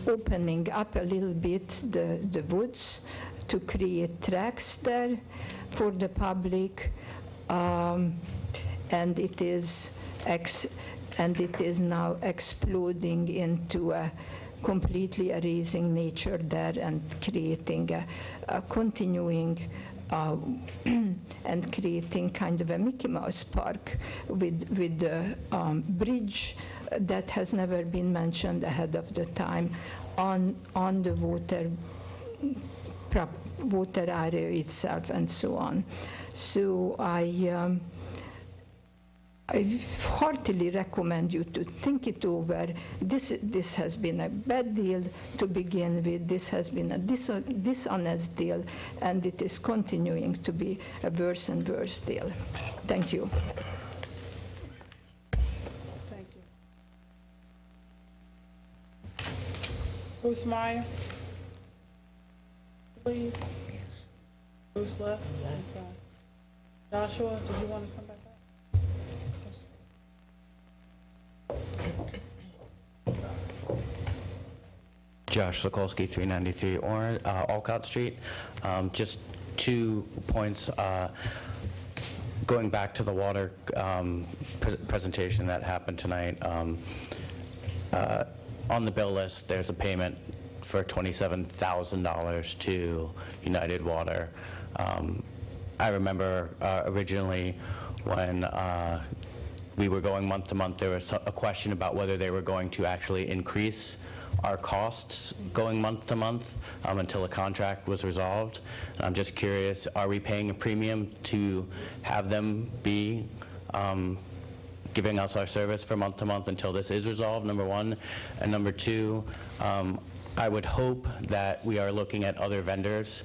opening up a little bit the woods to create tracks there for the public, and it is now exploding into a completely erasing nature there and creating a continuing and creating kind of a Mickey Mouse Park with the bridge that has never been mentioned ahead of the time on the water area itself and so on. So I heartily recommend you to think it over. This has been a bad deal to begin with. This has been a dishonest deal, and it is continuing to be a worse and worse deal. Thank you. Thank you. Bruce Meyer, please. Bruce left. Okay. Joshua, did you want to come back up? Josh Sokolsky, 393 Alcott Street. Just 2 points. Going back to the water presentation that happened tonight, on the bill list, there's a payment for $27,000 to United Water. I remember originally when we were going month to month, there was a question about whether they were going to actually increase our costs going month to month until a contract was resolved. And I'm just curious, are we paying a premium to have them be giving us our service for month to month until this is resolved, number one? And number two, I would hope that we are looking at other vendors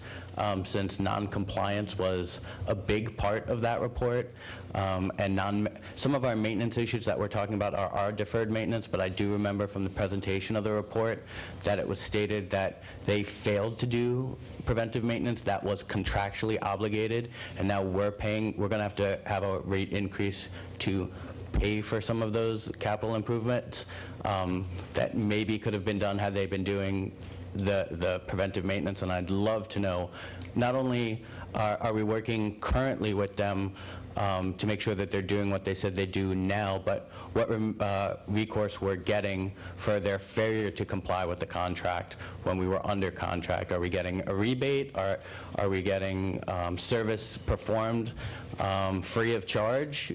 since non-compliance was a big part of that report. And some of our maintenance issues that we're talking about are deferred maintenance, but I do remember from the presentation of the report that it was stated that they failed to do preventive maintenance that was contractually obligated, and now we're going to have a rate increase to pay for some of those capital improvements that maybe could have been done had they been doing the preventive maintenance. And I'd love to know, not only are we working currently with them to make sure that they're doing what they said they do now, but what recourse we're getting for their failure to comply with the contract when we were under contract. Are we getting a rebate? Are we getting service performed free of charge,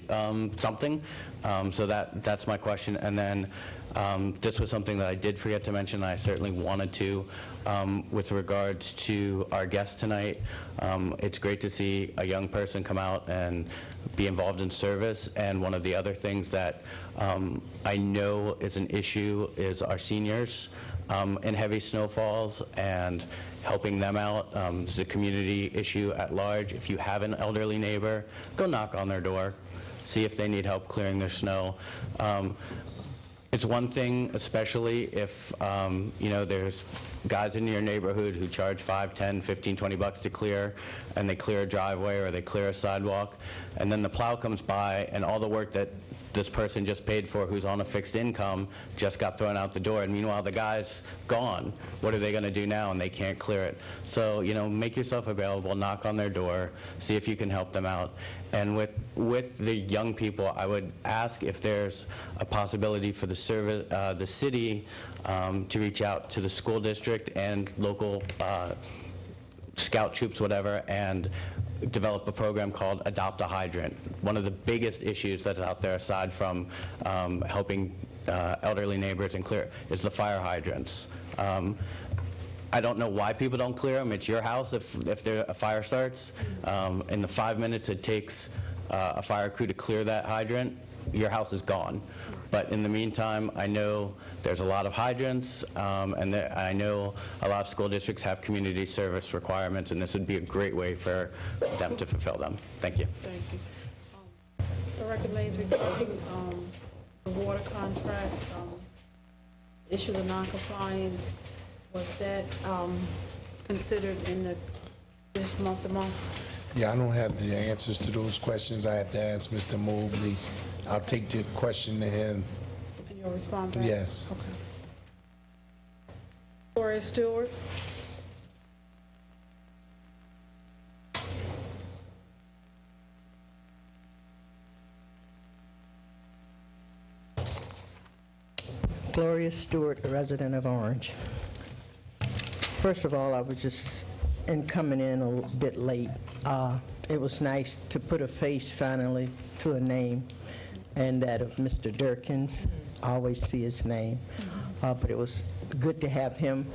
something? So that's my question. And then this was something that I did forget to mention, and I certainly wanted to, with regards to our guest tonight. It's great to see a young person come out and be involved in service, and one of the other things that I know is an issue is our seniors in heavy snowfalls, and helping them out. It's a community issue at large. If you have an elderly neighbor, go knock on their door, see if they need help clearing their snow. It's one thing, especially if there's guys in your neighborhood who charge $5, $10, $15, $20 to clear, and they clear a driveway or they clear a sidewalk, and then the plow comes by and all the work that this person just paid for, who's on a fixed income, just got thrown out the door, and meanwhile the guy's gone. What are they going to do now? And they can't clear it. So, make yourself available, knock on their door, see if you can help them out. And with the young people, I would ask if there's a possibility for the city to reach out to the school district and local scout troops, whatever, and develop a program called Adopt a Hydrant. One of the biggest issues that's out there, aside from helping elderly neighbors and clear, is the fire hydrants. I don't know why people don't clear them. It's your house if a fire starts. In the 5 minutes it takes a fire crew to clear that hydrant, your house is gone. But in the meantime, I know there's a lot of hydrants, and I know a lot of school districts have community service requirements, and this would be a great way for them to fulfill them. Thank you. Thank you. Director Mays, regarding the water contract, issue of noncompliance, was that considered in this month-to-month? Yeah, I don't have the answers to those questions. I have to ask Mr. Mobley. I'll take the question to him. And you'll respond back? Yes. Okay. Gloria Stewart. Gloria Stewart, a resident of Orange. First of all, I was just coming in a little bit late. It was nice to put a face finally to a name, and that of Mr. Durkins. I always see his name, but it was good to have him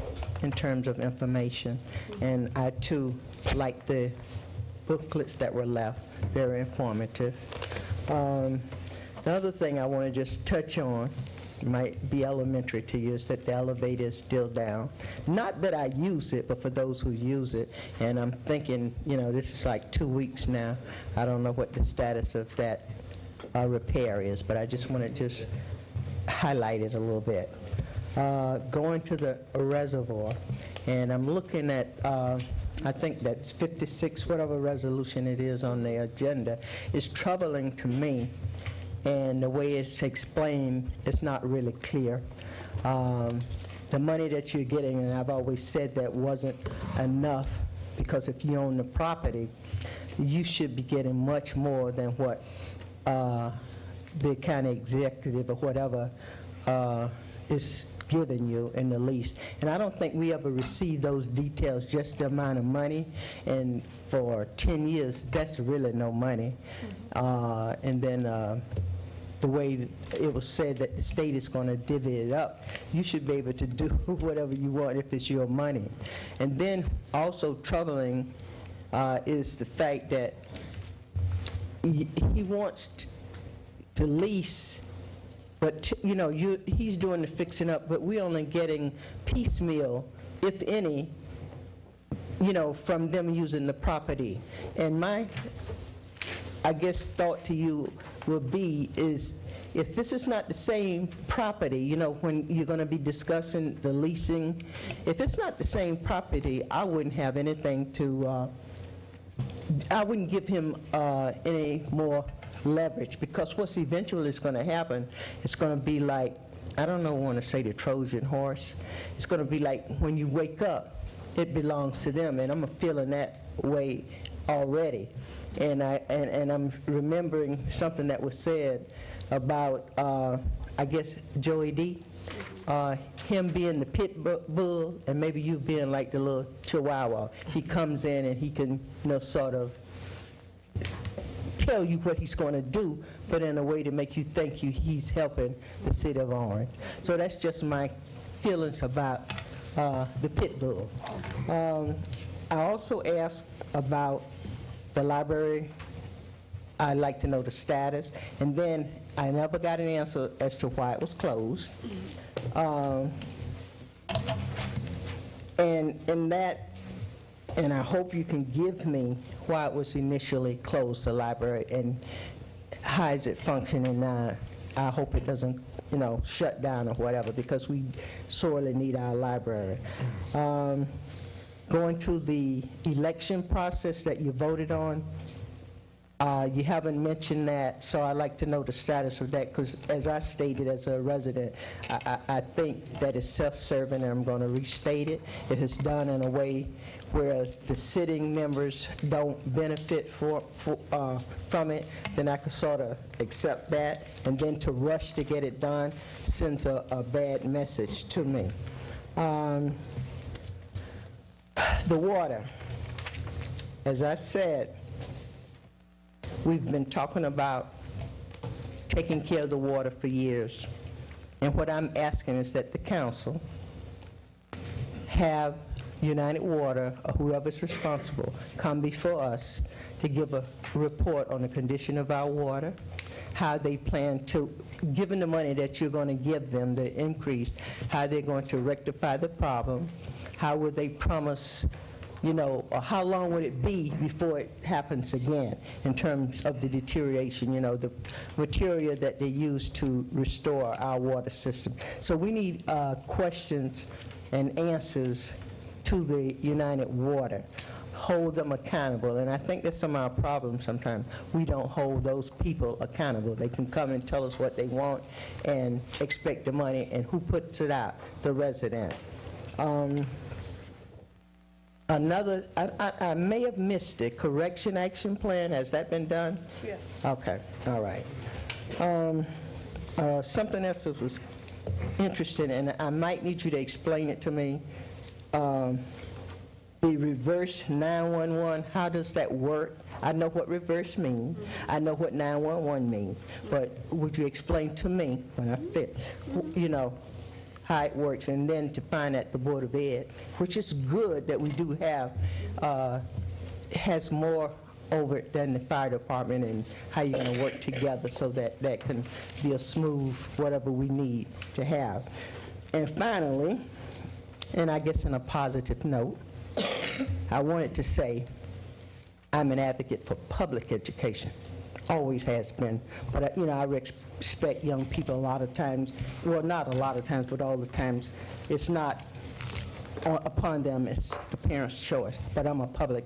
in terms of information. And I too like the booklets that were left, very informative. The other thing I want to just touch on, might be elementary to you, is that the elevator is still down. Not that I use it, but for those who use it. And I'm thinking, this is like 2 weeks now. I don't know what the status of that repair is, but I just want to highlight it a little bit. Going to the reservoir, and I'm looking at, I think that's 56, whatever resolution it is on the agenda, is troubling to me. And the way it's explained, it's not really clear. The money that you're getting, and I've always said that wasn't enough, because if you own the property, you should be getting much more than what the county executive or whatever is giving you in the lease. And I don't think we ever received those details, just the amount of money. And for 10 years, that's really no money. And then the way it was said that the state is going to divvy it up, you should be able to do whatever you want if it's your money. And then also troubling is the fact that he wants to lease, but he's doing the fixing up, but we're only getting piecemeal, if any, from them using the property. And my, I guess, thought to you would be is, if this is not the same property, when you're going to be discussing the leasing, if it's not the same property, I wouldn't have anything to, I wouldn't give him any more leverage, because what's eventually is going to happen, it's going to be like, I don't know, want to say the Trojan horse. It's going to be like when you wake up, it belongs to them, and I'm feeling that way already. And I'm remembering something that was said about, I guess, Joey D. Him being the pit bull, and maybe you being like the little chihuahua. He comes in and he can, sort of tell you what he's going to do, but in a way to make you think he's helping the city of Orange. So that's just my feelings about the pit bull. I also asked about the library. I'd like to know the status, and then I never got an answer as to why it was closed. And in that and I hope you can give me why it was initially closed, the library, and how is it functioning now. I hope it doesn't, shut down or whatever, because we sorely need our library. Going to the election process that you voted on, you haven't mentioned that, so I'd like to know the status of that, because as I stated as a resident, I think that it's self-serving, and I'm going to restate it. It is done in a way where the sitting members don't benefit from it, then I could sort of accept that, and then to rush to get it done sends a bad message to me. The water, as I said, we've been talking about taking care of the water for years. And what I'm asking is that the council have United Water, or whoever's responsible, come before us to give a report on the condition of our water, how they plan to, given the money that you're going to give them, the increase, how they're going to rectify the problem, how will they promise, or how long would it be before it happens again in terms of the deterioration, the material that they use to restore our water system. So we need questions and answers to the United Water. Hold them accountable, and I think that's some of our problems sometimes. We don't hold those people accountable. They can come and tell us what they want and expect the money, and who puts it out? The resident. Another, I may have missed it, correction action plan, has that been done? Yes. Okay, all right. Something else that was interesting, and I might need you to explain it to me. The reverse 911, how does that work? I know what reverse means. I know what 911 means. But would you explain to me, when I fit, how it works, and then to find at the Board of Ed, which is good that we do have, has more over it than the fire department, and how you're going to work together so that that can be a smooth whatever we need to have. And finally, and I guess on a positive note, I wanted to say I'm an advocate for public education. Always has been. But, I respect young people a lot of times. Well, not a lot of times, but all the times. It's not upon them. It's the parents' choice. But I'm a public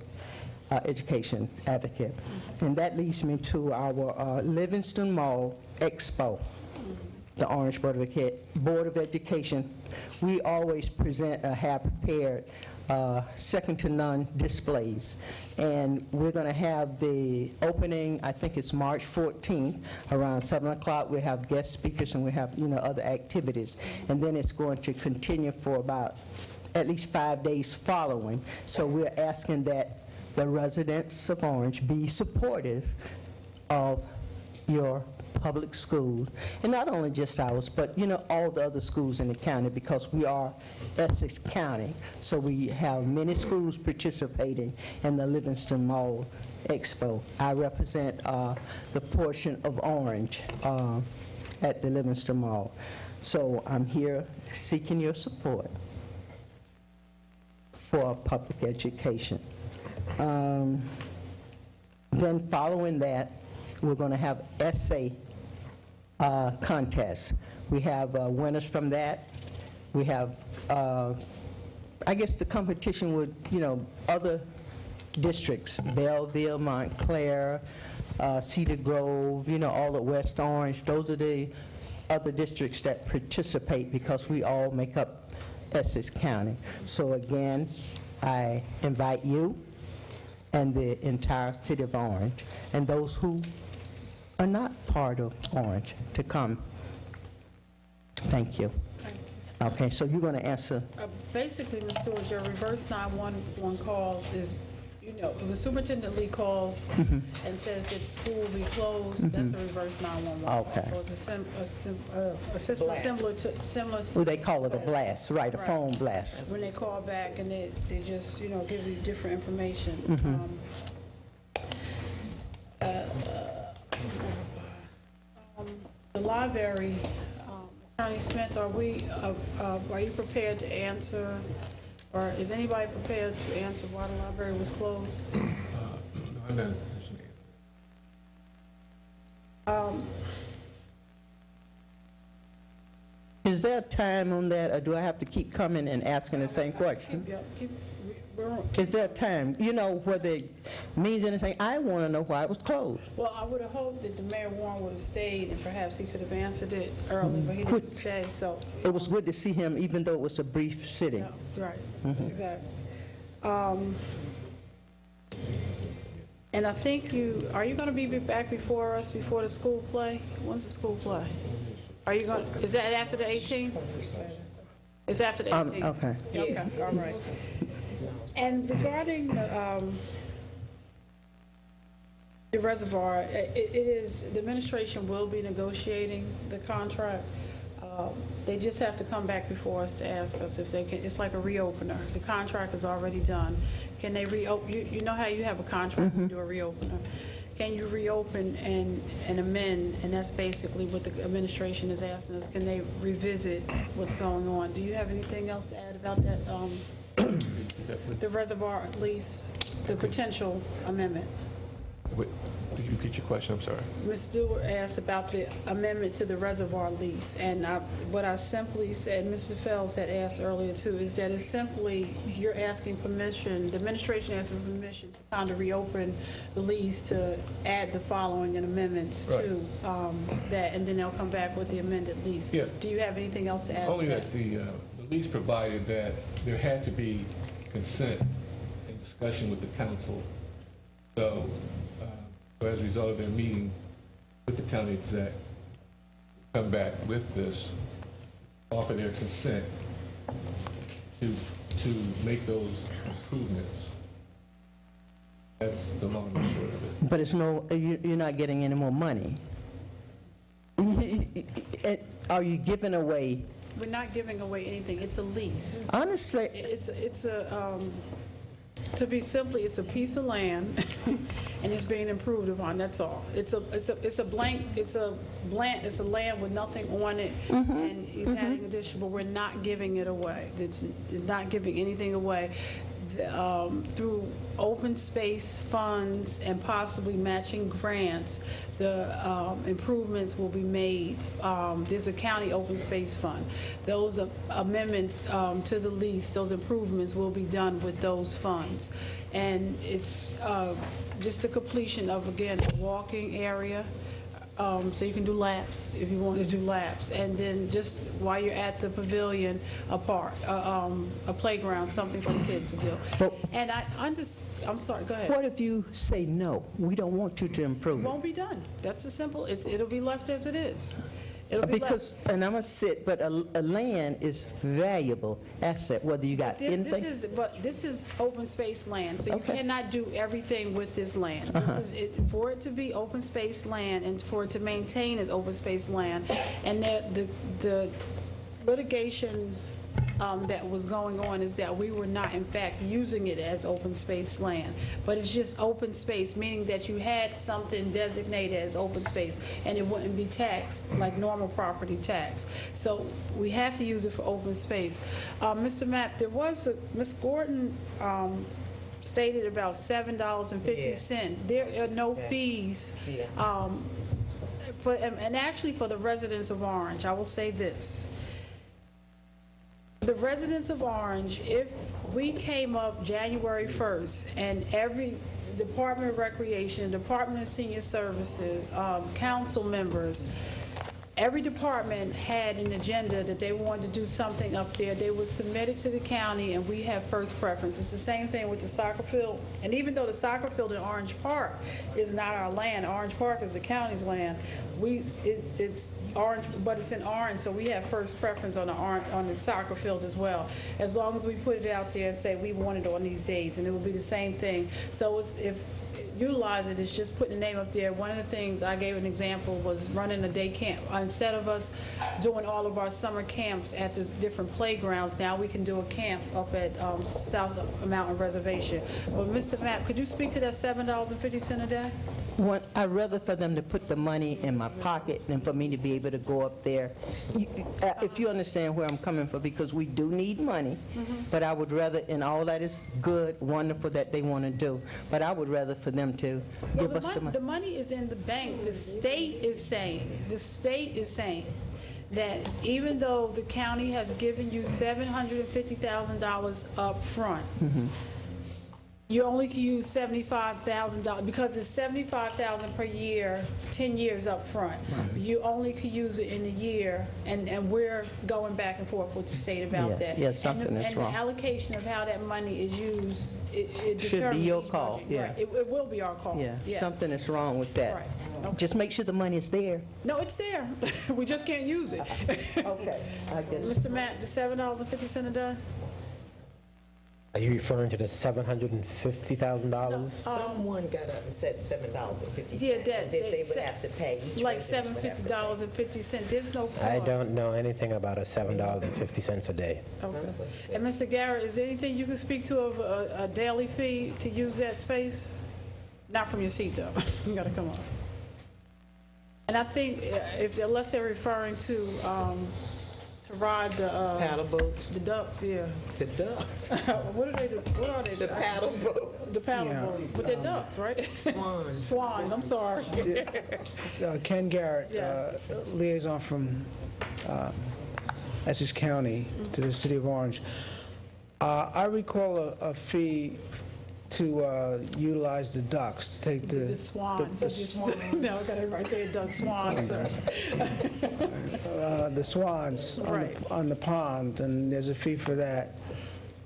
education advocate. And that leads me to our Livingston Mall Expo, the Orange Board of Education. We always present or have prepared second-to-none displays. And we're going to have the opening, I think it's March 14th, around 7 o'clock. We have guest speakers, and we have, other activities. And then it's going to continue for about at least 5 days following. So we're asking that the residents of Orange be supportive of your public schools, and not only just ours, but all the other schools in the county, because we are Essex County, so we have many schools participating in the Livingston Mall Expo. I represent the portion of Orange at the Livingston Mall, so I'm here seeking your support for public education. Then following that, we're going to have essay contests. We have winners from that. We have, I guess the competition with, other districts, Belleville, Montclair, Cedar Grove, all at West Orange. Those are the other districts that participate, because we all make up Essex County. So again, I invite you and the entire city of Orange, and those who are not part of Orange, to come. Thank you. Okay, so you're going to answer. Basically, Ms. Stewart, your reverse 911 calls is, if the superintendent Lee calls and says that school will be closed, that's a reverse 911 call. Okay. So it's a system similar. Well, they call it a blast, right, a phone blast. When they call back and they just, give you different information. The library, Attorney Smith, are you prepared to answer Or is anybody prepared to answer why the library was closed? No, I'm not in a position to answer. Is there a time on that, or do I have to keep coming and asking the same question? Is there a time? You know, whether it means anything? I want to know why it was closed. Well, I would have hoped that the Mayor Warren would have stayed and perhaps he could have answered it early, but he didn't stay, so. It was good to see him, even though it was a brief sitting. Yeah, right, exactly. And I think are you going to be back before us before the school play? When's the school play? Are you going, is that after the 18th? It's after the 18th? Okay. Okay, all right. And regarding the reservoir, it is, the administration will be negotiating the contract. They just have to come back before us to ask us if they can. It's like a reopener. The contract is already done. Can they reopen? You know how you have a contract, you do a reopener. Can you reopen and amend? And that's basically what the administration is asking us. Can they revisit what's going on? Do you have anything else to add about that? The reservoir lease, the potential amendment. Wait, did you repeat your question? I'm sorry. Ms. Stewart asked about the amendment to the reservoir lease, and what I simply said, Mr. Fells had asked earlier too, is that it's simply you're asking permission, the administration asking permission to kind of reopen the lease to add the following and amendments to that, and then they'll come back with the amended lease. Yeah. Do you have anything else to add Only to that? that the lease provided that there had to be consent and discussion with the council. So as a result of their meeting with the county exec, come back with this, offer their consent to make those improvements. That's the long and short of it. But it's you're not getting any more money. Are you giving away? We're not giving away anything. It's a lease. Honestly, it's a to be simply, it's a piece of land, and it's being improved upon. That's all. It's a land with nothing on it, and he's adding addition, but we're not giving it away. It's not giving anything away. Through open space funds and possibly matching grants, the improvements will be made. There's a county open space fund. Those amendments to the lease, those improvements will be done with those funds. And it's just the completion of, again, a walking area, so you can do laps if you want to do laps, and then just while you're at the pavilion, a park, a playground, something for the kids to do. And I'm sorry, go ahead. What if you say no? We don't want you to improve It won't be done. That's as simple. It'll be left as it is. It'll be because, left. and I'm gonna sit, but a land is valuable asset, whether you got anything. This is open space land, so you cannot do everything with this land. For it to be open space land and for it to maintain as open space land, and the litigation that was going on is that we were not in fact using it as open space land, but it's just open space, meaning that you had something designated as open space and it wouldn't be taxed like normal property tax. So we have to use it for open space. Mr. Mapp, there was Ms. Gordon stated about $7.50. There are no fees. And actually for the residents of Orange, I will say this. The residents of Orange, if we came up January 1st and every Department of Recreation, Department of Senior Services, council members, every department had an agenda that they wanted to do something up there, they would submit it to the county and we have first preference. It's the same thing with the soccer field. And even though the soccer field in Orange Park is not our land, Orange Park is the county's land, it's Orange, but it's in Orange, so we have first preference on the soccer field as well, as long as we put it out there and say we want it on these days, and it will be the same thing. So if utilize it is just putting the name up there. One of the things I gave an example was running a day camp. Instead of us doing all of our summer camps at the different playgrounds, now we can do a camp up at South Mountain Reservation. But Mr. Mapp, could you speak to that $7.50 a day? I'd rather for them to put the money in my pocket than for me to be able to go up there. If you understand where I'm coming from, because we do need money, but I would rather, and all that is good, wonderful that they want to do, but I would rather for them to give us the money. The money is in the bank. The state is saying that even though the county has given you $750,000 up front, you only can use $75,000 because it's $75,000 per year, 10 years up front. You only can use it in a year, and we're going back and forth with the state about that. Yes, something is wrong. And the allocation of how that money is used, it should be your call. Yeah, right. It will be our call. Yeah, yes. Something is wrong with that. Right. Okay. Just make sure the money is there. No, it's there. We just can't use it. Okay, I get it. Mr. Matt, the $7.50 a day? Are you referring to the $750,000? Someone got up and said $7.50. Yeah, that's as if they would have to pay. Each like resident would have to pay. $750.50. There's no cost. I don't know anything about a $7.50 a day. Okay. And Mr. Garrett, is there anything you can speak to of a daily fee to use that space? Not from your seat, though. You got to come on. And I think unless they're referring to ride the paddle boats, the ducks, yeah. The ducks. What do they do? What are they? The paddle boats. The paddle boats, but they're ducks, right? Swans. Swans. I'm sorry. Ken Garrett, Yes. liaison from Essex County to the City of Orange. I recall a fee to utilize the ducks, to take The swans. No, I got everybody say duck swans. The swans Right. on the pond, and there's a fee for that.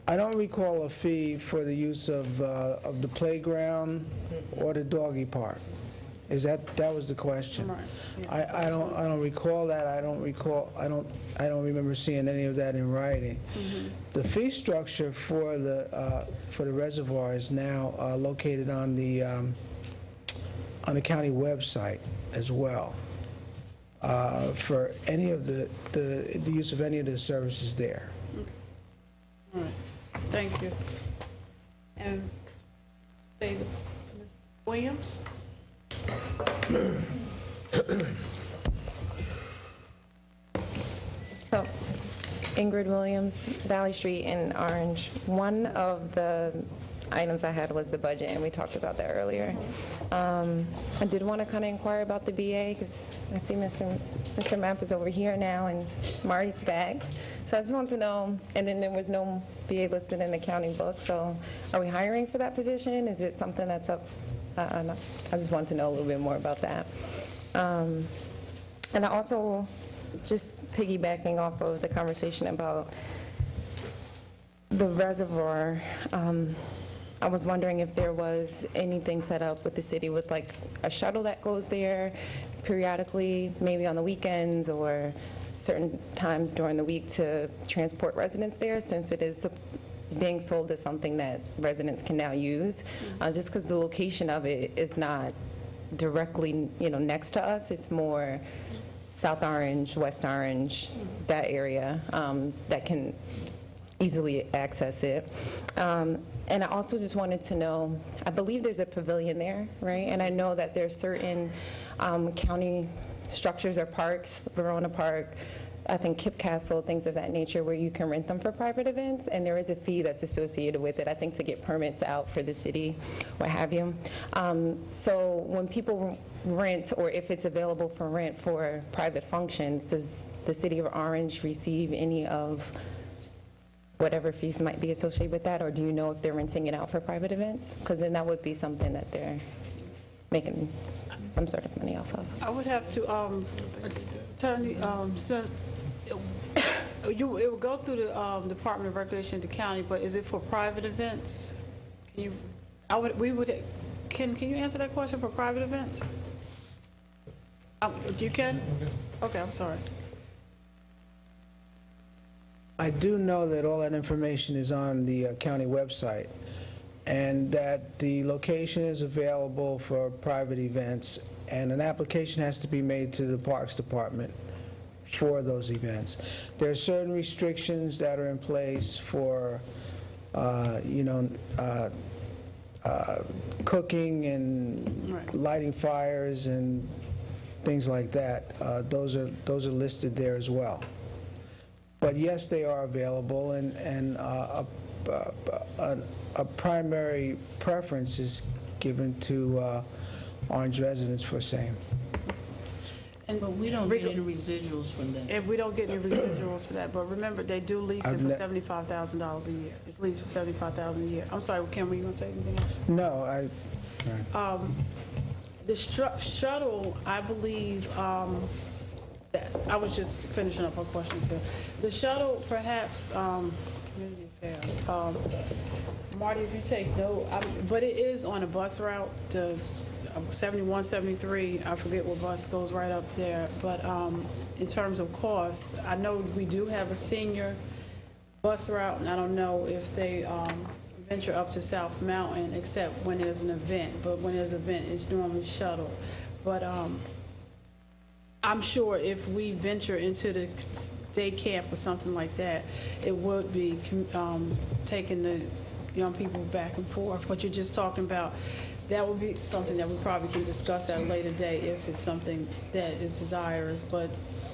I don't recall a fee for the use of the playground or the doggy park. That was the question? Right. I don't recall that. I don't remember seeing any of that in writing. The fee structure for the reservoir is now located on the county website as well, for any of the use of any of the services there. All right. Thank you. And say Ms. Williams. So, Ingrid Williams, Valley Street in Orange. One of the items I had was the budget, and we talked about that earlier. I did want to kind of inquire about the BA, because I see Mr. Mapp is over here now, and Marty's back. So I just wanted to know, and then there was no BA listed in the county book, so are we hiring for that position? Is it something that's up? I just want to know a little bit more about that. And I also, just piggybacking off of the conversation about the reservoir, I was wondering if there was anything set up with the city with like a shuttle that goes there periodically, maybe on the weekends or certain times during the week to transport residents there, since it is being sold as something that residents can now use, just because the location of it is not directly, next to us. It's more South Orange, West Orange, that area that can easily access it. And I also just wanted to know, I believe there's a pavilion there, right? And I know that there's certain county structures or parks, Verona Park, I think Kip Castle, things of that nature, where you can rent them for private events, and there is a fee that's associated with it, I think, to get permits out for the city, what have you. So when people rent, or if it's available for rent for private functions, does the City of Orange receive any of whatever fees might be associated with that, or do you know if they're renting it out for private events? Because then that would be something that they're making some sort of money off of. I would have to, Attorney Smith, it will go through the Department of Recreation of the county, but is it for private events? Can you answer that question for private events? You can? Okay, I'm sorry. I do know that all that information is on the county website, and that the location is available for private events, and an application has to be made to the Parks Department for those events. There are certain restrictions that are in place for, cooking and lighting fires and things like that. Those are listed there as well. But yes, they are available, and a primary preference is given to Orange residents for same. But we don't get any residuals from that. If we don't get any residuals for that, but remember, they do lease it for $75,000 a year. It's leased for $75,000 a year. I'm sorry, Kim, were you going to say anything else? No, the shuttle, I believe, that I was just finishing up a question here. The shuttle, perhaps, community affairs. Marty, if you take note, but it is on a bus route, the 71, 73, I forget what bus goes right up there. But in terms of costs, I know we do have a senior bus route, and I don't know if they venture up to South Mountain except when there's an event. But when there's an event, it's normally shuttle. But I'm sure if we venture into the day camp or something like that, it would be taking the young people back and forth. What you're just talking about, that would be something that we probably can discuss at a later date if it's something that is desirous. But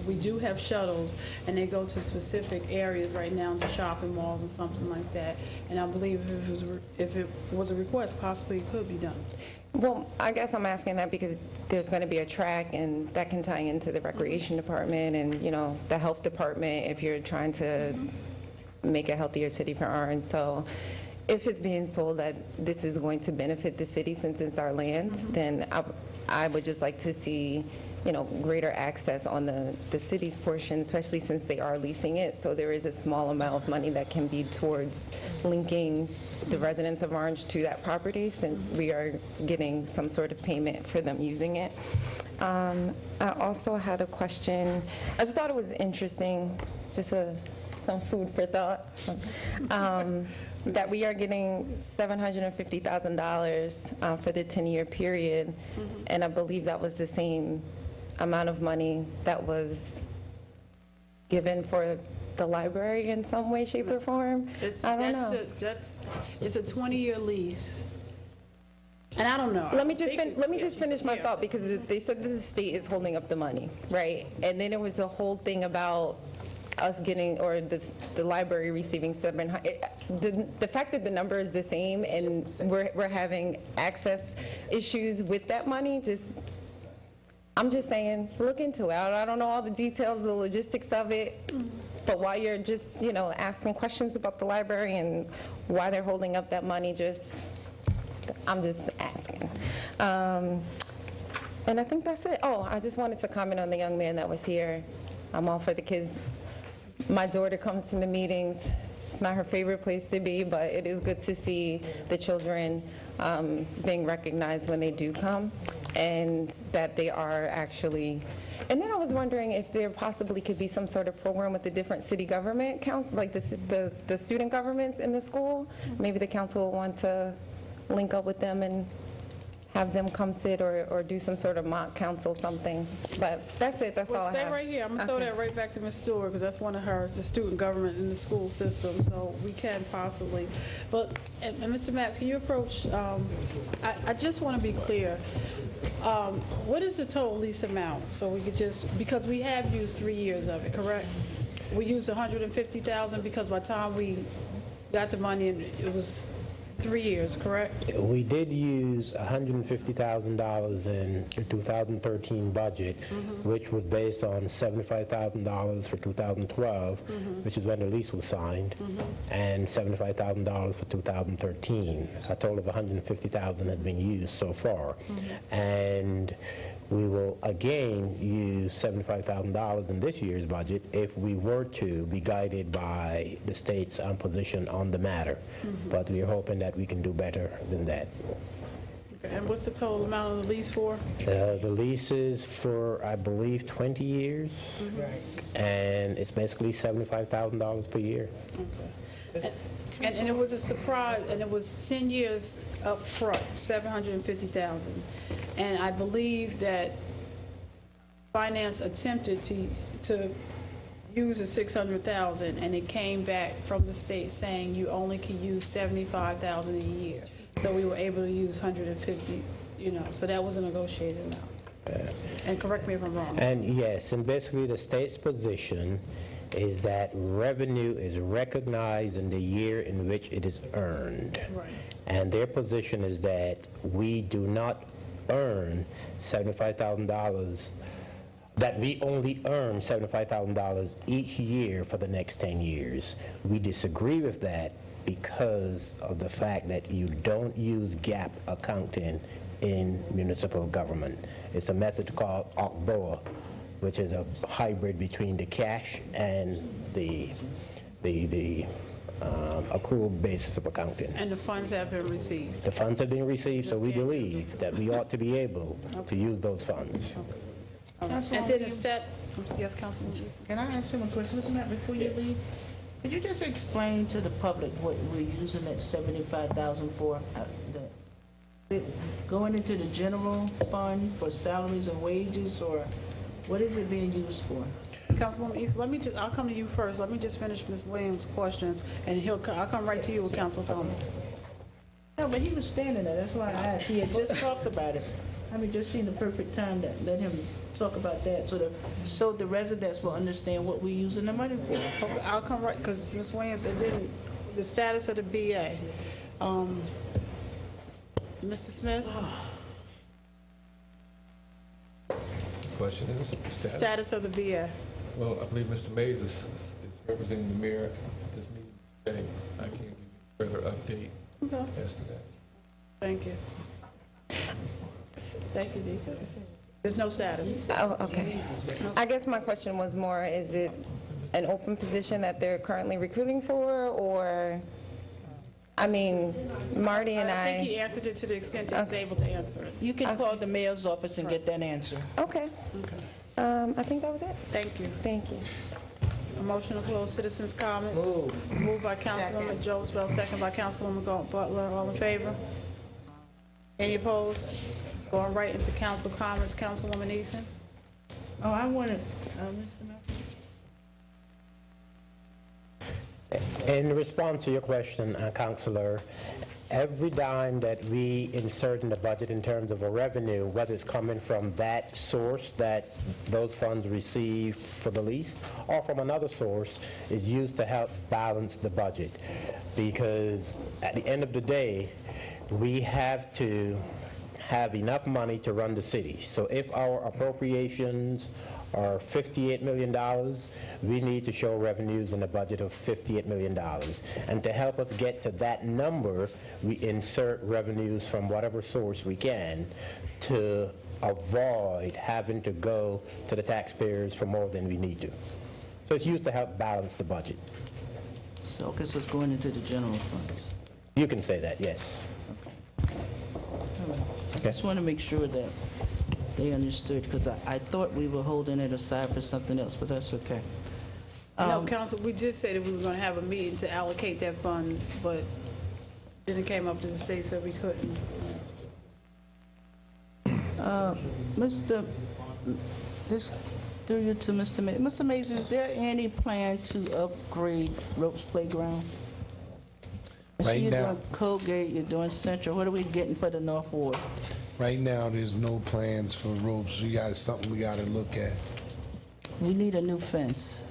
we do have shuttles, and they go to specific areas right now, the shopping malls and something like that. And I believe if it was a request, possibly it could be done. Well, I guess I'm asking that because there's going to be a track, and that can tie into the recreation department and, the health department if you're trying to make a healthier city for Orange. So if it's being sold that this is going to benefit the city since it's our land, then I would just like to see, greater access on the city's portion, especially since they are leasing it. So there is a small amount of money that can be towards linking the residents of Orange to that property, since we are getting some sort of payment for them using it. I also had a question. I just thought it was interesting, just some food for thought, that we are getting $750,000 for the 10-year period, and I believe that was the same amount of money that was given for the library in some way, shape, or form. I don't know. It's a 20-year lease. And I don't know. Let me just finish my thought, because they said that the state is holding up the money, right? And then there was a whole thing about us getting, or the library receiving the fact that the number is the same and we're having access issues with that money, I'm just saying, look into it. I don't know all the details, the logistics of it, but while you're just, asking questions about the library and why they're holding up that money, I'm just asking. And I think that's it. Oh, I just wanted to comment on the young man that was here. I'm all for the kids. My daughter comes to the meetings. It's not her favorite place to be, but it is good to see the children being recognized when they do come, and that they are actually. And then I was wondering if there possibly could be some sort of program with the different city government councils, like the student governments in the school. Maybe the council will want to link up with them and have them come sit or do some sort of mock council something. But that's it. That's all I have. Stay right here. I'm going to throw that right back to Ms. Stewart, because that's one of hers, the student government in the school system. So we can possibly. But, and Mr. Mapp, can you approach, I just want to be clear. What is the total lease amount? So we could because we have used 3 years of it, correct? We used $150,000 because by the time we got the money, it was 3 years, correct? We did use $150,000 in the 2013 budget, which was based on $75,000 for 2012, which is when the lease was signed, and $75,000 for 2013. A total of $150,000 has been used so far. And we will again use $75,000 in this year's budget if we were to be guided by the state's position on the matter. But we are hoping that we can do better than that. Okay, and what's the total amount of the lease for? The lease is for, I believe, 20 years, and it's basically $75,000 per year. Okay. And it was a surprise, and it was 10 years up front, $750,000. And I believe that finance attempted to use the $600,000, and it came back from the state saying you only can use $75,000 a year. So we were able to use $150,000, you know, so that was a negotiated amount. And correct me if I'm wrong. And yes, and basically the state's position is that revenue is recognized in the year in which it is earned. Right. And their position is that we do not earn $75,000, that we only earn $75,000 each year for the next 10 years. We disagree with that because of the fact that you don't use GAAP accounting in municipal government. It's a method called OCBOA, which is a hybrid between the cash and the accrual basis of accounting. And the funds have been received. The funds have been received, so we believe that we ought to be able to use those funds. And then instead, yes, Councilwoman. Can I ask him a question, Mr. Matt, before you leave? Could you just explain to the public what we're using that $75,000 for? Is it going into the general fund for salaries and wages, or what is it being used for? Councilwoman East, I'll come to you first. Let me just finish Ms. Williams' questions, and I'll come right to you with council comments. No, but he was standing there, that's why I asked. He had just talked about it. I mean, just seen the perfect time to let him talk about that, so the residents will understand what we're using the money for. Okay, I'll come right, because Ms. Williams, the status of the BA. Mr. Smith? Question is the Status of the VA. Well, I believe Mr. Mays is representing the mayor at this meeting today. I can't give you further update as to that. Thank you. Thank you, Deacon. There's no status. Oh, okay. I guess my question was more, is it an open position that they're currently recruiting for, or, I mean, Marty and I think he answered it to the extent that he's able to answer it. You can call the mayor's office and get that answer. Okay. I think that was it. Thank you. Thank you. A motion to close citizens' comments. Moved by Councilwoman Joseph, second by Councilwoman Butler. All in favor? Any opposed? Going right into council comments, Councilwoman Eason. Oh, I wanted, Mr. Mayor. In response to your question, Councilor, every dime that we insert in the budget in terms of a revenue, whether it's coming from that source that those funds receive for the lease or from another source, is used to help balance the budget. Because at the end of the day, we have to have enough money to run the city. So if our appropriations are $58 million, we need to show revenues in a budget of $58 million. And to help us get to that number, we insert revenues from whatever source we can to avoid having to go to the taxpayers for more than we need to. So it's used to help balance the budget. So, because it's going into the general funds. You can say that, yes. I just want to make sure that they understood, because I thought we were holding it aside for something else, but that's okay. No, Council, we did say that we were going to have a meeting to allocate that funds, but then it came up to the state, so we couldn't. This through you to Mr. Mays. Mr. Mays, is there any plan to upgrade Ropes Playground? Right you're now, doing Colgate, you're doing Central. What are we getting for the North Ward? right now, there's no plans for ropes. Something we got to look at. We need a new fence.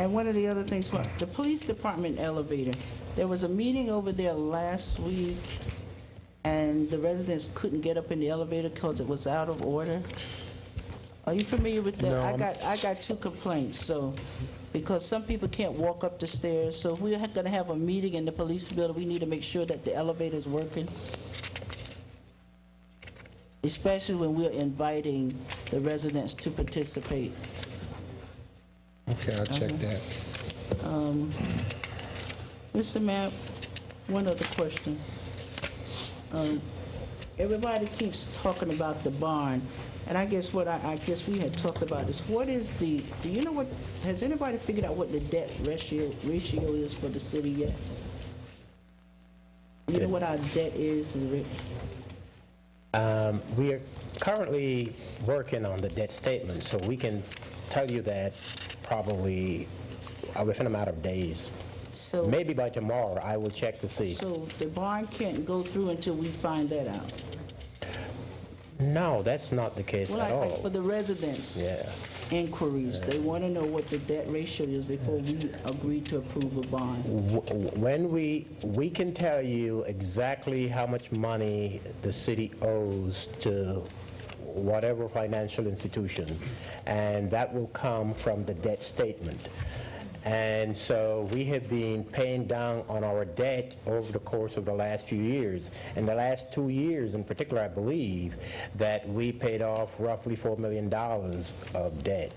And one of the other things, the police department elevator. There was a meeting over there last week, and the residents couldn't get up in the elevator because it was out of order. Are you familiar with that? No, I got 2 complaints. So, because some people can't walk up the stairs, so if we're going to have a meeting in the police building, we need to make sure that the elevator's working. Especially when we're inviting the residents to participate. Okay. Okay, I'll check that. Mr. Mapp, one other question. Everybody keeps talking about the barn, and I guess I guess we had talked about this. What is do you know what, has anybody figured out what the debt ratio is for the city yet? You know what our debt is, Rick? We are currently working on the debt statement, so we can tell you that probably within a matter of days. So maybe by tomorrow, I will check to see. So the barn can't go through until we find that out? No, that's not the case at all. Like for the residents, inquiries, they want to know what the debt ratio is before we agree to approve a bond. When we can tell you exactly how much money the city owes to whatever financial institution, and that will come from the debt statement. And so we have been paying down on our debt over the course of the last few years. In the last 2 years in particular, I believe that we paid off roughly $4 million of debt.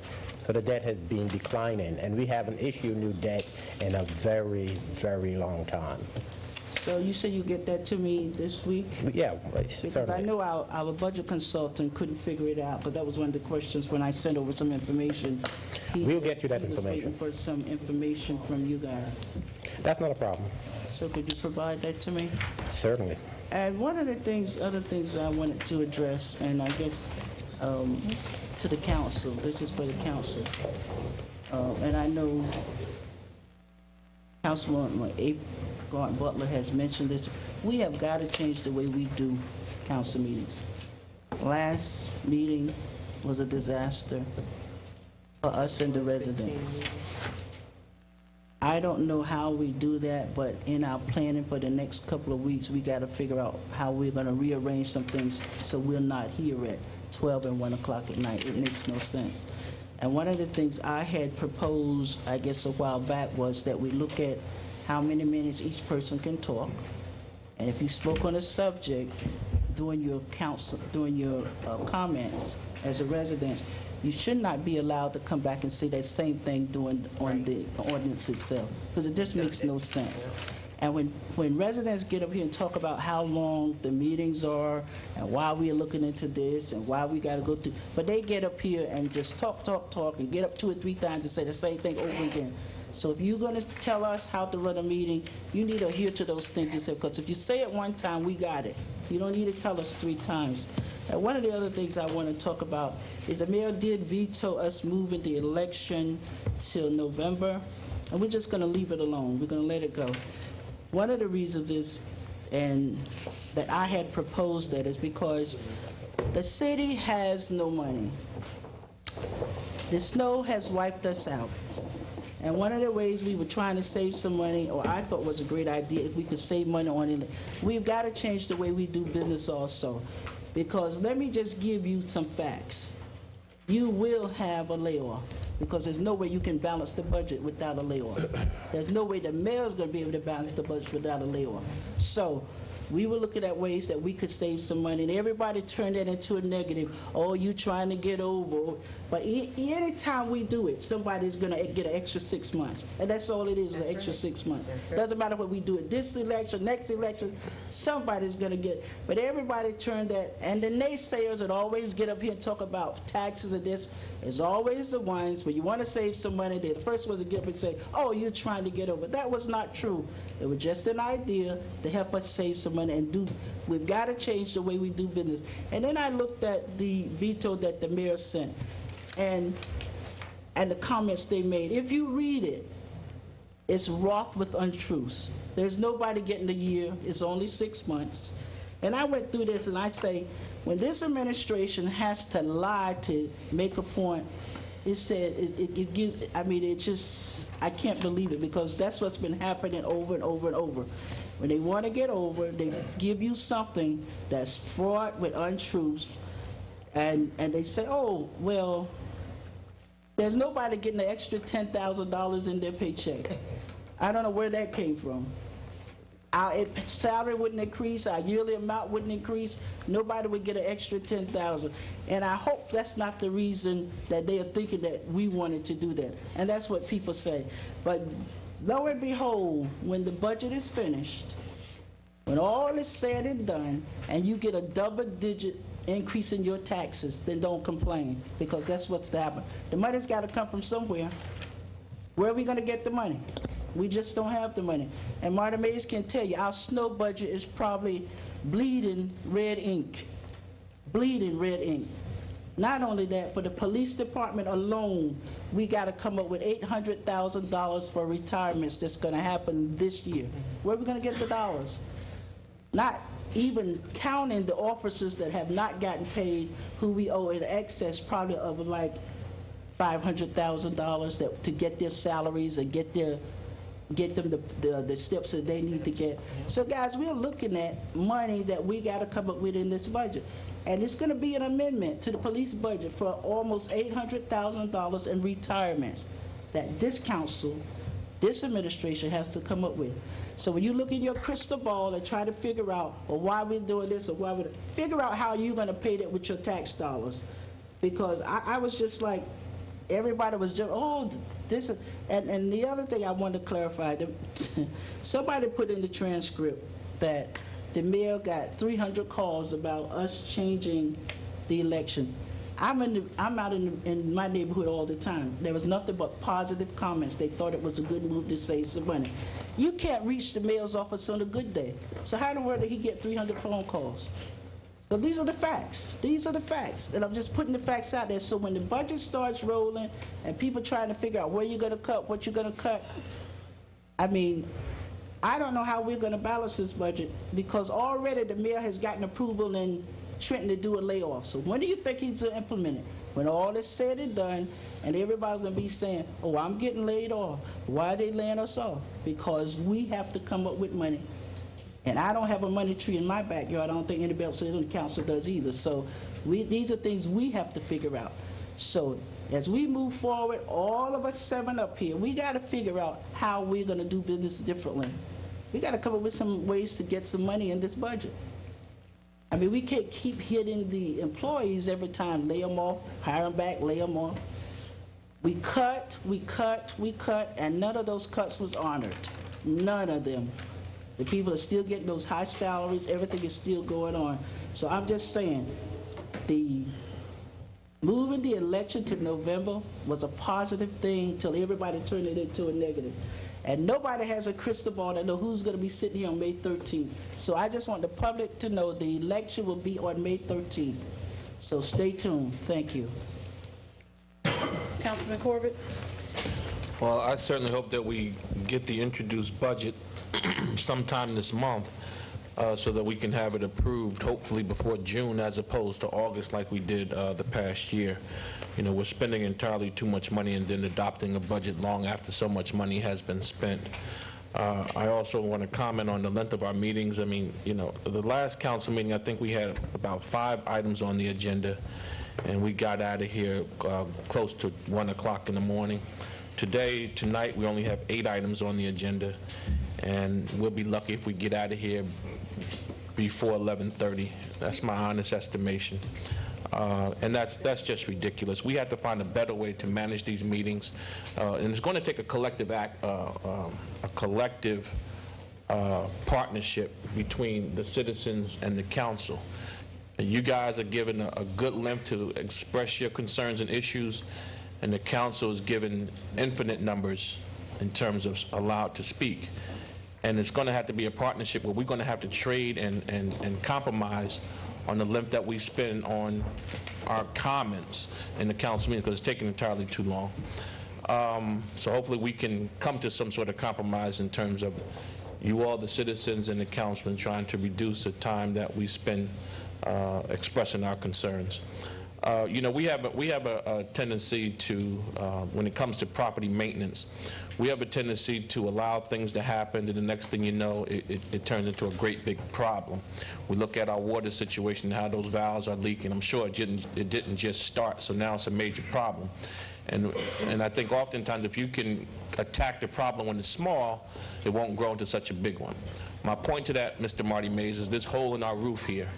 So the debt has been declining, and we haven't issued new debt in a very, very long time. So you say you get that to me this week? Yeah, right, because certainly. I know our budget consultant couldn't figure it out, but that was one of the questions when I sent over some information. We'll get you that He was information. waiting for some information from you guys. That's not a problem. So could you provide that to me? Certainly. And one of the other things I wanted to address, and I guess to the council, this is for the council, and I know Councilman Gordon Butler has mentioned this. We have got to change the way we do council meetings. Last meeting was a disaster for us and the residents. I don't know how we do that, but in our planning for the next couple of weeks, we got to figure out how we're going to rearrange some things so we're not here at 12 and 1 o'clock at night. It makes no sense. And one of the things I had proposed, I guess a while back, was that we look at how many minutes each person can talk. And if you spoke on a subject during your comments as a resident, you should not be allowed to come back and say that same thing on the ordinance itself, because it just makes no sense. And when residents get up here and talk about how long the meetings are and why we are looking into this and why we got to go through, but they get up here and just talk and get up 2 or 3 times and say the same thing over again. So if you're going to tell us how to run a meeting, you need to adhere to those things you said, because if you say it one time, we got it. You don't need to tell us 3 times. And one of the other things I want to talk about is the mayor did veto us moving the election till November, and we're just going to leave it alone. We're going to let it go. One of the reasons is, and that I had proposed that, is because the city has no money. The snow has wiped us out. And one of the ways we were trying to save some money, or I thought was a great idea, if we could save money on it, we've got to change the way we do business also. Because let me just give you some facts. You will have a layoff, because there's no way you can balance the budget without a layoff. There's no way the mayor's going to be able to balance the budget without a layoff. So we were looking at ways that we could save some money, and everybody turned that into a negative. Oh, you trying to get over. But any time we do it, somebody's going to get an extra 6 months. And that's all it is, an extra 6 months. Doesn't matter what we do it this election, next election, somebody's going to get. But everybody turned that, and the naysayers that always get up here and talk about taxes and this is always the ones when you want to save some money, they're the first ones to get up and say, oh, you're trying to get over. That was not true. It was just an idea to help us save some money and we've got to change the way we do business. And then I looked at the veto that the mayor sent and the comments they made. If you read it, it's wrought with untruths. There's nobody getting a year. It's only 6 months. And I went through this and I say, when this administration has to lie to make a point, it said, it gives, I mean, it just, I can't believe it, because that's what's been happening over and over and over. When they want to get over, they give you something that's fraught with untruths, and they say, oh, well, there's nobody getting an extra $10,000 in their paycheck. I don't know where that came from. our salary wouldn't increase, our yearly amount wouldn't increase, nobody would get an extra $10,000. And I hope that's not the reason that they are thinking that we wanted to do that. And that's what people say. But lo and behold, when the budget is finished, when all is said and done, and you get a double-digit increase in your taxes, then don't complain, because that's what's happening. The money's got to come from somewhere. Where are we going to get the money? We just don't have the money. And Marta Mays can tell you, our snow budget is probably bleeding red ink. Bleeding red ink. Not only that, for the police department alone, we got to come up with $800,000 for retirements that's going to happen this year. Where are we going to get the dollars? Not even counting the officers that have not gotten paid, who we owe in excess probably of like $500,000 to get their salaries and get them the steps that they need to get. So guys, we're looking at money that we got to come up with in this budget. And it's going to be an amendment to the police budget for almost $800,000 in retirements that this council, this administration has to come up with. So when you look in your crystal ball and try to figure out, well, why we're doing this or why we're... Figure out how you're going to pay that with your tax dollars. Because I was just like, everybody was just, oh, this is... And the other thing I wanted to clarify, somebody put in the transcript that the mayor got 300 calls about us changing the election. I'm out in my neighborhood all the time. There was nothing but positive comments. They thought it was a good move to save some money. You can't reach the mayor's office on a good day. So how in the world did he get 300 phone calls? So these are the facts. These are the facts. And I'm just putting the facts out there. So when the budget starts rolling and people trying to figure out where you're going to cut, what you're going to cut, I mean, I don't know how we're going to balance this budget, because already the mayor has gotten approval in Trenton to do a layoff. So when do you think he's going to implement it? When all is said and done, and everybody's going to be saying, oh, I'm getting laid off. Why are they laying us off? Because we have to come up with money. And I don't have a money tree in my backyard. I don't think anybody else in the council does either. So these are things we have to figure out. So as we move forward, all of us 7 up here, we got to figure out how we're going to do business differently. We got to come up with some ways to get some money in this budget. I mean, we can't keep hitting the employees every time, lay them off, hire them back, lay them off. We cut, and none of those cuts was honored. None of them. The people are still getting those high salaries. Everything is still going on. So I'm just saying, moving the election to November was a positive thing till everybody turned it into a negative. And nobody has a crystal ball to know who's going to be sitting here on May 13th. So I just want the public to know the election will be on May 13th. So stay tuned. Thank you. Councilman Corbett? Well, I certainly hope that we get the introduced budget sometime this month so that we can have it approved hopefully before June as opposed to August like we did the past year. You know, we're spending entirely too much money and then adopting a budget long after so much money has been spent. I also want to comment on the length of our meetings. I mean, you know, the last council meeting, I think we had about 5 items on the agenda, and we got out of here close to 1 o'clock in the morning. Tonight, we only have 8 items on the agenda, and we'll be lucky if we get out of here before 11:30. That's my honest estimation. And that's just ridiculous. We have to find a better way to manage these meetings, and it's going to take a collective partnership between the citizens and the council. And you guys are given a good length to express your concerns and issues, and the council is given infinite numbers in terms of allowed to speak. And it's going to have to be a partnership where we're going to have to trade and compromise on the length that we spend on our comments in the council meeting, because it's taking entirely too long. So hopefully we can come to some sort of compromise in terms of you all, the citizens and the council, and trying to reduce the time that we spend expressing our concerns. You know, we have a tendency to, when it comes to property maintenance, we have a tendency to allow things to happen, and the next thing you know, it turns into a great big problem. We look at our water situation, how those valves are leaking. I'm sure it didn't just start, so now it's a major problem. And I think oftentimes if you can attack the problem when it's small, it won't grow into such a big one. My point to that, Mr. Marty Mays, is this hole in our roof here.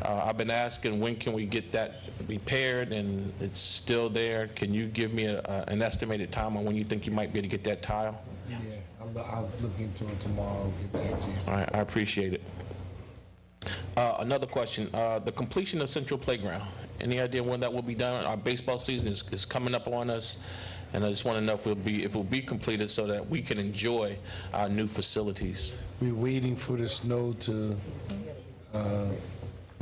I've been asking, when can we get that repaired, and it's still there. Can you give me an estimated time on when you think you might be able to get that tile? Yeah, I'll look into it tomorrow, get back to you. All right, I appreciate it. Another question, the completion of Central Playground. Any idea when that will be done? Our baseball season is coming up on us, and I just want to know if it will be completed so that we can enjoy our new facilities. We're waiting for the snow to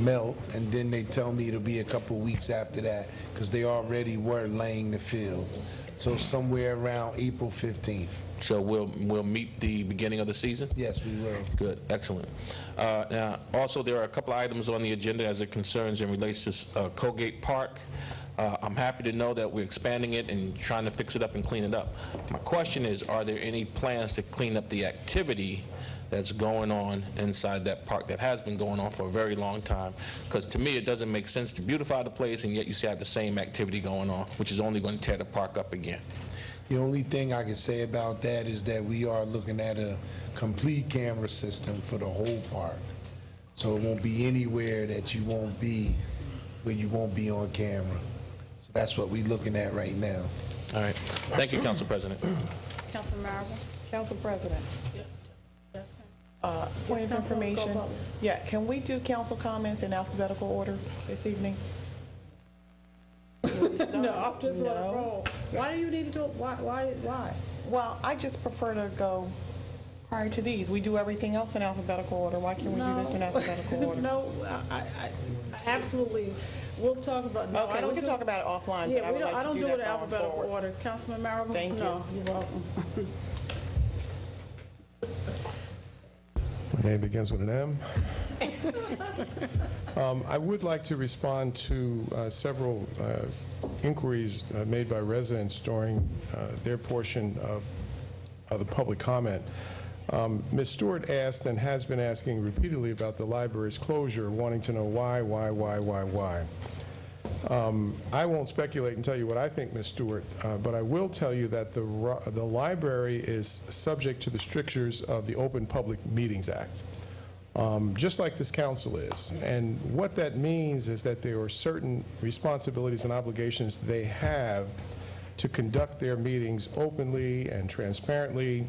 melt, and then they tell me it'll be a couple weeks after that, because they already were laying the field. So somewhere around April 15th. So we'll meet the beginning of the season? Yes, we will. Good, excellent. Now, also there are a couple of items on the agenda as it concerns and relates to Colgate Park. I'm happy to know that we're expanding it and trying to fix it up and clean it up. My question is, are there any plans to clean up the activity that's going on inside that park that has been going on for a very long time? Because to me, it doesn't make sense to beautify the place and yet you still have the same activity going on, which is only going to tear the park up again. The only thing I can say about that is that we are looking at a complete camera system for the whole park. So it won't be anywhere that you won't be, where you won't be on camera. So that's what we're looking at right now. All right. Thank you, Council President. Councilman Marable? Council President. Yes, ma'am. Point of Yes, Councilwoman information. Coppola. Yeah, can we do council comments in alphabetical order this evening? No, I'm just on a roll. Why do you need to do it? Why? Well, I just prefer to go prior to these. We do everything else in alphabetical order. Why can't we do this in alphabetical order? No, I absolutely. We'll talk about. No, Okay, we can talk about it offline, but I would like to I don't do do that it in going alphabetical forward. order. Councilman Marable? Thank you. No, you're welcome. My name begins with an M. I would like to respond to several inquiries made by residents during their portion of the public comment. Ms. Stewart asked and has been asking repeatedly about the library's closure, wanting to know why. I won't speculate and tell you what I think, Ms. Stewart, but I will tell you that the library is subject to the strictures of the Open Public Meetings Act, just like this council is. And what that means is that there are certain responsibilities and obligations they have to conduct their meetings openly and transparently.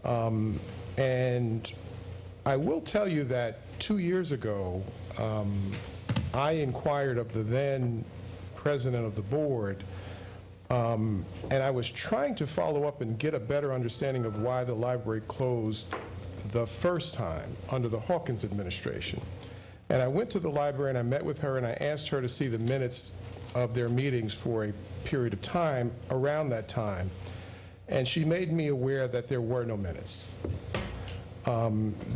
And I will tell you that 2 years ago, I inquired of the then president of the board, and I was trying to follow up and get a better understanding of why the library closed the first time under the Hawkins administration. And I went to the library and I met with her and I asked her to see the minutes of their meetings for a period of time around that time. And she made me aware that there were no minutes.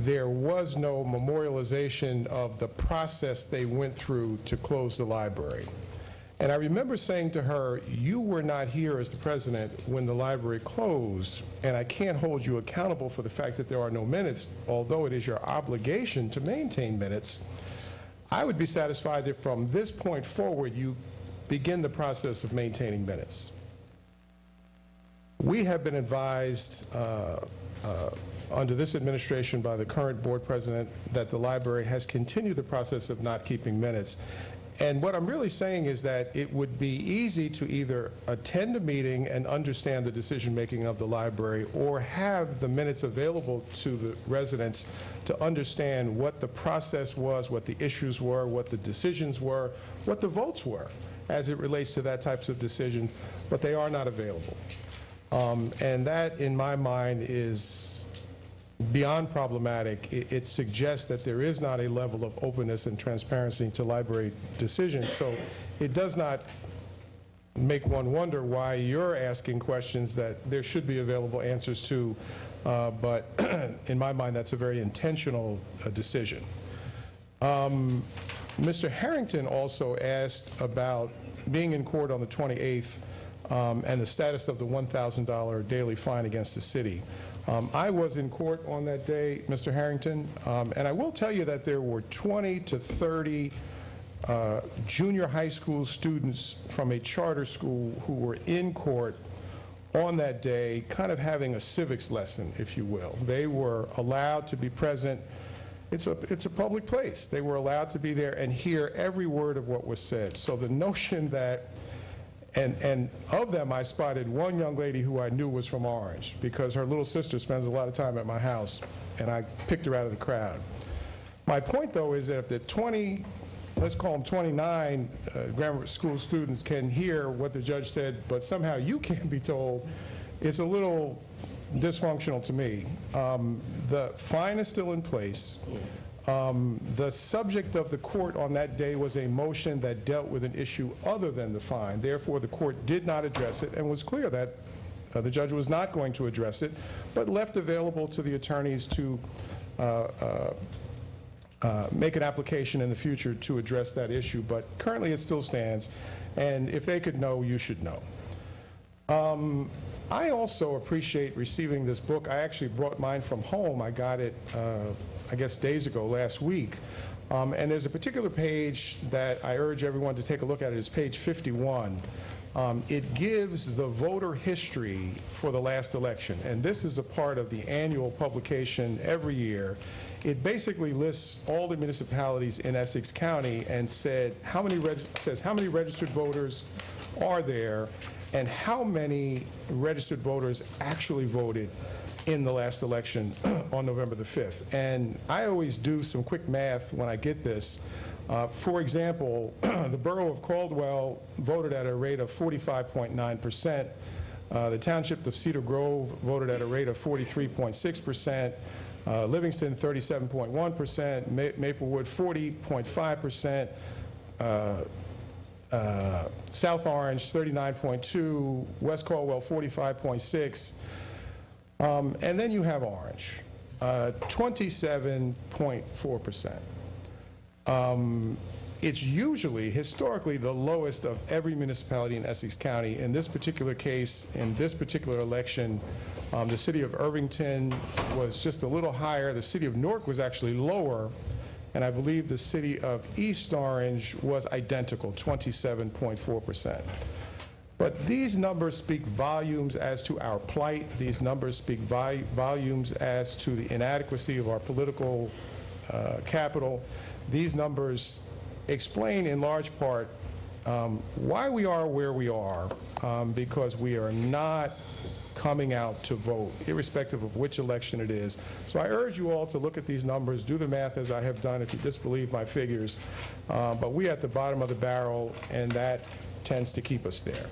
There was no memorialization of the process they went through to close the library. And I remember saying to her, you were not here as the president when the library closed, and I can't hold you accountable for the fact that there are no minutes, although it is your obligation to maintain minutes. I would be satisfied if from this point forward you begin the process of maintaining minutes. We have been advised under this administration by the current board president that the library has continued the process of not keeping minutes. And what I'm really saying is that it would be easy to either attend a meeting and understand the decision-making of the library or have the minutes available to the residents to understand what the process was, what the issues were, what the decisions were, what the votes were as it relates to that types of decision, but they are not available. And that, in my mind, is beyond problematic. It suggests that there is not a level of openness and transparency to library decisions. So it does not make one wonder why you're asking questions that there should be available answers to, but in my mind, that's a very intentional decision. Mr. Harrington also asked about being in court on the 28th and the status of the $1,000 daily fine against the city. I was in court on that day, Mr. Harrington, and I will tell you that there were 20 to 30 junior high school students from a charter school who were in court on that day, kind of having a civics lesson, if you will. They were allowed to be present. It's a public place. They were allowed to be there and hear every word of what was said. So the notion that, and of them I spotted one young lady who I knew was from Orange because her little sister spends a lot of time at my house, and I picked her out of the crowd. My point, though, is that if the 20, let's call them 29 grammar school students can hear what the judge said, but somehow you can't be told, it's a little dysfunctional to me. The fine is still in place. The subject of the court on that day was a motion that dealt with an issue other than the fine. Therefore, the court did not address it and was clear that the judge was not going to address it, but left available to the attorneys to make an application in the future to address that issue. But currently it still stands, and if they could know, you should know. I also appreciate receiving this book. I actually brought mine from home. I got it, I guess, days ago, last week. And there's a particular page that I urge everyone to take a look at. It is page 51. It gives the voter history for the last election. And this is a part of the annual publication every year. It basically lists all the municipalities in Essex County and says how many registered voters are there and how many registered voters actually voted in the last election on November the 5th. And I always do some quick math when I get this. For example, the borough of Caldwell voted at a rate of 45.9%. The township of Cedar Grove voted at a rate of 43.6%. Livingston 37.1%, Maplewood 40.5%, South Orange 39.2%, West Caldwell 45.6%, and then you have Orange 27.4%. It's usually, historically, the lowest of every municipality in Essex County. In this particular case, in this particular election, the city of Irvington was just a little higher. The city of Newark was actually lower, and I believe the city of East Orange was identical, 27.4%. But these numbers speak volumes as to our plight. These numbers speak volumes as to the inadequacy of our political capital. These numbers explain in large part why we are where we are, because we are not coming out to vote, irrespective of which election it is. So I urge you all to look at these numbers, do the math as I have done if you disbelieve my figures, but we're at the bottom of the barrel, and that tends to keep us there.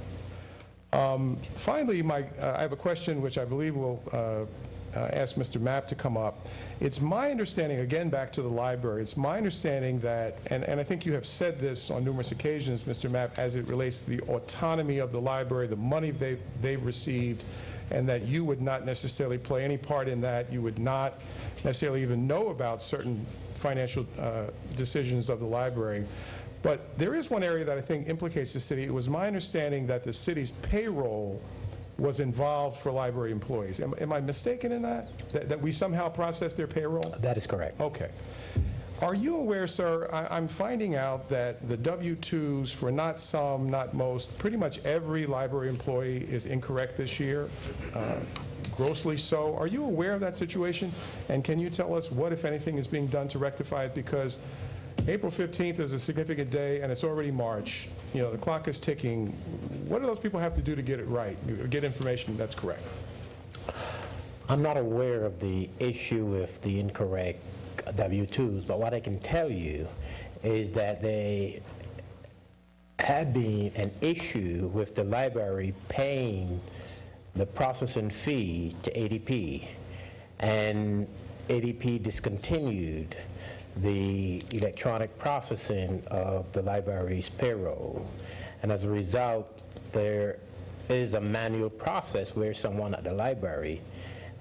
Finally, I have a question which I believe will ask Mr. Mapp to come up. It's my understanding, again back to the library, it's my understanding that, and I think you have said this on numerous occasions, Mr. Mapp, as it relates to the autonomy of the library, the money they've received, and that you would not necessarily play any part in that. You would not necessarily even know about certain financial decisions of the library. But there is one area that I think implicates the city. It was my understanding that the city's payroll was involved for library employees. Am I mistaken in that? That we somehow process their payroll? That is correct. Okay. Are you aware, sir, I'm finding out that the W-2s for not some, not most, pretty much every library employee is incorrect this year, grossly so. Are you aware of that situation? And can you tell us what, if anything, is being done to rectify it? Because April 15th is a significant day, and it's already March. You know, the clock is ticking. What do those people have to do to get it right, get information that's correct? I'm not aware of the issue with the incorrect W-2s, but what I can tell you is that there had been an issue with the library paying the processing fee to ADP, and ADP discontinued the electronic processing of the library's payroll. And as a result, there is a manual process where someone at the library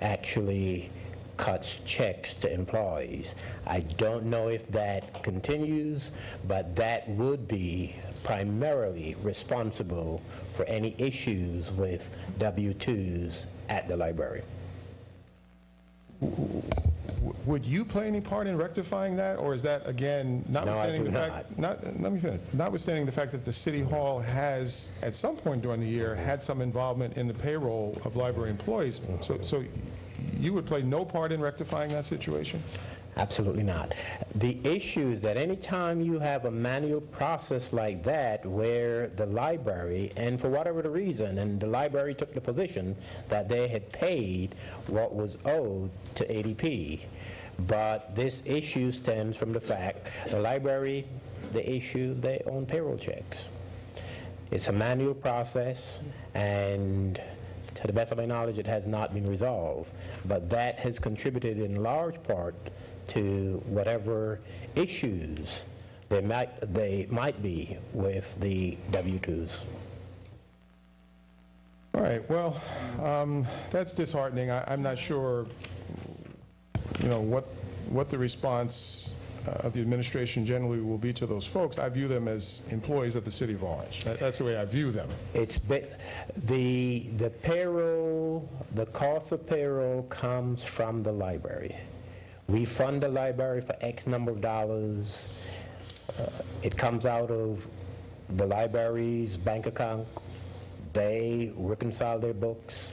actually cuts checks to employees. I don't know if that continues, but that would be primarily responsible for any issues with W-2s at the library. Would you play any part in rectifying that, or is that, again, notwithstanding do the fact... Let me finish. Notwithstanding the fact that the City Hall has, at some point during the year, had some involvement in the payroll of library employees, so you would play no part in rectifying that situation? Absolutely not. The issue is that any time you have a manual process like that where the library, and for whatever the reason, and the library took the position that they had paid what was owed to ADP, but this issue stems from the fact the library, they issue their own payroll checks. It's a manual process, and to the best of my knowledge, it has not been resolved. But that has contributed in large part to whatever issues they might be with the W-2s. All right, well, that's disheartening. I'm not sure, what the response of the administration generally will be to those folks. I view them as employees of the City of Orange. That's the way I view them. It's the payroll, the cost of payroll comes from the library. We fund the library for X number of dollars. It comes out of the library's bank account. They reconcile their books,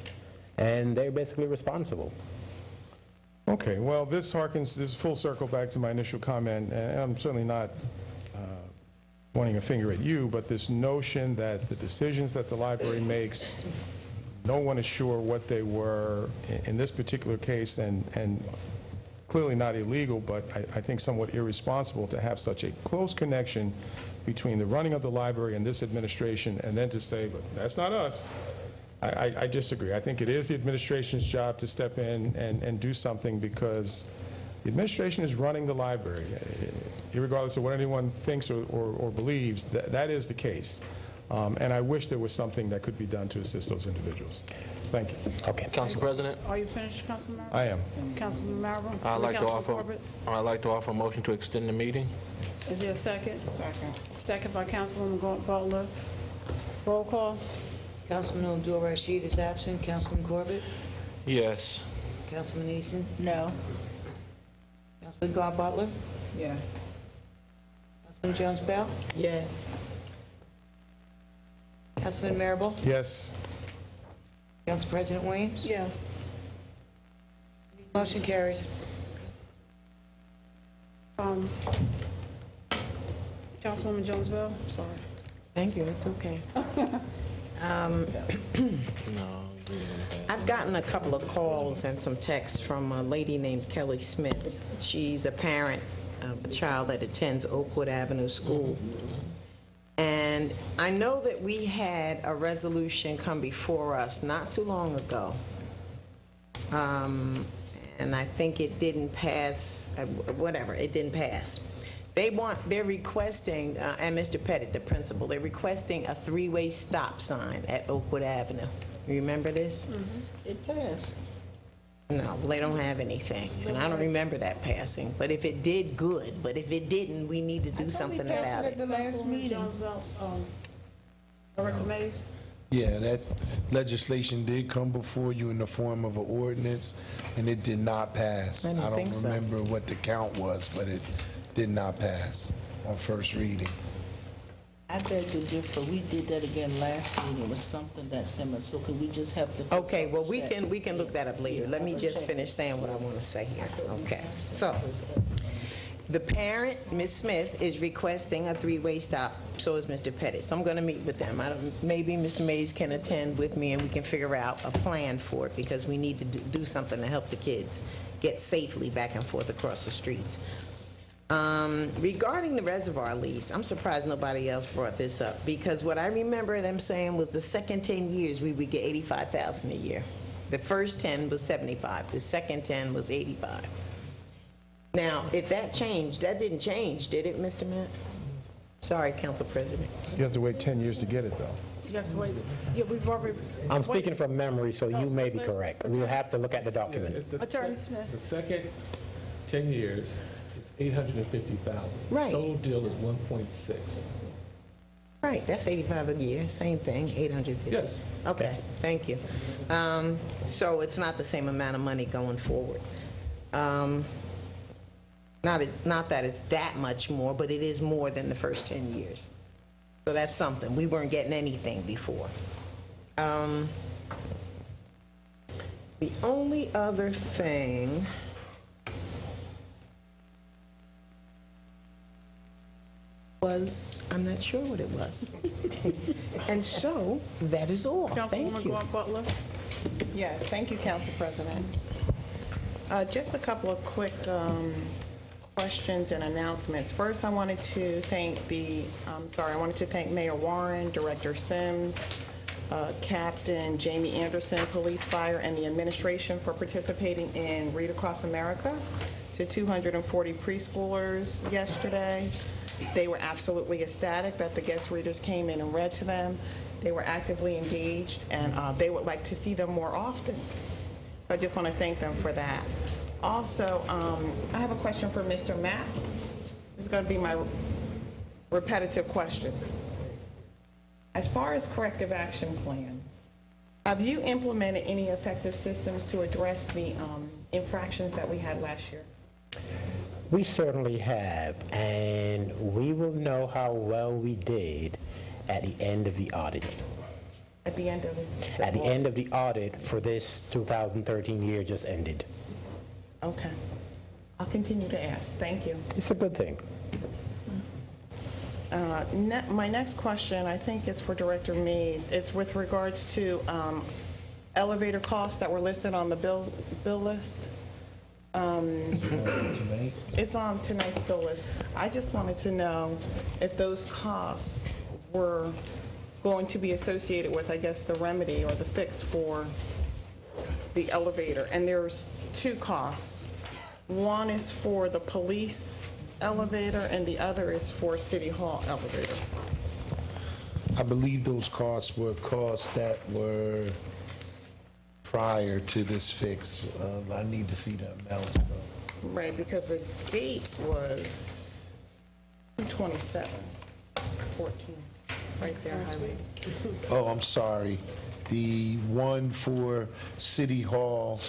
and they're basically responsible. Okay, well, this harkens, this full circle back to my initial comment, and I'm certainly not pointing a finger at you, but this notion that the decisions that the library makes, no one is sure what they were in this particular case, and clearly not illegal, but I think somewhat irresponsible to have such a close connection between the running of the library and this administration, and then to say, but that's not us. I disagree. I think it is the administration's job to step in and do something, because the administration is running the library. Irregardless of what anyone thinks or believes, that is the case. And I wish there was something that could be done to assist those individuals. Thank you. Okay. Council President? Are you finished, Councilman Marable? I am. Councilman Marable? I'd like Councilman to offer a motion to extend the meeting. Is there a second? Second by Councilwoman Butler. Roll call. Councilman Abdul-Rashid is absent. Councilman Corbett? Yes. Councilman Eason? No. Councilman Butler? Yes. Councilman Jones-Bell? Yes. Councilman Marable? Yes. Council President Williams? Yes. Motion carries. Councilwoman Jones-Bell, sorry. Thank you, it's okay. I've gotten a couple of calls and some texts from a lady named Kelly Smith. She's a parent of a child that attends Oakwood Avenue School. And I know that we had a resolution come before us not too long ago. And I think it didn't pass, it didn't pass. They're requesting, and Mr. Pettit, the principal, they're requesting a three-way stop sign at Oakwood Avenue. You remember this? It passed. No, they don't have anything, and I don't remember that passing. But if it did, good. But if it didn't, we need to do something about it. At the last meeting. Director Mays? Yeah, that legislation did come before you in the form of an ordinance, and it did not pass. I don't think so. remember what the count was, but it did not pass on first reading. I beg to differ. We did that again last meeting. It was something that similar. So could we just have the... Okay, well, we can look that up later. Let me just finish saying what I want to say here. Okay, so the parent, Ms. Smith, is requesting a three-way stop. So is Mr. Pettit. So I'm going to meet with them. Maybe Mr. Mays can attend with me and we can figure out a plan for it, because we need to do something to help the kids get safely back and forth across the streets. Regarding the reservoir lease, I'm surprised nobody else brought this up, because what I remember them saying was the second 10 years we would get $85,000 a year. The first 10 was 75. The second 10 was 85. Now, if that changed, that didn't change, did it, Mr. Matt? Sorry, Council President. You have to wait 10 years to get it, though. You have to wait. Yeah, we've already... I'm speaking from memory, so you may be correct. We'll have to look at the document. Attorney Smith. The second 10 years is $850,000. Right. Total deal is 1.6. Right, that's 85 a year, same thing, 850. Yes. Okay, thank you. So it's not the same amount of money going forward. Not that it's that much more, but it is more than the first 10 years. So that's something. We weren't getting anything before. The only other thing was, I'm not sure what it was. And so, that is all. Thank you. Councilwoman Butler? Yes, thank you, Council President. Just a couple of quick questions and announcements. First, I wanted to thank Mayor Warren, Director Sims, Captain Jamie Anderson, Police, Fire, and the administration for participating in Read Across America to 240 preschoolers yesterday. They were absolutely ecstatic that the guest readers came in and read to them. They were actively engaged, and they would like to see them more often. So I just want to thank them for that. Also, I have a question for Mr. Mapp. This is going to be my repetitive question. As far as corrective action plan, have you implemented any effective systems to address the infractions that we had last year? We certainly have, and we will know how well we did at the end of the audit. At the end of it? At the end of the audit for this 2013 year just ended. Okay. I'll continue to ask. Thank you. It's a good thing. My next question, I think it's for Director Mays. It's with regards to elevator costs that were listed on the bill list. It's on tonight's bill list. I just wanted to know if those costs were going to be associated with, I guess, the remedy or the fix for the elevator. And there's two costs. One is for the police elevator, and the other is for City Hall elevator. I believe those costs were costs that were prior to this fix. I need to see the amounts though. Right, because the date was 2/27/14, right there highlighted. Oh, I'm sorry. The one for City Hall,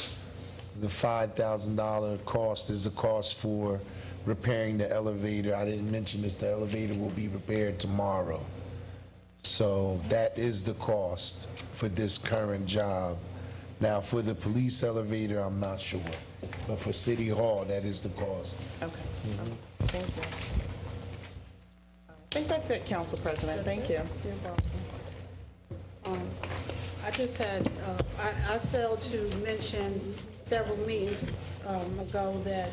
the $5,000 cost is a cost for repairing the elevator. I didn't mention this, the elevator will be repaired tomorrow. So that is the cost for this current job. Now for the police elevator, I'm not sure. But for City Hall, that is the cost. Okay. Thank you. I think that's it, Council President. Thank you. You're welcome. I just had, I failed to mention several meetings ago that,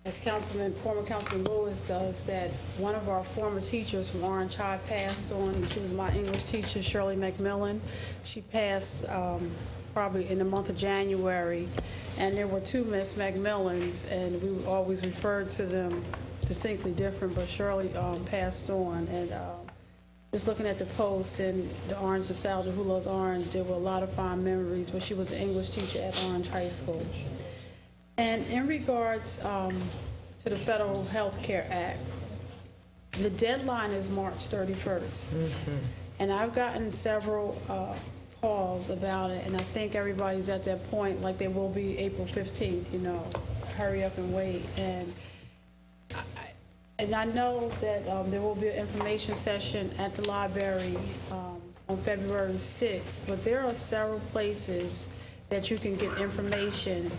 as former Councilman Lewis does, that one of our former teachers from Orange High passed on. She was my English teacher, Shirley McMillan. She passed probably in the month of January, and there were two Miss McMillans, and we always referred to them distinctly different, but Shirley passed on. And just looking at the post and the Orange Nostalgia, Who Loves Orange, there were a lot of fond memories, but she was an English teacher at Orange High School. And in regards to the Federal Health Care Act, the deadline is March 31st. And I've gotten several calls about it, and I think everybody's at that point, like they will be April 15th, you know, hurry up and wait. And I know that there will be an information session at the library on February 6th, but there are several places that you can get information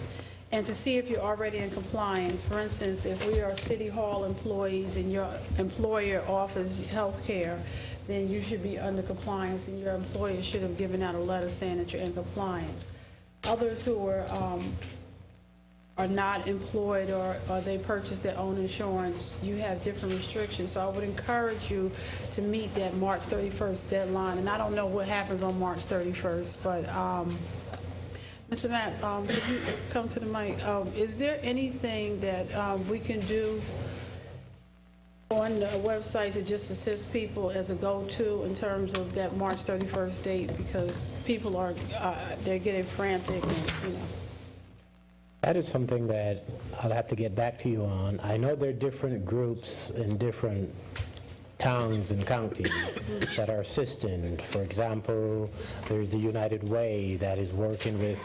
and to see if you're already in compliance. For instance, if we are City Hall employees and your employer offers health care, then you should be under compliance, and your employer should have given out a letter saying that you're in compliance. Others who are not employed or they purchase their own insurance, you have different restrictions. So I would encourage you to meet that March 31st deadline. And I don't know what happens on March 31st, but Mr. Matt, could you come to the mic? Is there anything that we can do on the website to just assist people as a go-to in terms of that March 31st date? Because people are, they're getting frantic, and, you know. That is something that I'll have to get back to you on. I know there are different groups in different towns and counties that are assisting. For example, there's the United Way that is working with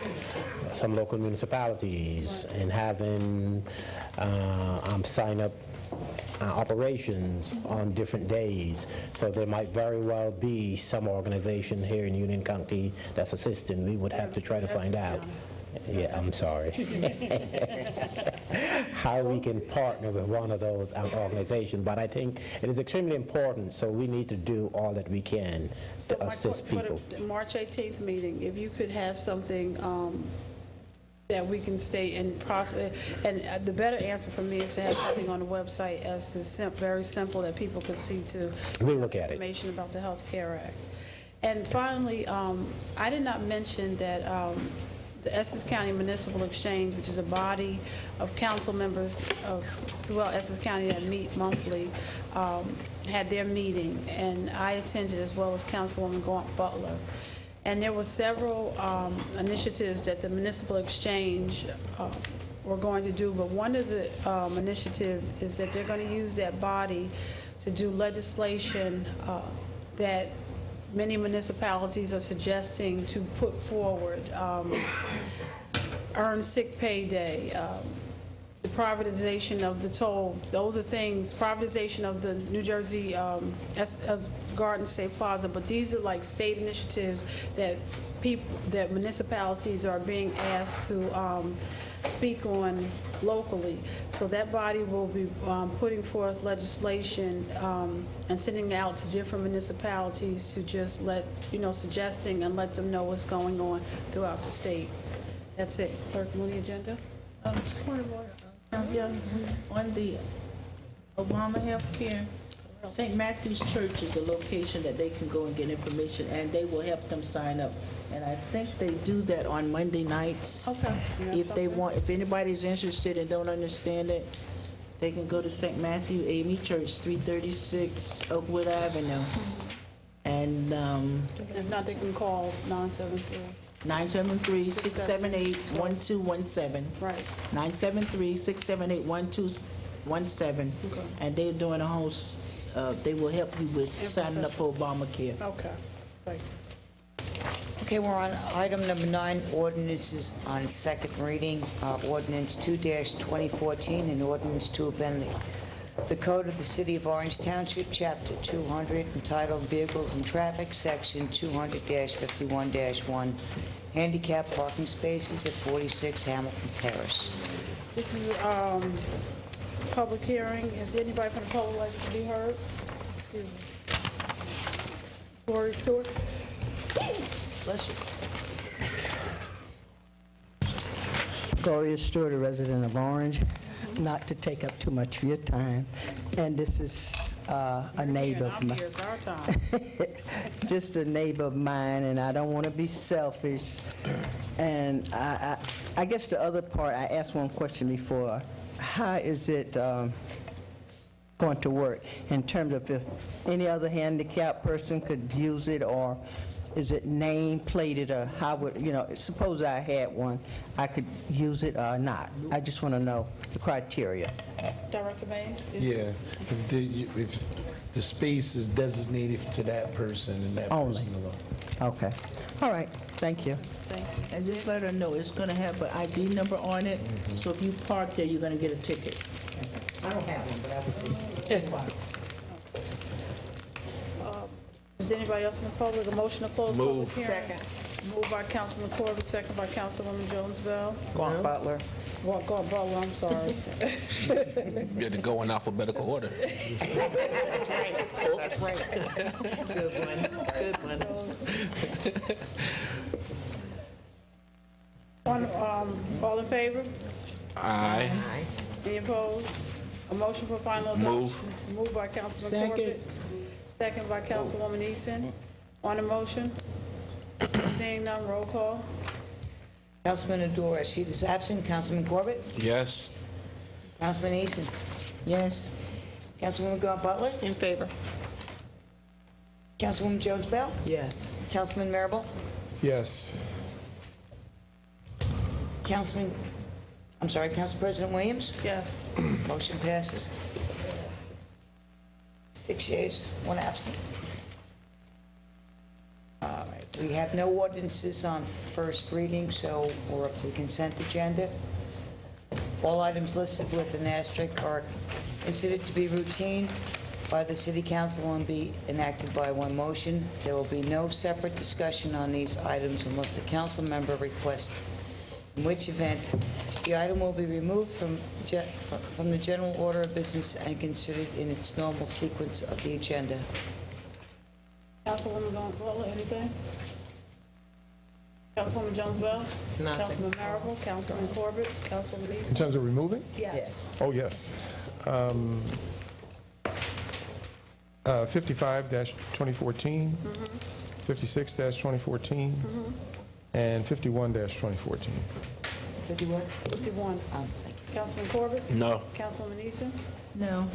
some local municipalities and having sign up operations on different days. So there might very well be some organization here in Union County that's assisting. We would have to try to find out. Yeah, I'm sorry. How we can partner with one of those organizations. But I think it is extremely important, so we need to do all that we can to assist people. For the March 18th meeting, if you could have something that we can stay in process, and the better answer for me is to have something on the website as very simple that people could see to we'll look at information about the Health Care Act. And finally, I did not mention that the Essex County Municipal Exchange, which is a body of council members throughout Essex County that meet monthly, had their meeting, and I attended as well as Councilwoman Gaunt Butler. And there were several initiatives that the Municipal Exchange were going to do, but one of the initiatives is that they're going to use that body to do legislation that many municipalities are suggesting to put forward. Earned sick pay day, the privatization of the toll. Those are things, privatization of the New Jersey Garden State Plaza, but these are like state initiatives that municipalities are being asked to speak on locally. So that body will be putting forth legislation and sending out to different municipalities to just suggesting and let them know what's going on throughout the state. That's it. Clerk, on the agenda? Point of order. Yes, on the Obama health care, St. Matthew's Church is a location that they can go and get information, and they will help them sign up. And I think they do that on Monday nights. Okay. If anybody's interested and don't understand it, they can go to St. Matthew AME Church, 336 Oakwood Avenue. And if not, they can call 973-678-1217. Right. 973-678-1217. Okay. And they're doing a whole, they will help you with signing up for Obamacare. Okay. Thank you. Okay, we're on item number 9, ordinances on second reading. Ordinance 2-2014, an ordinance to amend the Code of the City of Orange Township, Chapter 200, entitled Vehicles and Traffic, Section 200-51-1, handicap parking spaces at 46 Hamilton Terrace. This is a public hearing. Is there anybody from the public like to be heard? Excuse me. Gloria Stewart. Bless you. Gloria Stewart, a resident of Orange. Not to take up too much of your time, and this is a neighbor of mine. It's our time. Just a neighbor of mine, and I don't want to be selfish. And I guess the other part, I asked one question before. How is it going to work in terms of if any other handicapped person could use it, or is it name plated, or how would, suppose I had one, I could use it or not? I just want to know the criteria. Director Mays? Yeah, if the space is designated to that person and that Only. person alone. Okay. All right. Thank you. Thank you. And just let her know, it's going to have an ID number on it, so if you park there, you're going to get a ticket. I don't have one, but I would. Is there anybody else from the public? A motion to close Move. public hearing? Second. Moved by Councilman Corbett, second by Councilwoman Jones-Bell. Gaunt Butler. Gaunt Butler, I'm sorry. You had to go in alphabetical order. That's right. Good one. Good one. All in favor? Aye. Any opposed? A motion for final Move. adoption. Moved by Councilman Second. Corbett. Second by Councilwoman Easton. On the motion? Seeing none, roll call. Councilman Adora, she is absent. Councilman Corbett? Yes. Councilman Easton? Yes. Councilwoman Gaunt Butler? In favor. Councilwoman Jones-Bell? Yes. Councilman Marable? Yes. Council President Williams? Yes. Motion passes. 6 yeas, 1 absent. All right, we have no ordinances on first reading, so we're up to the consent agenda. All items listed with an asterisk are considered to be routine by the City Council and be enacted by one motion. There will be no separate discussion on these items unless a council member requests, in which event the item will be removed from the general order of business and considered in its normal sequence of the agenda. Councilwoman Gonzalez, anything? Councilwoman Jones-Bell? Nothing. Councilman Marable? Councilman Corbett? Councilwoman In Easton? terms of removing? Yes. Oh, yes. 55-2014, 56-2014, and 51-2014. 51? 51. Councilman Corbett? No. Councilwoman Easton? No.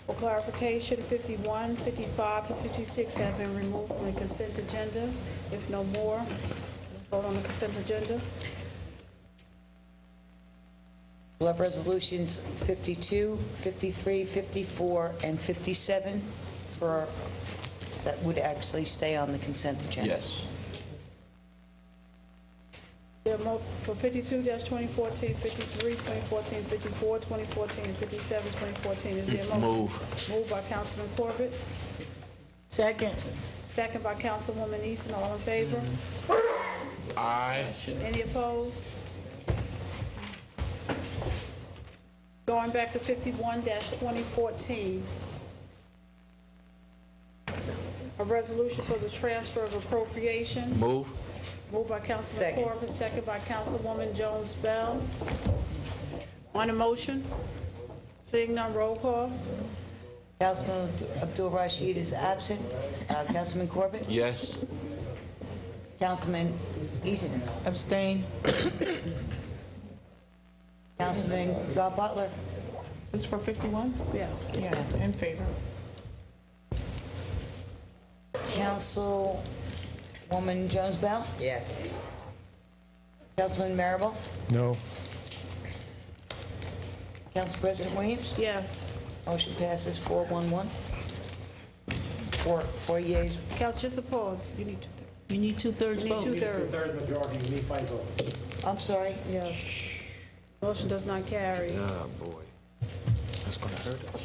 For clarification, 51, 55, and 56 have been removed from the consent agenda. If no more, let's vote on the consent agenda. We'll have resolutions 52, 53, 54, and 57 that would actually stay on the consent agenda. Yes. There are for 52-2014, 53, 2014, 54, 2014, and 57, 2014. Is there a motion? Move. Moved by Councilman Corbett. Second. Second by Councilwoman Easton. All in favor? Aye. Any opposed? Going back to 51-2014. A resolution for the transfer of appropriations. Move. Moved by Councilman Second. Corbett, second by Councilwoman Jones-Bell. On the motion? Seeing none, roll call. Councilman Abdul Rashid is absent. Councilman Corbett? Yes. Councilman Easton? Abstain. Councilman Butler? It's for 51? Yes. Yeah, in favor. Councilwoman Jones-Bell? Yes. Councilman Marable? No. Council President Williams? Yes. Motion passes 4-1-1. Four yeas. Council, just a pause. You need You need two-thirds You vote. need two-thirds. majority, you need 5 votes. I'm sorry. Yes. Motion does not carry. Oh, boy. That's going to hurt us.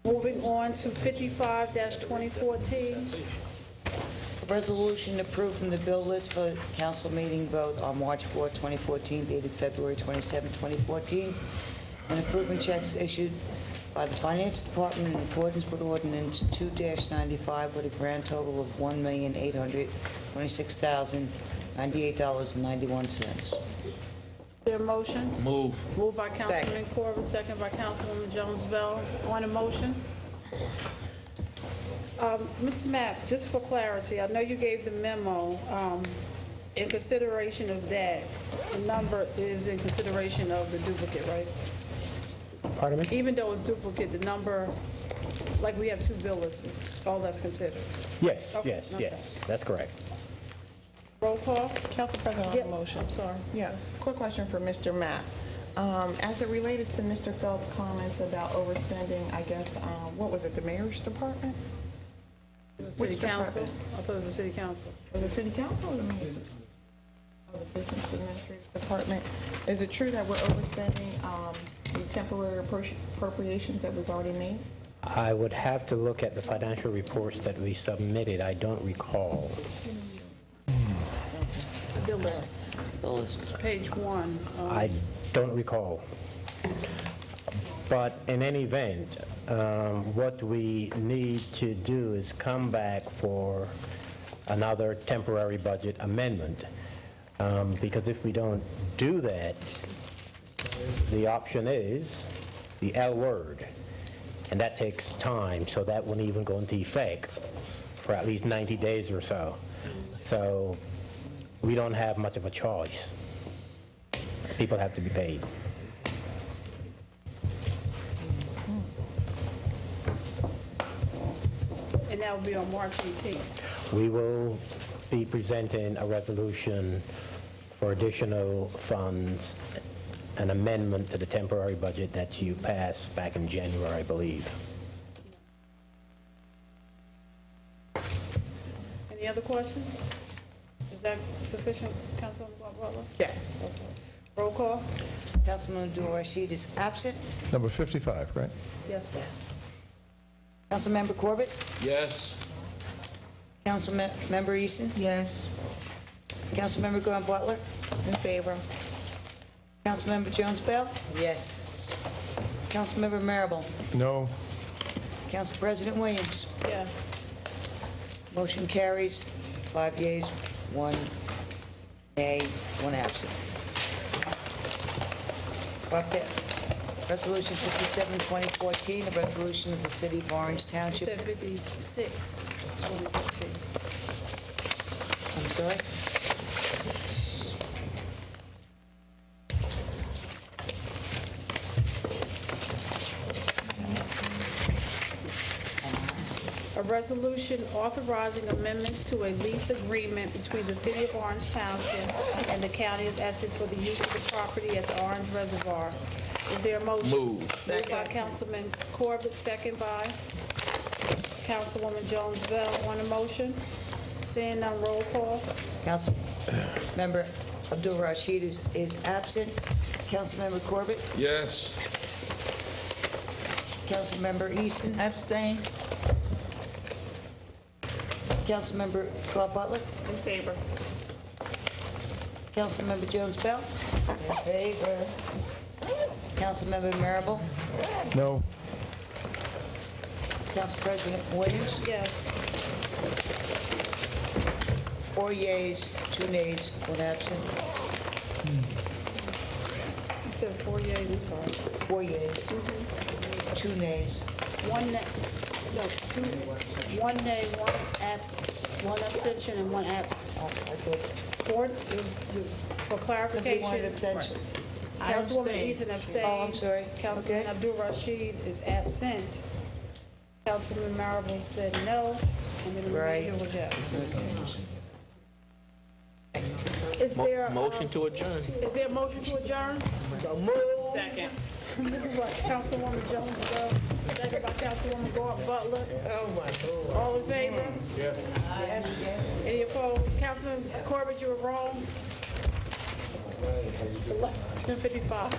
Moving on to 55-2014. A resolution approving the bill list for council meeting vote on March 4, 2014, dated February 27, 2014, and approving checks issued by the Finance Department in accordance with Ordinance 2-95 with a grand total of $1,826,098.91. Is there a motion? Move. Moved by Councilman Corbett, second by Councilwoman Jones-Bell. On the motion? Mr. Mapp, just for clarity, I know you gave the memo. In consideration of that, the number is in consideration of the duplicate, right? Pardon me? Even though it's duplicate, the number, like we have 2 bill lists, all that's considered. Yes, Okay, yes, okay. yes, that's correct. Roll call? Council President, on Yep, the motion. I'm sorry. Yes. Quick question for Mr. Mapp. As it related to Mr. Feld's comments about overspending, I guess, what was it, the mayor's department? City Which council? department? I thought it was the city council. Was it city council or the mayor's? Or the business administrative department? Is it true that we're overspending the temporary appropriations that we've already made? I would have to look at the financial reports that we submitted. I don't recall. Bill list. Page 1. I don't recall. But in any event, what we need to do is come back for another temporary budget amendment. Because if we don't do that, the option is the L word, and that takes time, so that won't even go into effect for at least 90 days or so. So we don't have much of a choice. People have to be paid. And that will be on March 18th. We will be presenting a resolution for additional funds an amendment to the temporary budget that you passed back in January, I believe. Any other questions? Is that sufficient, Councilwoman Butler? Yes. Roll call? Councilman Abdul-Rashid is absent. Number 55, right? Yes. Councilmember Corbett? Yes. Councilmember Easton? Yes. Councilmember Graham Butler? In favor. Councilmember Jones Bell? Yes. Councilmember Marable? No. Council President Williams? Yes. Motion carries, 5 yeas, 1 nay, 1 absent. Up there, Resolution 57, 2014, a resolution of the City of Orange You Township. said 56, 2015. I'm sorry? A resolution authorizing amendments to a lease agreement between the City of Orange Township and the County of Essex for the use of the property at the Orange Reservoir. Is there a motion? Move. Moved by Councilman Corbett, second by Councilwoman Jones Bell. On the motion? Seeing none, roll call. Councilmember Abdul-Rashid is absent. Councilmember Corbett? Yes. Councilmember Easton? Abstain. Councilmember Clark Butler? In favor. Councilmember Jones Bell? In favor. Councilmember Marable? No. Council President Williams? Yes. 4 yeas, 2 nays, 1 absent. You said 4 yeas, I'm sorry. 4 yeas, 2 nays. 1 nay, no, 1 nay, 1 abstention, and 1 absent. For clarification. One abstention. Councilwoman Easton abstained. Oh, I'm sorry. Councilman Abdul-Rashid is absent. Councilman Marable said no, and then the remainder was yes. Is there Motion to adjourn. Is there a motion to adjourn? Second. Moved by Councilwoman Jones Bell, second by Councilwoman Butler. Oh, my God. All in favor? Yes. Any opposed? Councilman Corbett, you were wrong. It's 10:55.